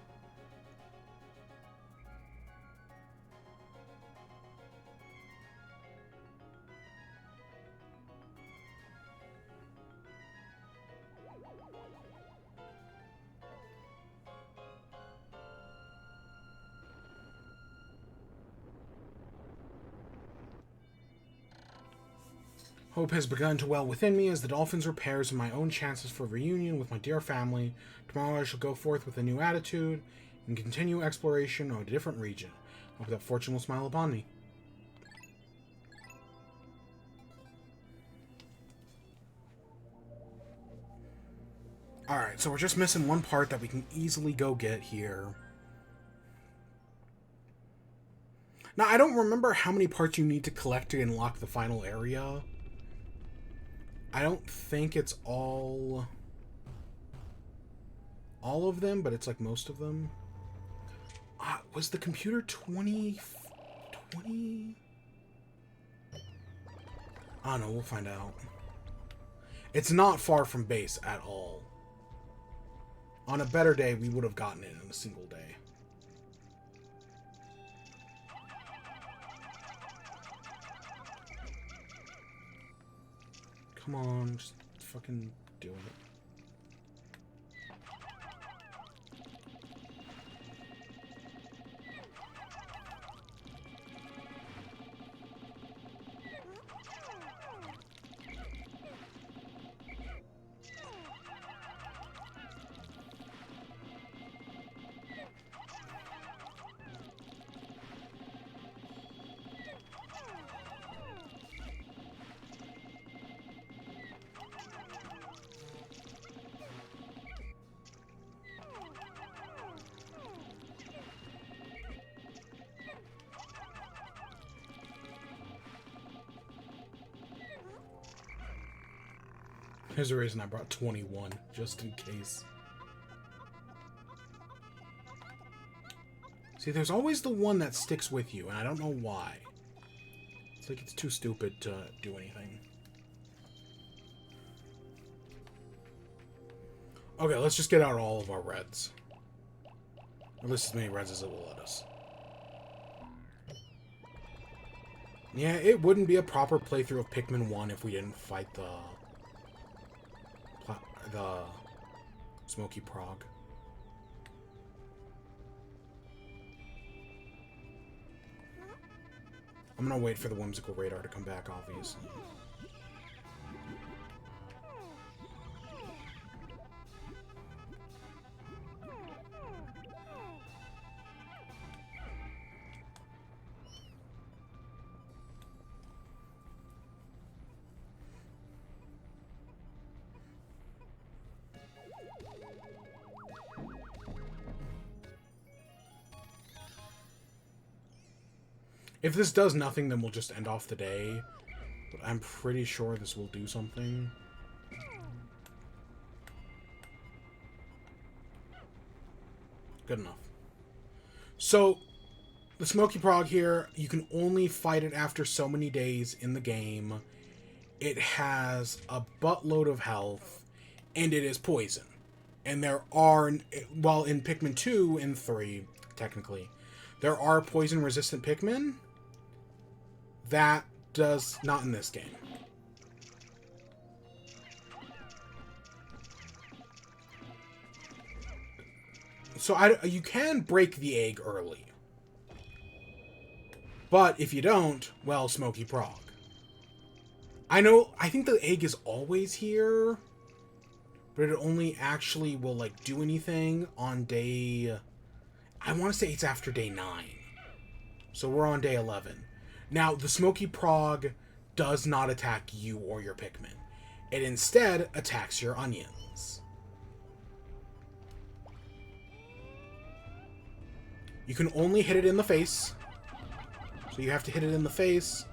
Hope has begun to well within me as the dolphins repairs and my own chances for reunion with my dear family. Tomorrow I shall go forth with a new attitude and continue exploration of a different region. Hope that fortune will smile upon me. Alright, so we're just missing one part that we can easily go get here. Now, I don't remember how many parts you need to collect to unlock the final area. I don't think it's all of them, but it's like most of them. Was the computer 20? I don't know, we'll find out. It's not far from base at all. On a better day, we would have gotten it in a single day. Come on, just fucking do it. Here's the reason I brought 21, just in case. See, there's always the one that sticks with you, and I don't know why. It's like it's too stupid to do anything. Okay, let's just get out all of our reds. At least as many reds as it will let us. Yeah, it wouldn't be a proper playthrough of Pikmin 1 if we didn't fight the Smoky Prog. I'm gonna wait for the Whimsical Radar to come back, obviously. If this does nothing, then we'll just end off the day. But I'm pretty sure this will do something. Good enough. So, the Smoky Prog here, you can only fight it after so many days in the game. It has a buttload of health, and it is poison. And there are, well, in Pikmin 2 and 3, technically, there are poison-resistant Pikmin. That does not in this game. So you can break the egg early. But if you don't, well, Smoky Prog. I think the egg is always here, but it only actually will, like, do anything on day I want to say it's after day 9. So we're on day 11. Now, the Smoky Prog does not attack you or your Pikmin. It instead attacks your onions. You can only hit it in the face. So you have to hit it in the face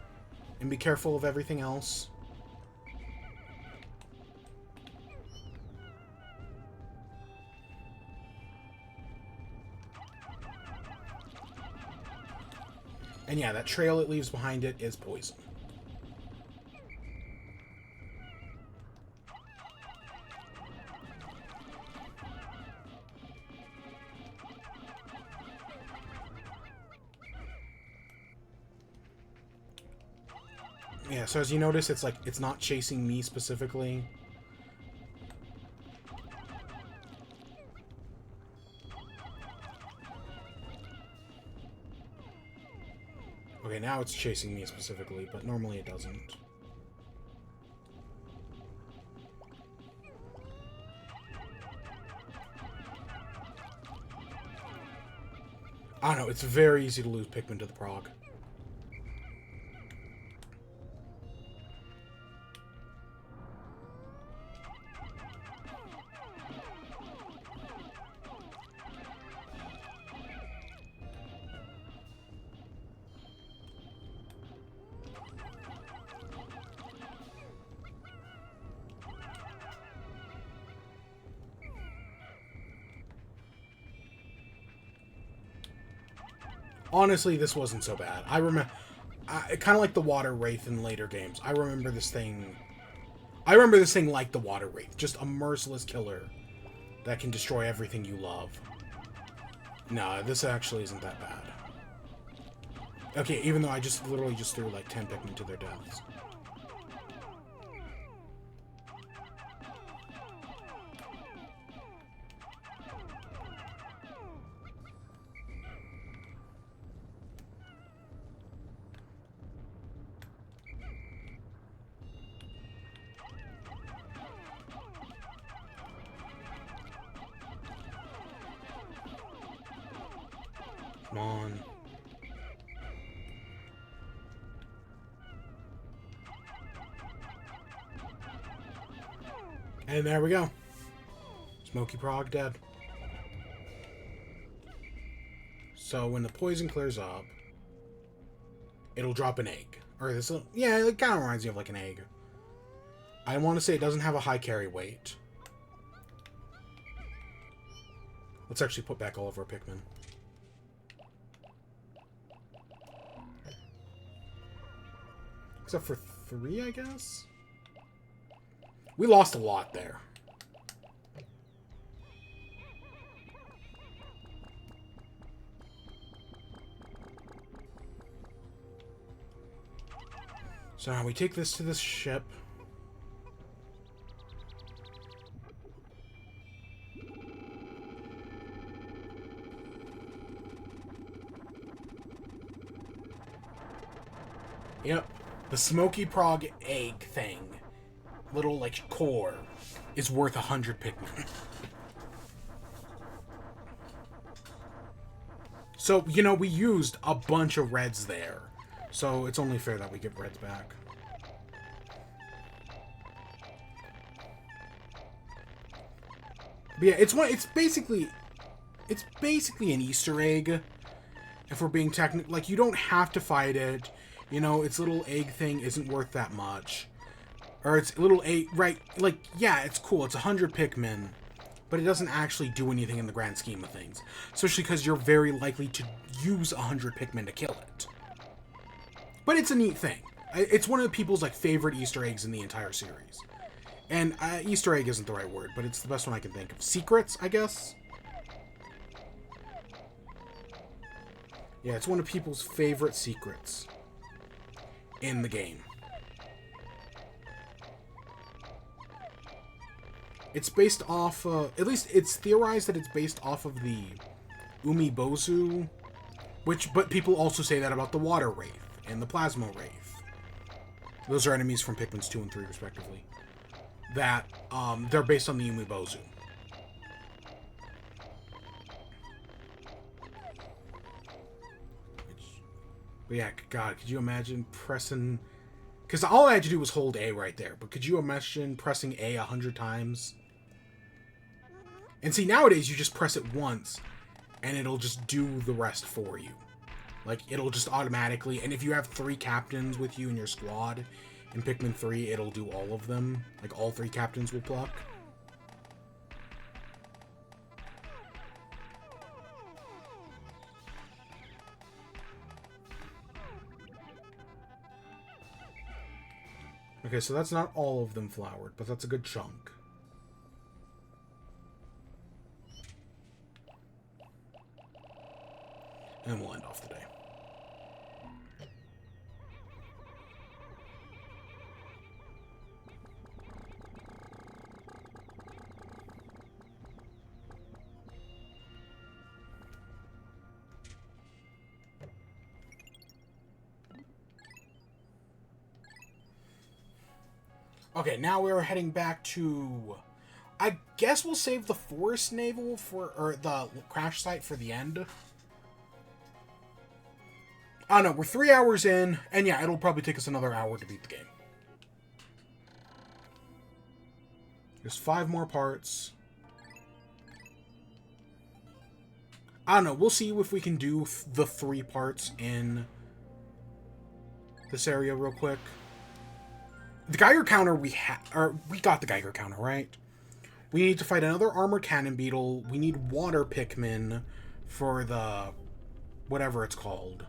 and be careful of everything else. And yeah, that trail it leaves behind it is poison. Yeah, so as you notice, it's like, it's not chasing me specifically. Okay, now it's chasing me specifically, but normally it doesn't. I don't know, it's very easy to lose Pikmin to the Prog. Honestly, this wasn't so bad. I remember, kind of like the Water Wraith in later games. I remember this thing like the Water Wraith, just a merciless killer that can destroy everything you love. No, this actually isn't that bad. Okay, even though I just literally just threw like 10 Pikmin to their deaths. Come on. And there we go. Smoky Prog dead. So when the poison clears up, it'll drop an egg. Or this, yeah, it kind of reminds me of like an egg. I want to say it doesn't have a high carry weight. Let's actually put back all of our Pikmin. Except for 3, I guess? We lost a lot there. So now we take this to this ship. Yep. The Smoky Prog egg thing, little, like, core, is worth 100 Pikmin. So, you know, we used a bunch of reds there. So, it's only fair that we give reds back. But yeah, it's basically an Easter egg. If we're being technical, like, you don't have to fight it. You know, its little egg thing isn't worth that much. Or its little egg, right, like, yeah, it's cool. It's 100 Pikmin. But it doesn't actually do anything in the grand scheme of things. Especially because you're very likely to use 100 Pikmin to kill it. But it's a neat thing. It's one of the people's, like, favorite Easter eggs in the entire series. And Easter egg isn't the right word, but it's the best one I can think of. Secrets, I guess? Yeah, it's one of people's favorite secrets in the game. It's based off, at least it's theorized that it's based off of the Umibozu, but people also say that about the Water Wraith and the Plasma Wraith. Those are enemies from Pikmin's 2 and 3, respectively. That, they're based on the Umibozu. But yeah, God, could you imagine pressing... Because all I had to do was hold A right there. But could you imagine pressing A 100 times? And see, nowadays you just press it once, and it'll just do the rest for you. Like, it'll just automatically... And if you have 3 captains with you in your squad, in Pikmin 3, it'll do all of them. Like, all 3 captains will pluck. Okay, so that's not all of them flowered, but that's a good chunk. And we'll end off the day. Okay, now we're heading back to... I guess we'll save the Forest Naval for... Or the crash site for the end. I don't know, we're 3 hours in, and yeah, it'll probably take us another hour to beat the game. There's 5 more parts. I don't know, we'll see if we can do the 3 parts in this area real quick. The Geiger counter we got the Geiger counter, right? We need to fight another armored cannon beetle. We need water Pikmin for the... whatever it's called.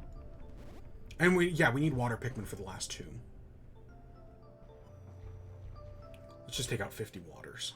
And we need water Pikmin for the last 2. Let's just take out 50 waters.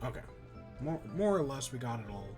Okay. More or less, we got it all.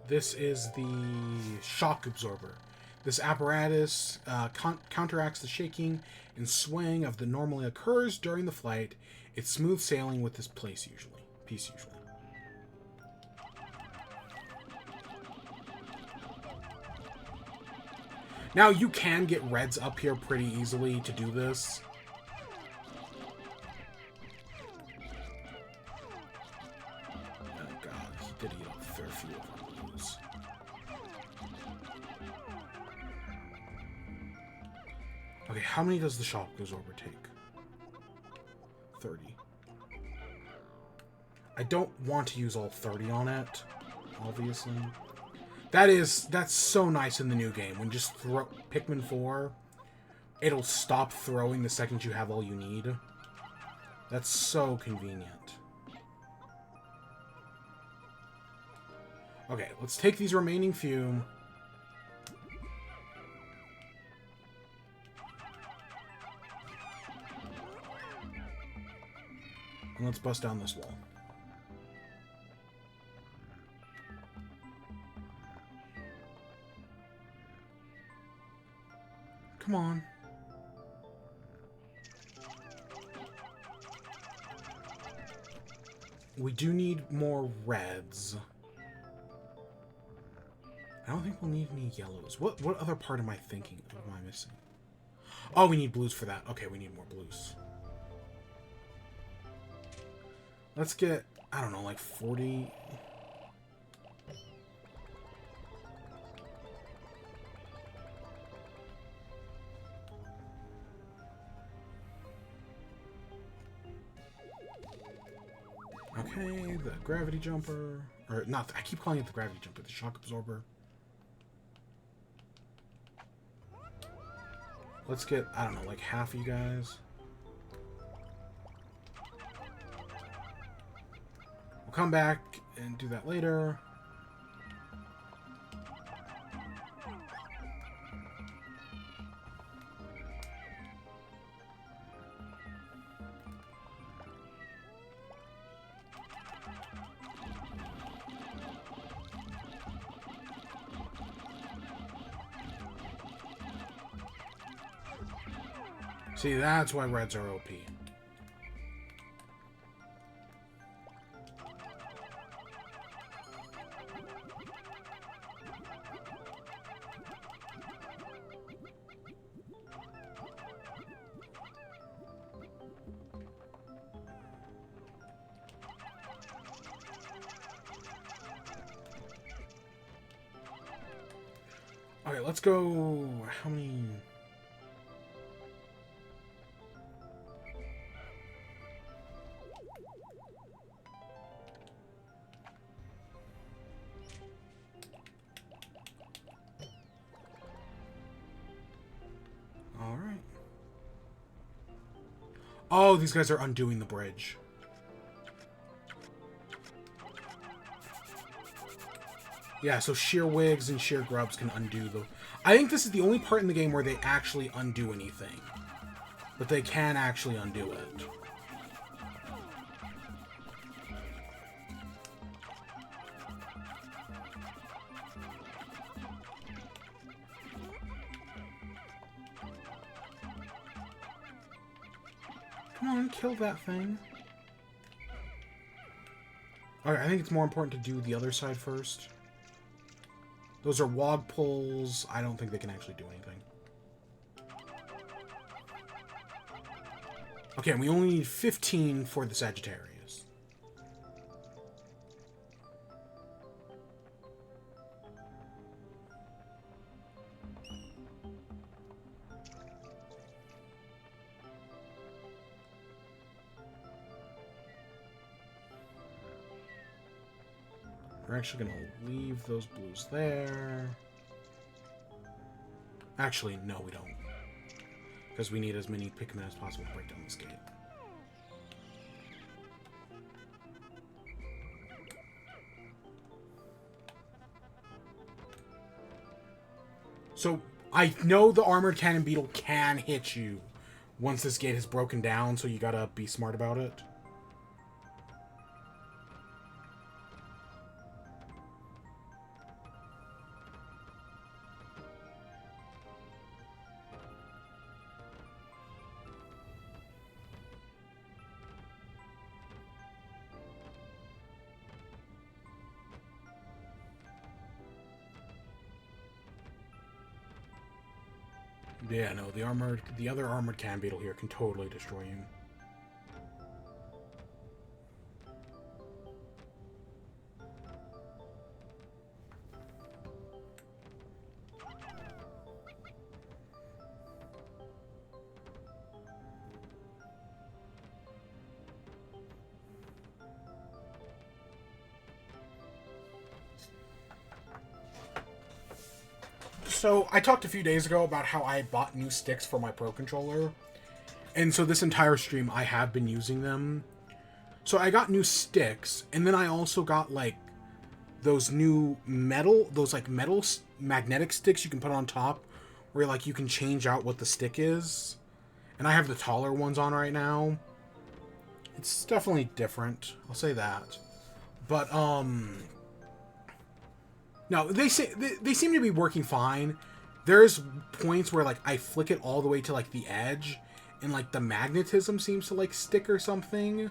This is the shock absorber. This apparatus counteracts the shaking and swaying of that normally occurs during the flight. It's smooth sailing with this piece usually. Now you can get reds up here pretty easily to do this. Oh god, he did eat a fair few of them. Okay, how many does the shock absorber take? 30. I don't want to use all 30 on it, obviously. That's so nice in the new game. When you just throw Pikmin 4, it'll stop throwing the second you have all you need. That's so convenient. Okay, let's take these remaining few. And let's bust down this wall. Come on. We do need more reds. I don't think we'll need any yellows. What other part am I thinking? Am I missing? Oh, we need blues for that. Okay, we need more blues. Let's get, I don't know, like 40. Okay, the gravity jumper, Or not, I keep calling it the gravity jumper, the shock absorber. Let's get, I don't know, like half of you guys. We'll come back and do that later. See, that's why reds are OP. Okay, let's go... How many... Alright. Oh, these guys are undoing the bridge. Yeah, so sheer wigs and sheer grubs can undo the... I think this is the only part in the game where they actually undo anything. But they can actually undo it. Come on, kill that thing. Alright, I think it's more important to do the other side first. Those are wog pulls. I don't think they can actually do anything. Okay, and we only need 15 for the Sagittarius. We're actually going to leave those blues there. Actually, no, we don't. Because we need as many Pikmin as possible to break down this gate. So, I know the Armored Cannon Beetle can hit you once this gate is broken down, so you gotta be smart about it. Yeah, no, the other armored can beetle here can totally destroy you. So, I talked a few days ago about how I bought new sticks for my Pro Controller. And so this entire stream, I have been using them. So I got new sticks, and then I also got, like, those new metal, magnetic sticks you can put on top, where, like, you can change out what the stick is. And I have the taller ones on right now. It's definitely different, I'll say that. But, no, they seem to be working fine. There's points where, like, I flick it all the way to, like, the edge, and, like, the magnetism seems to, like, stick or something.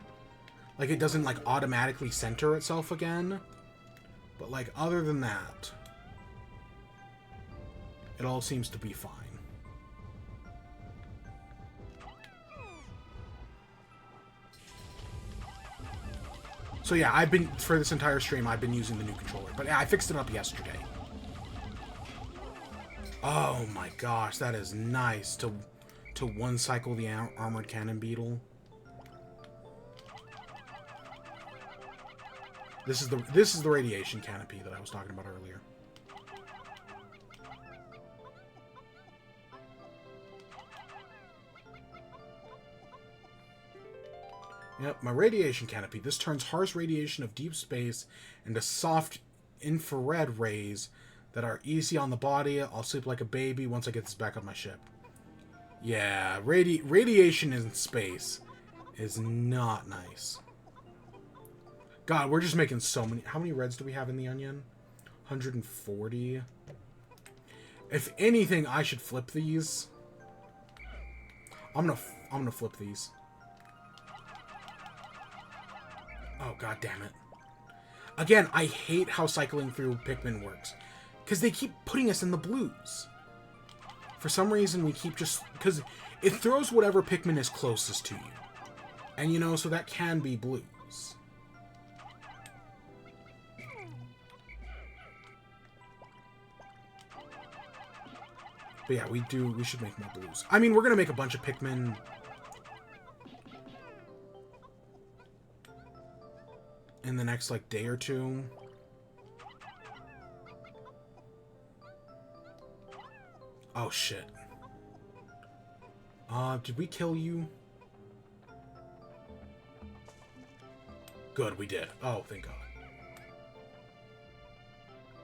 Like, it doesn't, like, automatically center itself again. But, like, other than that, it all seems to be fine. So yeah, for this entire stream, I've been using the new controller. But yeah, I fixed it up yesterday. Oh my gosh, that is nice to one-cycle the Armored Cannon Beetle. This is the radiation canopy that I was talking about earlier. Yep, my radiation canopy. This turns harsh radiation of deep space into soft infrared rays that are easy on the body. I'll sleep like a baby once I get this back on my ship. Yeah, radiation in space is not nice. God, we're just making so many... How many reds do we have in the onion? 140. If anything, I should flip these. I'm gonna flip these. Oh, god damn it. Again, I hate how cycling through Pikmin works. Because they keep putting us in the blues. For some reason, we keep just... Because it throws whatever Pikmin is closest to you. And, you know, so that can be blues. But yeah, we should make more blues. I mean, we're going to make a bunch of Pikmin... in the next, like, day or two. Oh, shit. Did we kill you? Good, we did. Oh, thank God.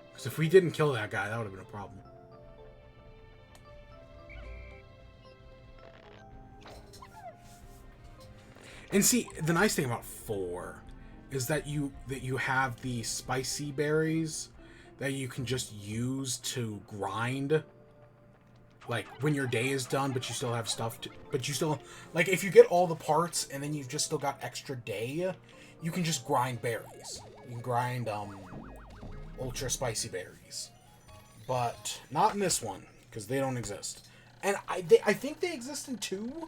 Because if we didn't kill that guy, that would have been a problem. And see, the nice thing about 4 is that you have the spicy berries that you can just use to grind. Like, when your day is done, but you still have stuff to... But you still... Like, if you get all the parts, and then you've just still got extra day, you can just grind berries. You can grind, ultra spicy berries. But not in this one, because they don't exist. And I think they exist in 2,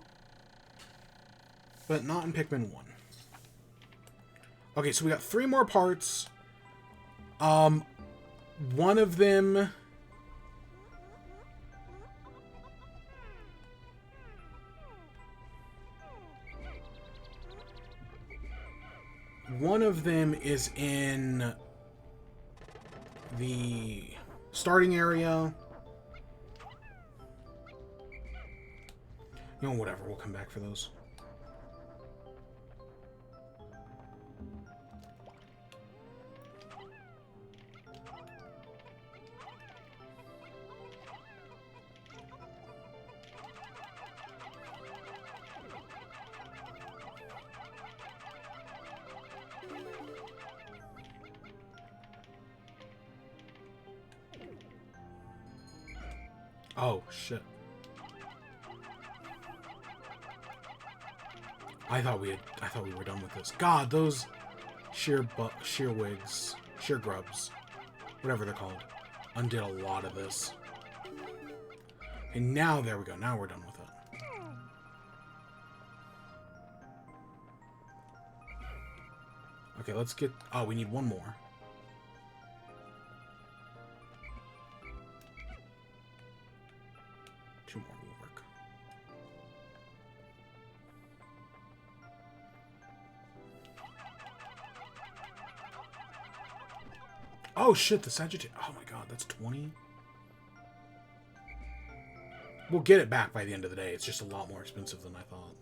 but not in Pikmin 1. Okay, so we got 3 more parts. One of them... One of them is in the starting area. You know, whatever. We'll come back for those. Oh, shit. I thought we were done with this. God, those sheer wigs, sheer grubs, whatever they're called, undid a lot of this. And now, there we go. Now we're done with it. Okay, let's get... Oh, we need one more. Two more will work. Oh shit, the Sagittarius. Oh my god, that's 20. We'll get it back by the end of the day. It's just a lot more expensive than I thought.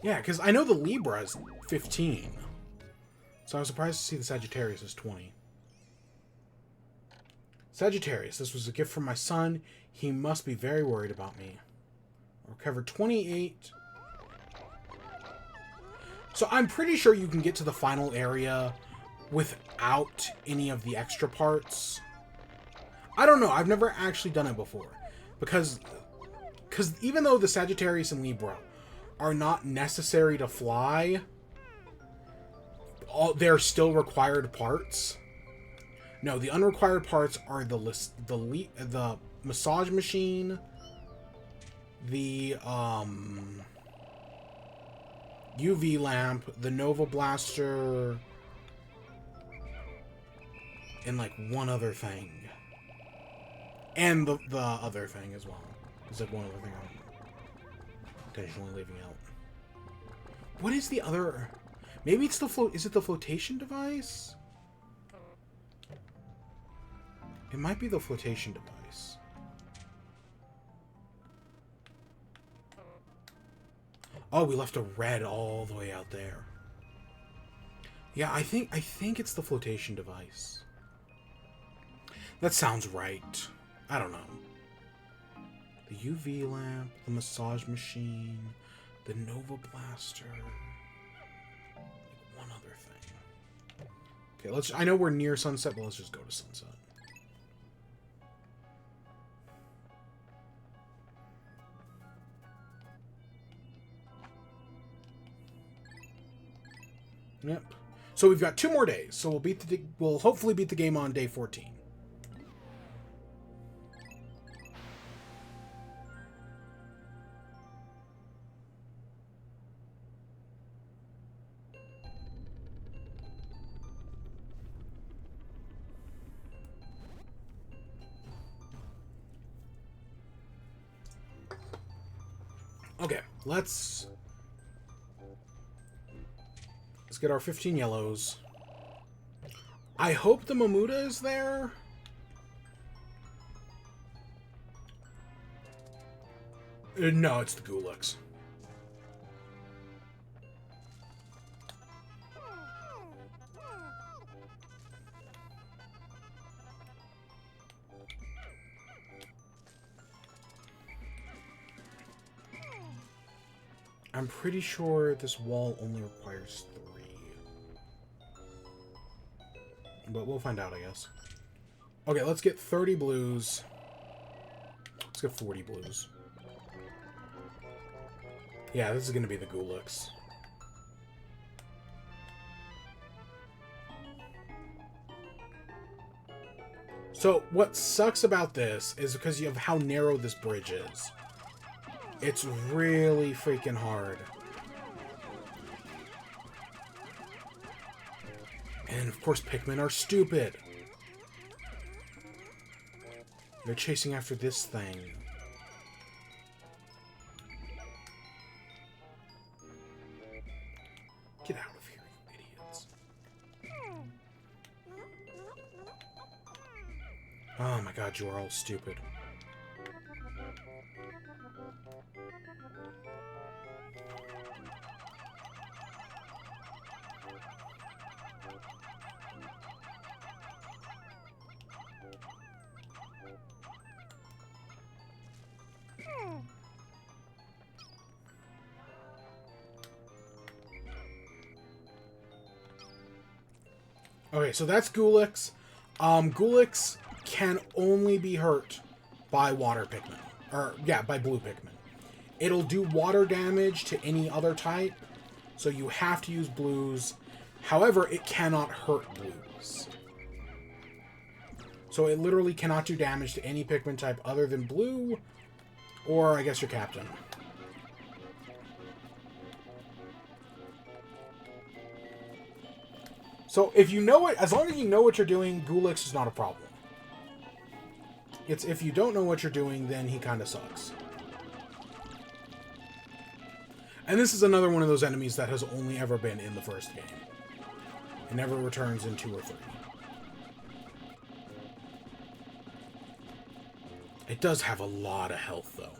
Yeah, because I know the Libra is 15. So I was surprised to see the Sagittarius is 20. Sagittarius, this was a gift from my son. He must be very worried about me. Recovered 28. So I'm pretty sure you can get to the final area without any of the extra parts. I don't know. I've never actually done it before. Because even though the Sagittarius and Libra are not necessary to fly, they're still required parts. No, the unrequired parts are the massage machine, the UV lamp, the Nova Blaster, and like one other thing. And the other thing as well. There's like one other thing I'm intentionally leaving out. What is the other? Maybe it's the float. Is it the flotation device? It might be the flotation device. Oh, we left a red all the way out there. Yeah, I think it's the flotation device. That sounds right. I don't know. The UV lamp, the massage machine, the Nova Blaster. Like one other thing. Okay, I know we're near sunset, but let's just go to sunset. Yep. So we've got 2 more days. So we'll hopefully beat the game on day 14. Okay, let's get our 15 yellows. I hope the Mamuda is there. No, it's the Gulix. I'm pretty sure this wall only requires 3. But we'll find out, I guess. Okay, let's get 30 blues. Let's get 40 blues. Yeah, this is going to be the Gulix. So, what sucks about this is because of how narrow this bridge is. It's really freaking hard. And of course, Pikmin are stupid. They're chasing after this thing. Get out of here, you idiots. Oh my god, you are all stupid. Okay, so that's Gulix. Gulix can only be hurt by water Pikmin. Or, yeah, by blue Pikmin. It'll do water damage to any other type, so you have to use blues. However, it cannot hurt blues. So it literally cannot do damage to any Pikmin type other than blue, or I guess your captain. So if you know it, as long as you know what you're doing, Gulix is not a problem. It's if you don't know what you're doing, then he kind of sucks. And this is another one of those enemies that has only ever been in the first game. It never returns in 2 or 3. It does have a lot of health, though.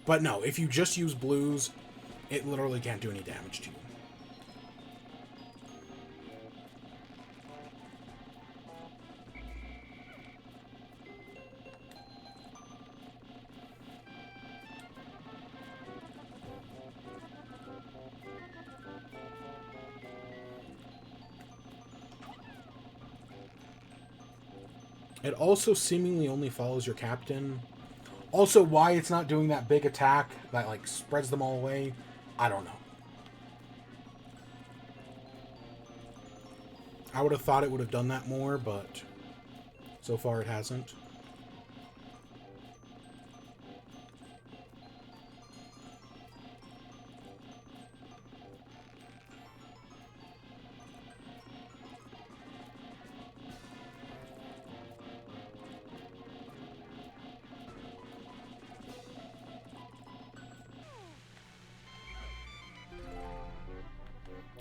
But no, if you just use blues, it literally can't do any damage to you. It also seemingly only follows your captain. Also, why it's not doing that big attack that, like, spreads them all away, I don't know. I would have thought it would have done that more, but so far it hasn't.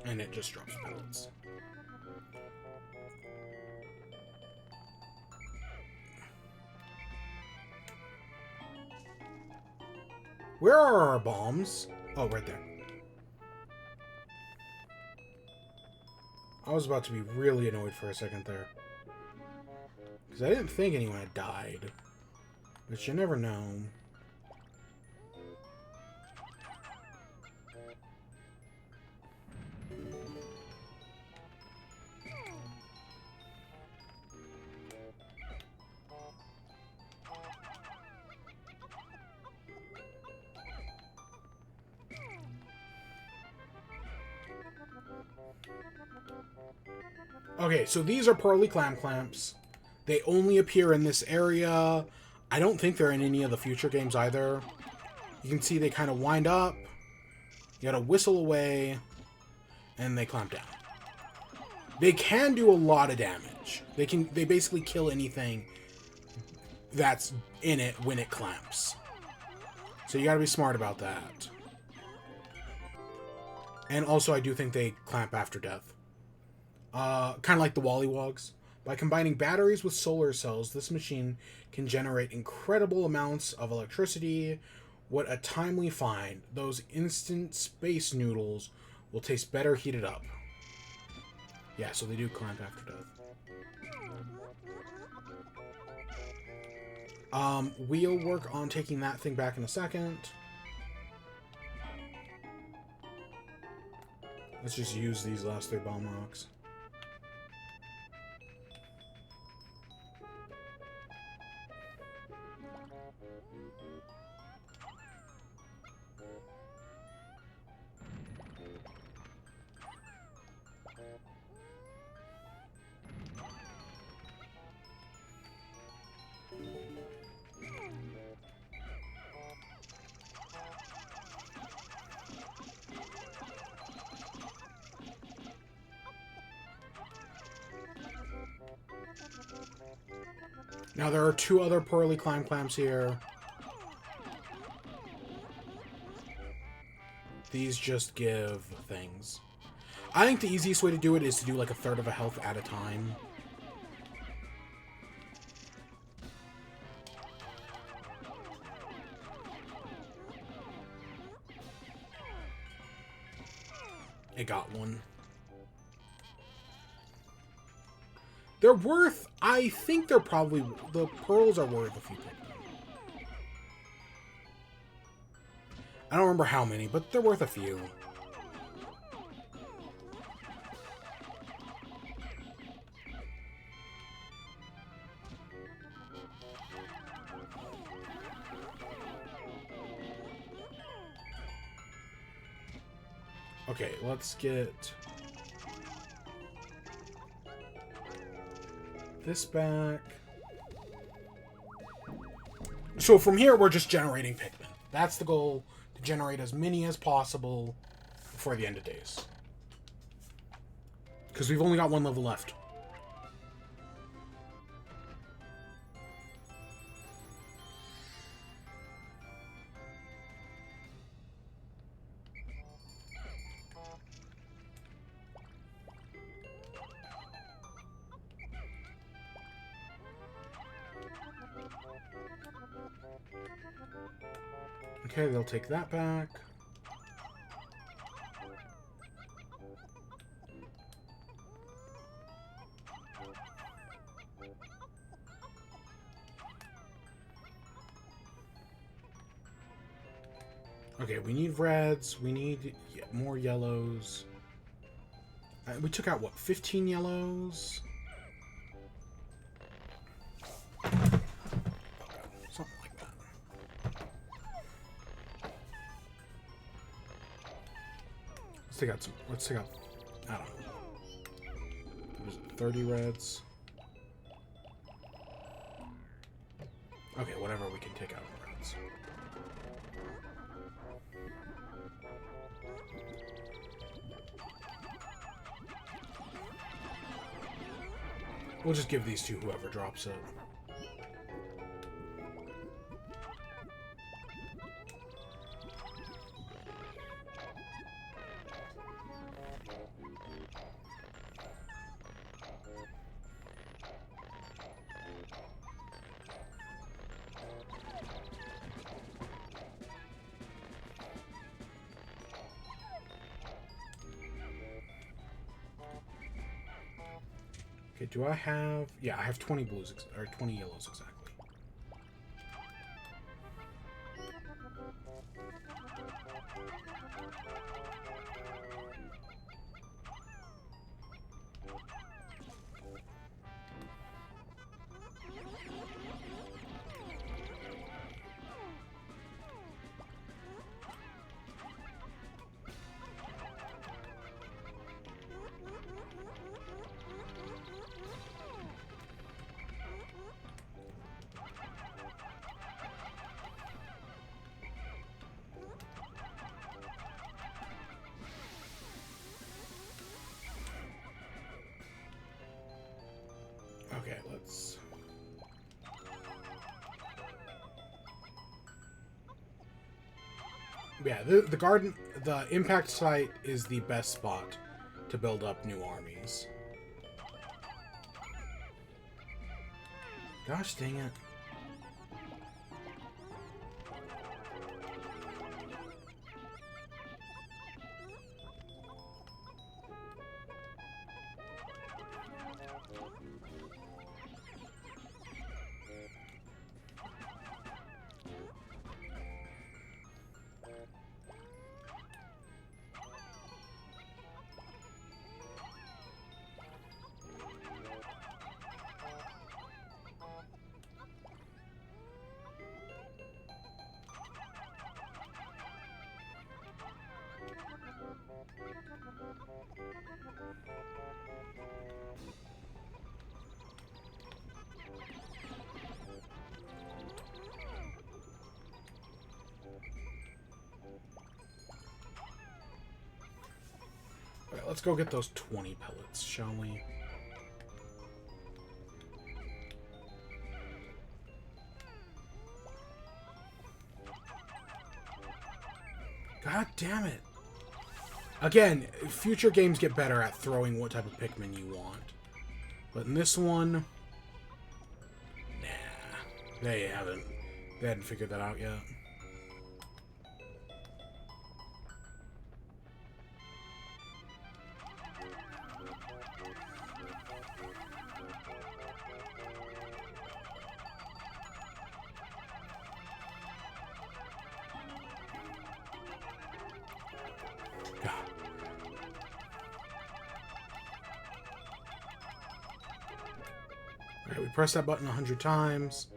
And it just drops pellets. Where are our bombs? Oh, right there. I was about to be really annoyed for a second there. Because I didn't think anyone had died. But you never know. Okay, so these are Pearly Clamps. They only appear in this area. I don't think they're in any of the future games either. You can see they kind of wind up. You gotta whistle away. And they clamp down. They can do a lot of damage. They basically kill anything that's in it when it clamps. So you gotta be smart about that. And also I do think they clamp after death. Kind of like the Wallywogs. By combining batteries with solar cells, this machine can generate incredible amounts of electricity. What a timely find. Those instant space noodles will taste better heated up. Yeah, so they do clamp after death. We'll work on taking that thing back in a second. Let's just use these last 3 bomb rocks. Now there are 2 other Pearly Clamps here. These just give things. I think the easiest way to do it is to do like a third of a health at a time. It got one. They're worth... I think they're probably... The pearls are worth a few Pikmin. I don't remember how many, but they're worth a few. Okay, let's get this back. So from here, we're just generating Pikmin. That's the goal, to generate as many as possible before the end of days. Because we've only got 1 level left. Okay, they'll take that back. Okay, we need reds. We need more yellows. We took out, what, 15 yellows? take out some. Let's take out. I don't know. What is it? 30 reds. Okay, whatever we can take out reds. We'll just give these to whoever drops it. Okay, do I have... Yeah, I have 20 blues, or 20 yellows exactly. Okay, let's... Yeah, the garden, the impact site is the best spot to build up new armies. Gosh dang it. Alright, let's go get those 20 pellets, shall we? God damn it. Again, future games get better at throwing what type of Pikmin you want. But in this one... Nah. They hadn't figured that out yet. Alright, we press that button 100 times.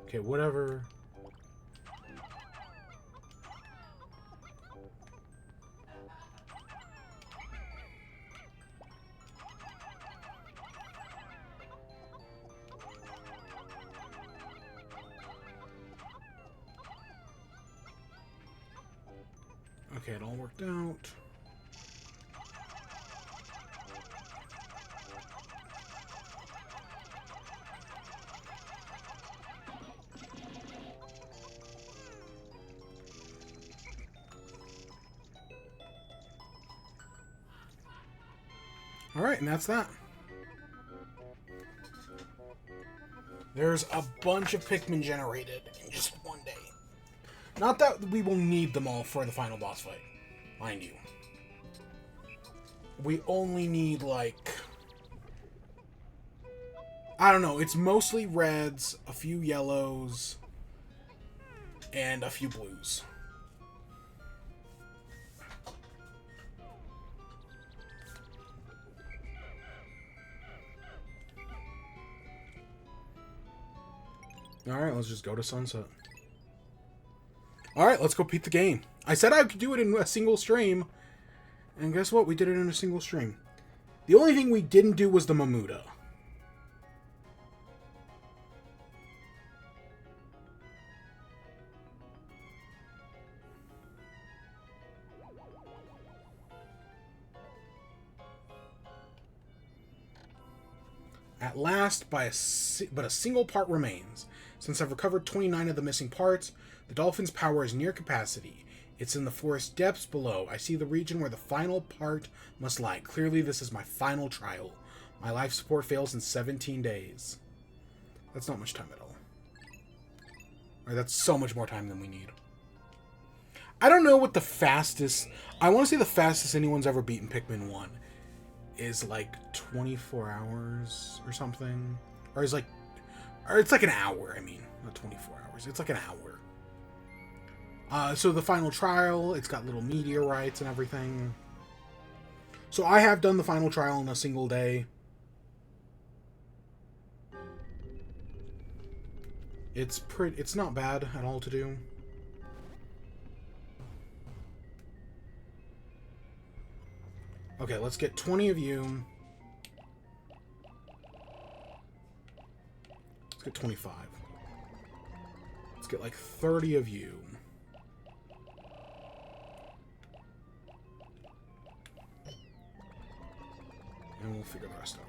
Okay, whatever. Okay, it all worked out. Alright, and that's that. There's a bunch of Pikmin generated in just one day. Not that we will need them all for the final boss fight. Mind you. We only need, like... I don't know. It's mostly reds, a few yellows, and a few blues. Alright, let's just go to sunset. Alright, let's go beat the game. I said I could do it in a single stream, and guess what? We did it in a single stream. The only thing we didn't do was the Mamuda. At last, but a single part remains. Since I've recovered 29 of the missing parts, the dolphin's power is near capacity. It's in the forest depths below. I see the region where the final part must lie. Clearly, this is my final trial. My life support fails in 17 days. That's not much time at all. Or that's so much more time than we need. I don't know what the fastest... I want to say the fastest anyone's ever beaten Pikmin 1 is like 24 hours or something. Or is like... Or it's like an hour, I mean. Not 24 hours. It's like an hour. So the final trial, it's got little meteorites and everything. So I have done the final trial in a single day. It's not bad at all to do. Okay, let's get 20 of you. Let's get 25. Let's get like 30 of you. And we'll figure the rest out.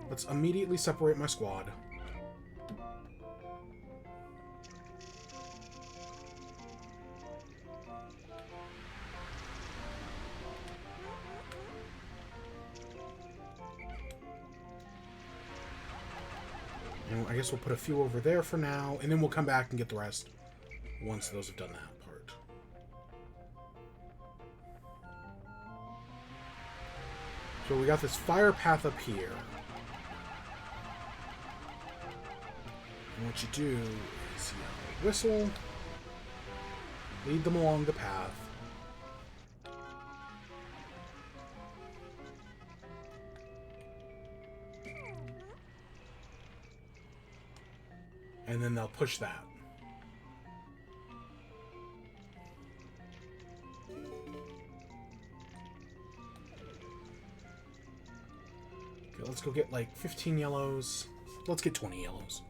Let's immediately separate my squad. And I guess we'll put a few over there for now, and then we'll come back and get the rest once those have done that part. So we got this fire path up here. And what you do is you whistle, lead them along the path. And then they'll push that. Okay, let's go get like 15 yellows. Let's get 20 yellows.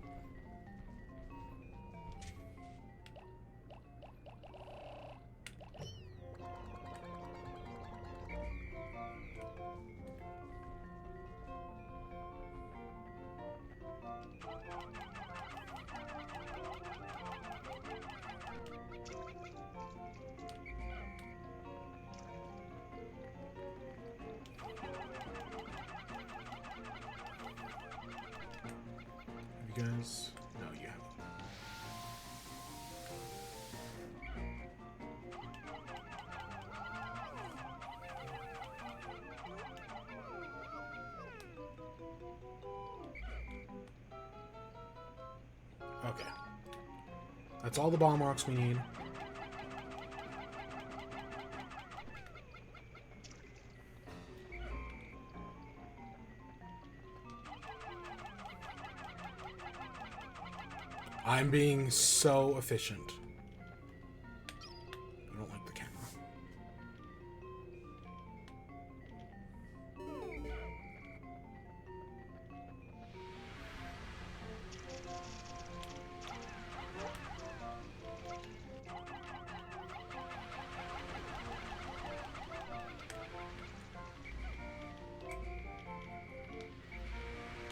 Guys, no, you haven't. Okay. That's all the bomb rocks we need. I'm being so efficient. I don't like the camera.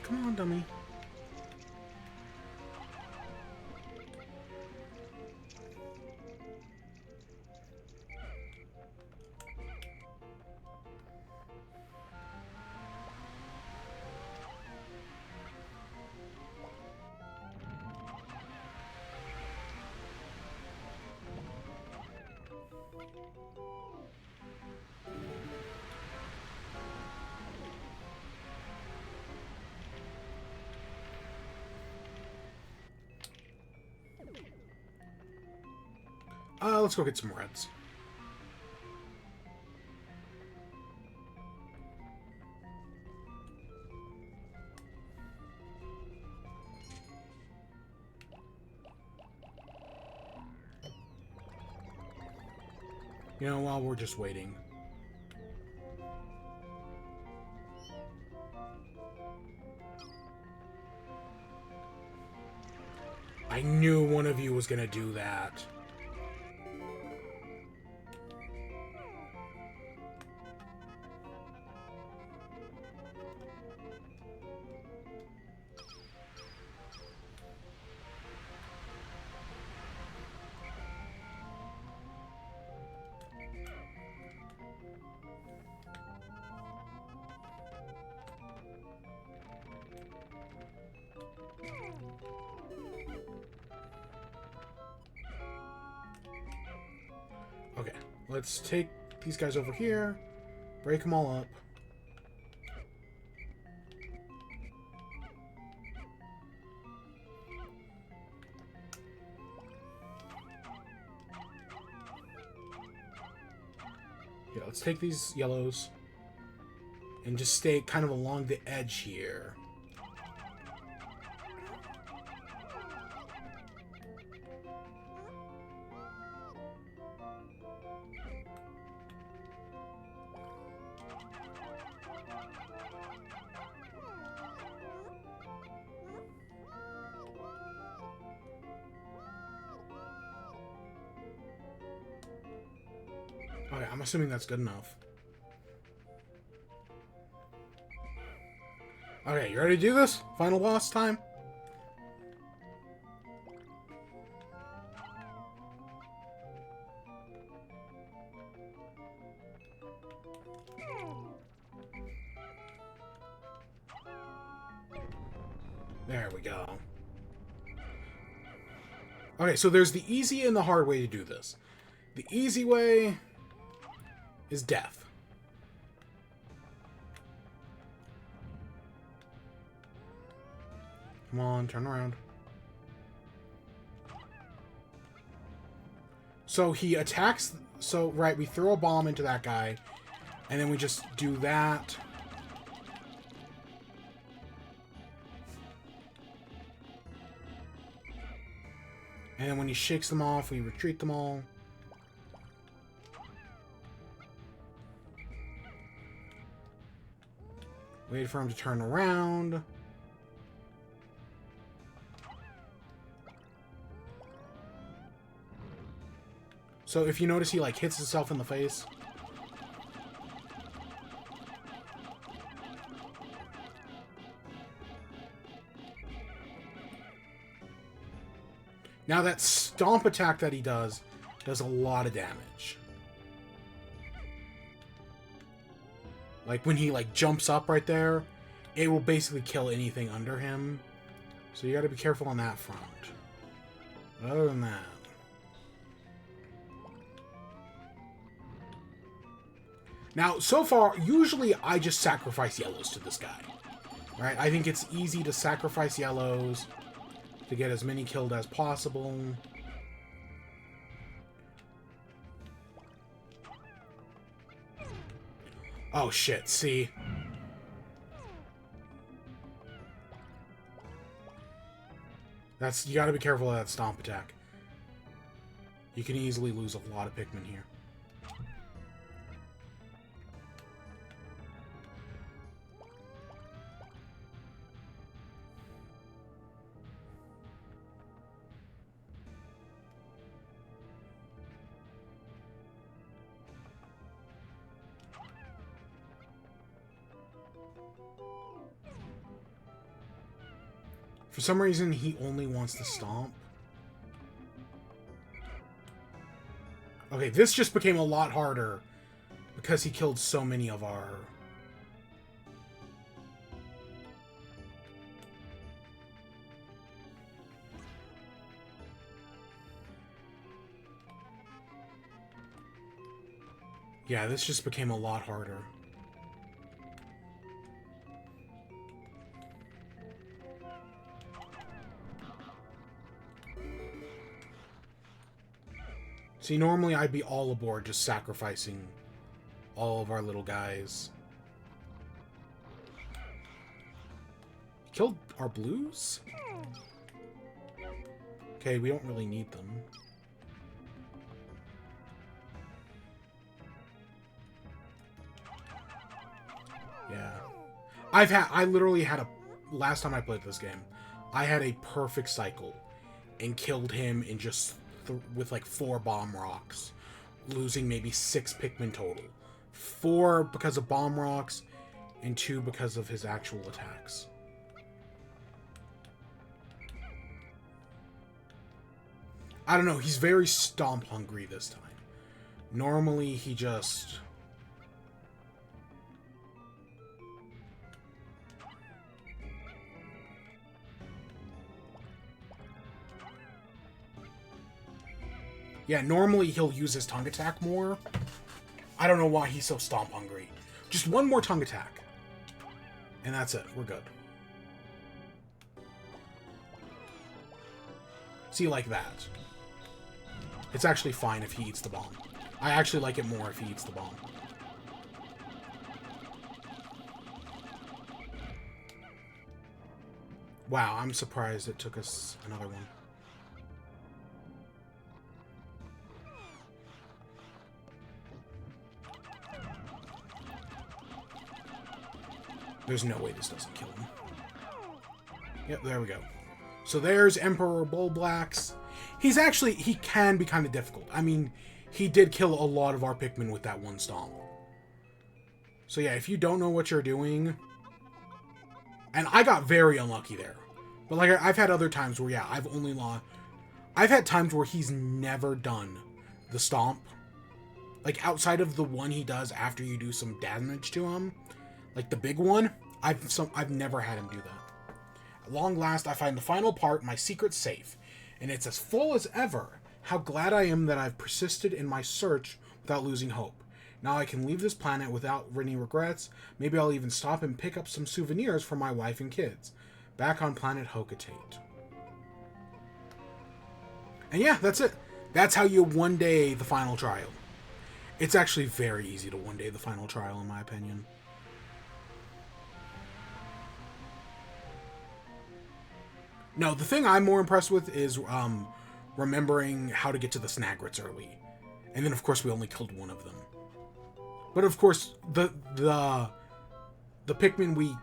Come on, dummy. Let's go get some reds. You know, while we're just waiting. I knew one of you was gonna do that. Okay, let's take these guys over here, break them all up. Yeah, let's take these yellows and just stay kind of along the edge here. Okay, I'm assuming that's good enough. Okay, you ready to do this? Final boss time? There we go. Okay, so there's the easy and the hard way to do this. The easy way is death. Come on, turn around. So he attacks... So, right, we throw a bomb into that guy, and then we just do that. And then when he shakes them off, we retreat them all. Wait for him to turn around. So if you notice, he like hits himself in the face. Now that stomp attack that he does a lot of damage. Like when he like jumps up right there, it will basically kill anything under him. So you got to be careful on that front. But other than that, now so far, usually I just sacrifice yellows to this guy. Right? I think it's easy to sacrifice yellows to get as many killed as possible. Oh shit, see? That's, you gotta be careful of that stomp attack. You can easily lose a lot of Pikmin here. For some reason, he only wants to stomp. Okay, this just became a lot harder because he killed so many of our... Yeah, this just became a lot harder. See, normally I'd be all aboard just sacrificing all of our little guys. Killed our blues? Okay, we don't really need them. Yeah. I literally had last time I played this game, I had a perfect cycle and killed him in just with like 4 bomb rocks, losing maybe 6 Pikmin total. 4 because of bomb rocks and 2 because of his actual attacks. I don't know, he's very stomp hungry this time. Normally he just... Yeah, normally he'll use his tongue attack more. I don't know why he's so stomp hungry. Just one more tongue attack. And that's it. We're good. See, like that. It's actually fine if he eats the bomb. I actually like it more if he eats the bomb. Wow, I'm surprised it took us another one. There's no way this doesn't kill him. Yep, there we go. So there's Emperor Bullblax. He can be kind of difficult. I mean, he did kill a lot of our Pikmin with that one stomp. So yeah, if you don't know what you're doing... And I got very unlucky there. But like, I've had other times where, yeah, I've only lost... I've had times where he's never done the stomp. Like, outside of the one he does after you do some damage to him. Like the big one, I've never had him do that. At long last, I find the final part, my secret safe, and it's as full as ever. How glad I am that I've persisted in my search without losing hope. Now I can leave this planet without any regrets. Maybe I'll even stop and pick up some souvenirs for my wife and kids. Back on planet Hocotate. And yeah, that's it. That's how you one day the final trial. It's actually very easy to one day the final trial, in my opinion. No, the thing I'm more impressed with is remembering how to get to the Snagrets early. And then, of course, we only killed one of them. But, of course, the Pikmin we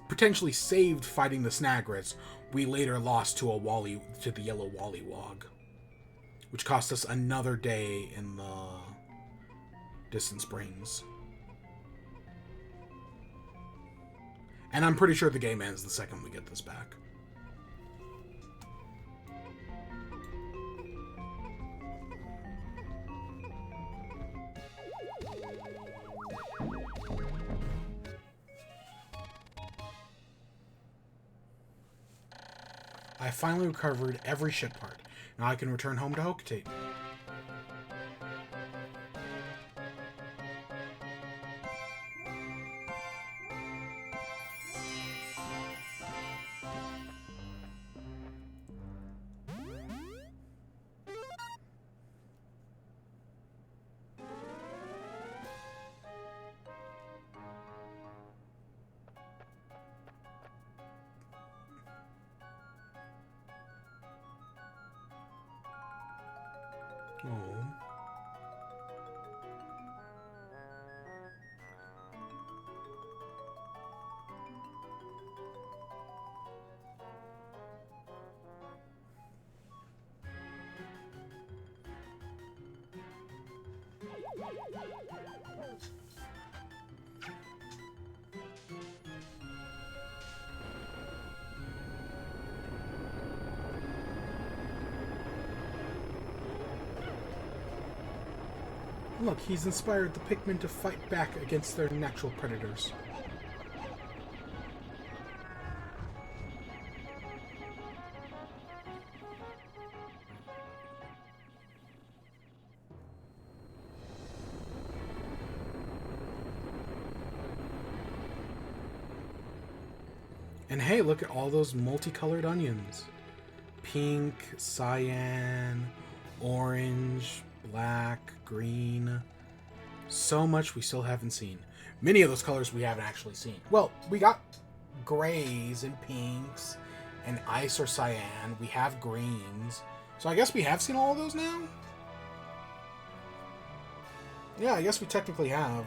potentially saved fighting the Snagrets, we later lost to the yellow Wollywog. Which cost us another day in the Distant Springs. And I'm pretty sure the game ends the second we get this back. I finally recovered every ship part. Now I can return home to Hocotate. Oh. Look, he's inspired the Pikmin to fight back against their natural predators. And hey, look at all those multicolored onions. Pink, cyan, orange, Black, green. So much we still haven't seen. Many of those colors we haven't actually seen. Well, we got grays and pinks and ice or cyan. We have greens. So I guess we have seen all of those now? Yeah, I guess we technically have.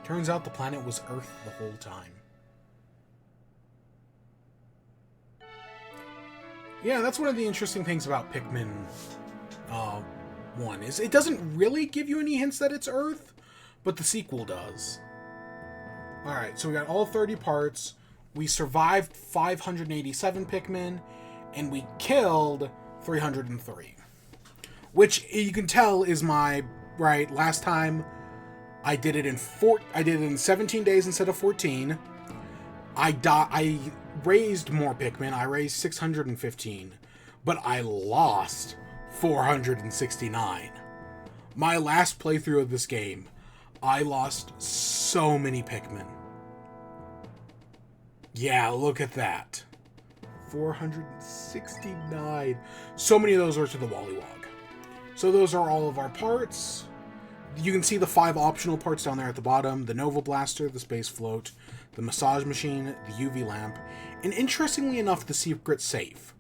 Turns out the planet was Earth the whole time. Yeah, that's one of the interesting things about Pikmin 1, is it doesn't really give you any hints that it's Earth, but the sequel does. Alright, so we got all 30 parts, we survived 587 Pikmin, and we killed 303. Which, you can tell, is my... Right, last time I did it in 17 days instead of 14. I raised more Pikmin. I raised 615, but I lost 469. My last playthrough of this game, I lost so many Pikmin. Yeah, look at that. 469. So many of those are to the Wollywog. So those are all of our parts. You can see the 5 optional parts down there at the bottom. The Nova Blaster, the Space Float, the Massage Machine, the UV Lamp, and interestingly enough, the Secret Safe.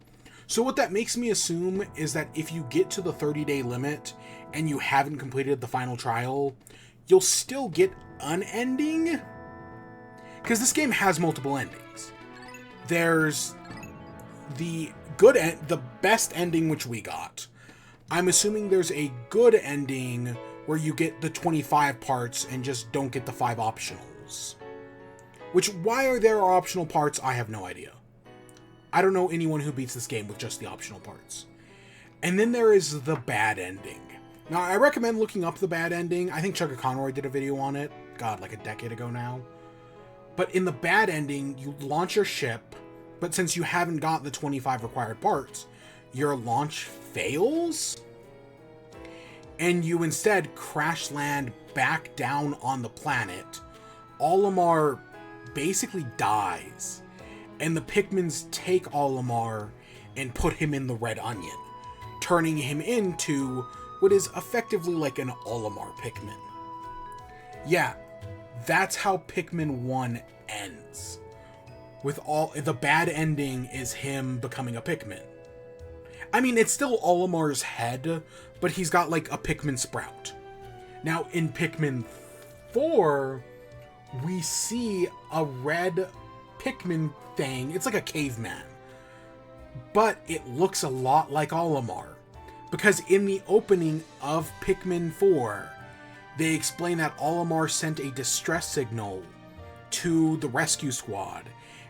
So what that makes me assume is that if you get to the 30-day limit and you haven't completed the final trial, you'll still get an ending? Because this game has multiple endings. There's the best ending, which we got. I'm assuming there's a good ending where you get the 25 parts and just don't get the 5 optionals. Which, why are there optional parts? I have no idea. I don't know anyone who beats this game with just the optional parts. And then there is the bad ending. Now, I recommend looking up the bad ending. I think Chugga Conroy did a video on it. God, like a decade ago now. But in the bad ending, you launch your ship, but since you haven't got the 25 required parts, your launch fails? And you instead crash land back down on the planet. Olimar basically dies. And the Pikmins take Olimar and put him in the Red Onion, turning him into what is effectively like an Olimar Pikmin. Yeah, that's how Pikmin 1 ends. With all the bad ending is him becoming a Pikmin. I mean, it's still Olimar's head, but he's got like a Pikmin sprout. Now, in Pikmin 4, we see a red Pikmin thing. It's like a caveman. But it looks a lot like Olimar. Because in the opening of Pikmin 4, they explain that Olimar sent a distress signal to the rescue squad,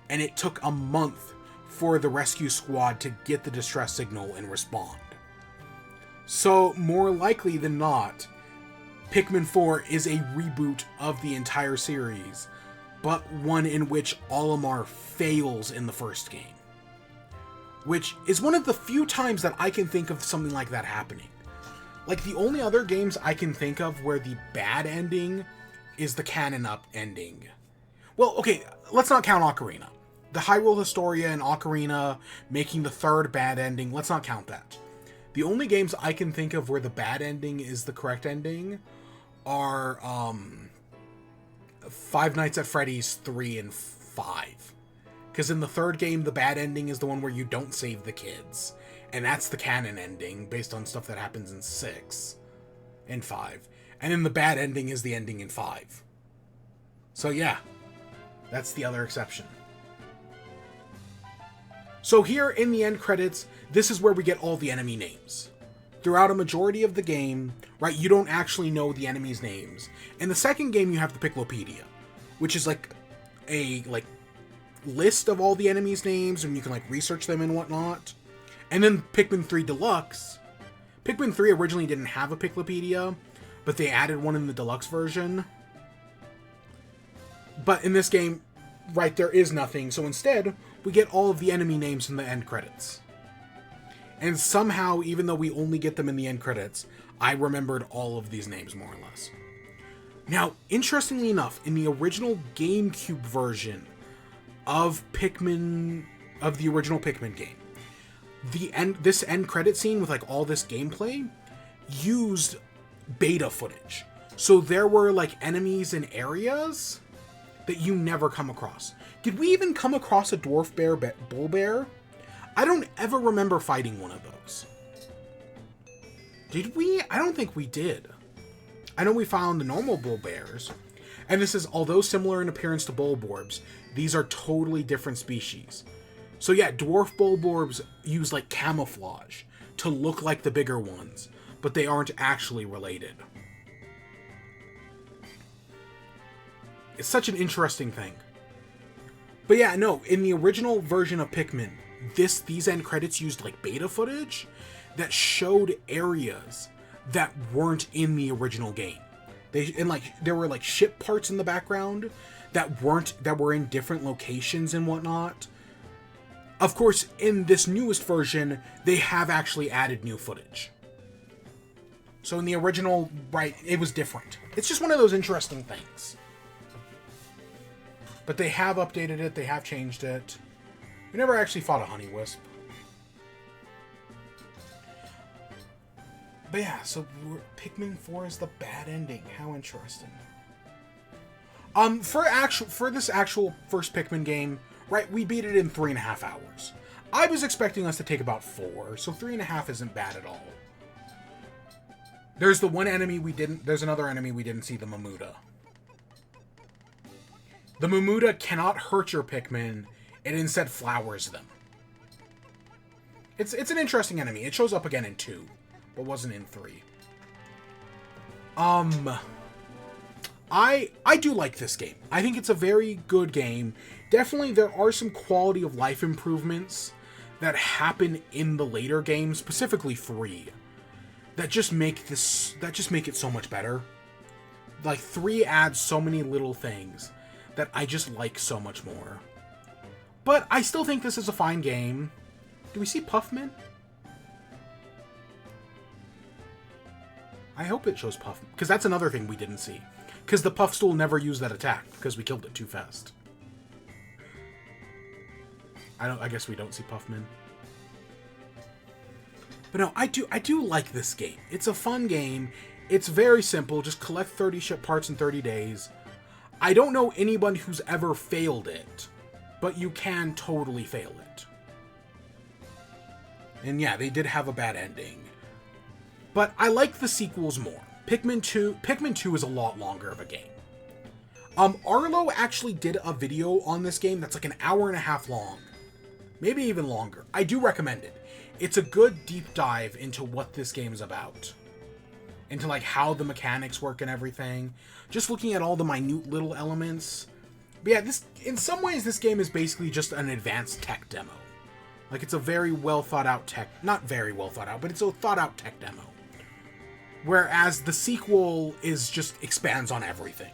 and it took a month for the rescue squad to get the distress signal and respond. So, more likely than not, Pikmin 4 is a reboot of the entire series, but one in which Olimar fails in the first game. Which is one of the few times that I can think of something like that happening. Like, the only other games I can think of where the bad ending is the canon up ending. Well, okay, let's not count Ocarina. The Hyrule Historia and Ocarina making the third bad ending, let's not count that. The only games I can think of where the bad ending is the correct ending are Five Nights at Freddy's 3 and 5. Because in the third game, the bad ending is the one where you don't save the kids. And that's the canon ending, based on stuff that happens in 6 and 5. And then the bad ending is the ending in 5. So yeah, that's the other exception. So here in the end credits, this is where we get all the enemy names. Throughout a majority of the game, right, you don't actually know the enemies' names. In the second game, you have the Picklopedia, which is like a list of all the enemies' names, and you can like research them and whatnot. And then Pikmin 3 Deluxe. Pikmin 3 originally didn't have a Picklopedia, but they added one in the deluxe version. But in this game, right, there is nothing, so instead, we get all of the enemy names in the end credits. And somehow, even though we only get them in the end credits, I remembered all of these names more or less. Now, interestingly enough, in the original GameCube version of Pikmin, of the original Pikmin game, this end credit scene with like all this gameplay used beta footage. So there were like enemies and areas that you never come across. Did we even come across a dwarf bear, bull bear? I don't ever remember fighting one of those. Did we? I don't think we did. I know we found the normal bull bears, and this is, although similar in appearance to bulborbs, these are totally different species. So yeah, dwarf bulborbs use like camouflage to look like the bigger ones, but they aren't actually related. It's such an interesting thing. But yeah, no, in the original version of Pikmin, these end credits used like beta footage that showed areas that weren't in the original game. There were like ship parts in the background that were in different locations and whatnot. Of course, in this newest version, they have actually added new footage. So in the original, right, it was different. It's just one of those interesting things. But they have updated it, they have changed it. We never actually fought a honey wisp. But yeah, so Pikmin 4 is the bad ending. How interesting. For this actual first Pikmin game, right, we beat it in 3.5 hours. I was expecting us to take about 4, so 3.5 isn't bad at all. There's the one enemy there's another enemy we didn't see, the Mamuda. The Mamuda cannot hurt your Pikmin, it instead flowers them. It's an interesting enemy. It shows up again in 2, but wasn't in 3. I do like this game. I think it's a very good game. Definitely there are some quality of life improvements that happen in the later games, specifically 3, that just make it so much better. Like 3 adds so many little things that I just like so much more. But I still think this is a fine game. Do we see Puffman? I hope it shows Puffman, because that's another thing we didn't see. Because the Puffstool never used that attack, because we killed it too fast. I guess we don't see Puffman. But no, I do like this game. It's a fun game. It's very simple. Just collect 30 ship parts in 30 days. I don't know anyone who's ever failed it, but you can totally fail it. And yeah, they did have a bad ending. But I like the sequels more. Pikmin 2 is a lot longer of a game. Arlo actually did a video on this game that's like an hour and a half long. Maybe even longer. I do recommend it. It's a good deep dive into what this game is about. Into like how the mechanics work and everything. Just looking at all the minute little elements. But yeah, in some ways this game is basically just an advanced tech demo. Like it's a very well thought out tech, not very well thought out, but it's a thought out tech demo. Whereas the sequel just expands on everything.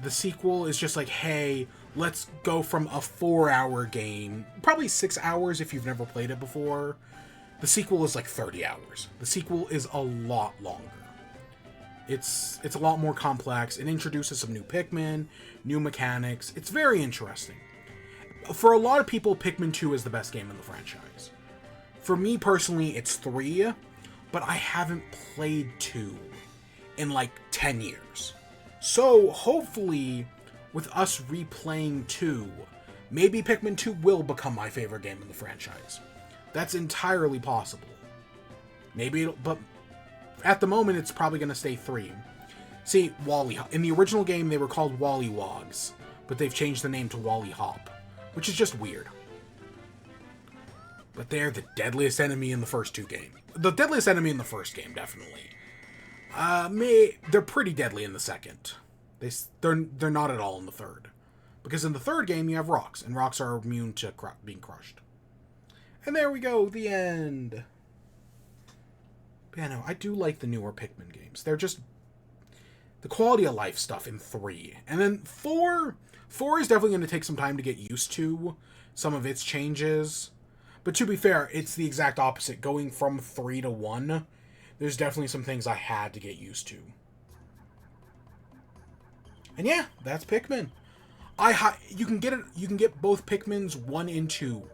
The sequel is just like, hey, let's go from a 4-hour game, probably 6 hours if you've never played it before. The sequel is like 30 hours. The sequel is a lot longer. It's a lot more complex. It introduces some new Pikmin, new mechanics. It's very interesting. For a lot of people, Pikmin 2 is the best game in the franchise. For me personally, it's 3, but I haven't played 2 in like 10 years. So hopefully, with us replaying 2, maybe Pikmin 2 will become my favorite game in the franchise. That's entirely possible. But at the moment, it's probably going to stay 3. See, in the original game, they were called Wallywogs, but they've changed the name to Wally Hop, which is just weird. But they're the deadliest enemy in the first 2 games. The deadliest enemy in the first game, definitely. They're pretty deadly in the second. They're not at all in the third. Because in the third game, you have rocks, and rocks are immune to being crushed. And there we go, the end. But yeah, no, I do like the newer Pikmin games. They're just the quality of life stuff in 3. And then 4 is definitely going to take some time to get used to some of its changes. But to be fair, it's the exact opposite. Going from 3 to 1, there's definitely some things I had to get used to. And yeah, that's Pikmin. You can get it. You can get both Pikmins 1 and 2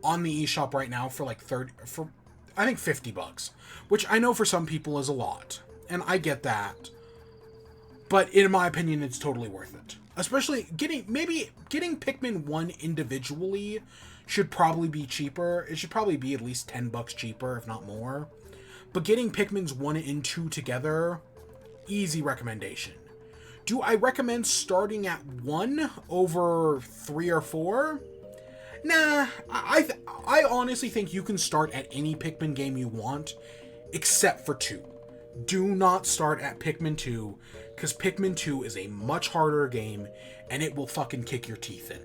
on the eShop right now for like I think $50, which I know for some people is a lot, and I get that. But in my opinion, it's totally worth it. Especially getting Pikmin 1 individually should probably be cheaper. It should probably be at least $10 cheaper, if not more. But getting Pikmins 1 and 2 together, easy recommendation. Do I recommend starting at 1 over 3 or 4? Nah, I honestly think you can start at any Pikmin game you want, except for 2. Do not start at Pikmin 2, because Pikmin 2 is a much harder game, and it will fucking kick your teeth in.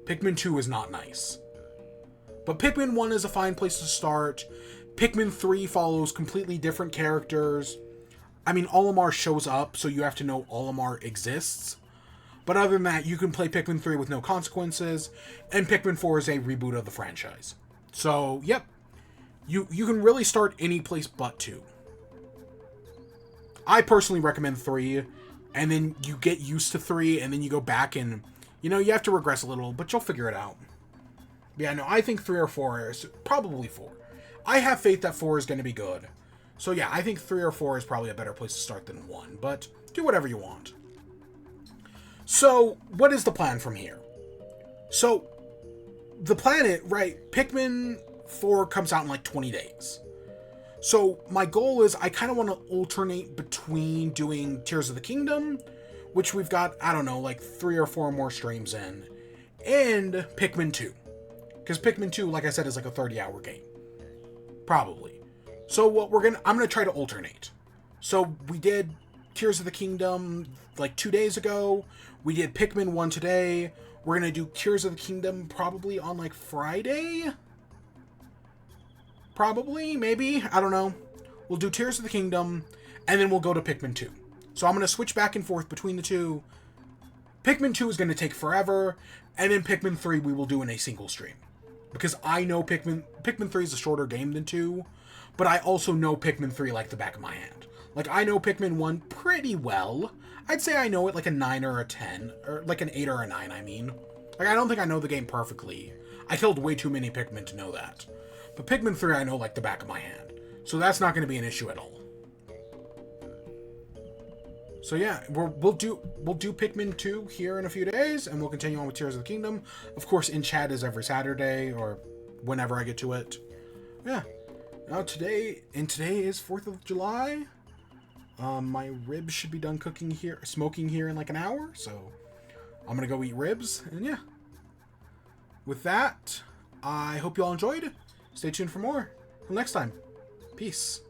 Pikmin 2 is not nice. But Pikmin 1 is a fine place to start. Pikmin 3 follows completely different characters. I mean, Olimar shows up, so you have to know Olimar exists. But other than that, you can play Pikmin 3 with no consequences, and Pikmin 4 is a reboot of the franchise. So, yep. You can really start any place but 2. I personally recommend 3, and then you get used to 3, and then you go back and, you have to regress a little, but you'll figure it out. Yeah, no, I think 3 or 4 is probably 4. I have faith that 4 is going to be good. So yeah, I think 3 or 4 is probably a better place to start than 1, but do whatever you want. So, what is the plan from here? So, the planet, right, Pikmin 4 comes out in like 20 days. So, my goal is I kind of want to alternate between doing Tears of the Kingdom, which we've got, I don't know, like 3 or 4 more streams in, and Pikmin 2. Because Pikmin 2, like I said, is like a 30-hour game. Probably. So I'm gonna try to alternate. So we did Tears of the Kingdom like 2 days ago. We did Pikmin 1 today. We're gonna do Tears of the Kingdom probably on like Friday. Probably, maybe, I don't know. We'll do Tears of the Kingdom, and then we'll go to Pikmin 2. So I'm gonna switch back and forth between the two. Pikmin 2 is gonna take forever, and then Pikmin 3 we will do in a single stream. Because I know Pikmin 3 is a shorter game than 2, but I also know Pikmin 3 like the back of my hand. Like, I know Pikmin 1 pretty well. I'd say I know it like a 9 or a 10, or like an 8 or a 9, I mean. Like, I don't think I know the game perfectly. I killed way too many Pikmin to know that. But Pikmin 3 I know like the back of my hand. So that's not going to be an issue at all. So yeah, we'll do Pikmin 2 here in a few days, and we'll continue on with Tears of the Kingdom. Of course, in chat is every Saturday, or whenever I get to it. Yeah. Now today is 4th of July. My ribs should be done smoking here in like an hour, so I'm gonna go eat ribs, and yeah. With that, I hope you all enjoyed. Stay tuned for more. Till next time. Peace.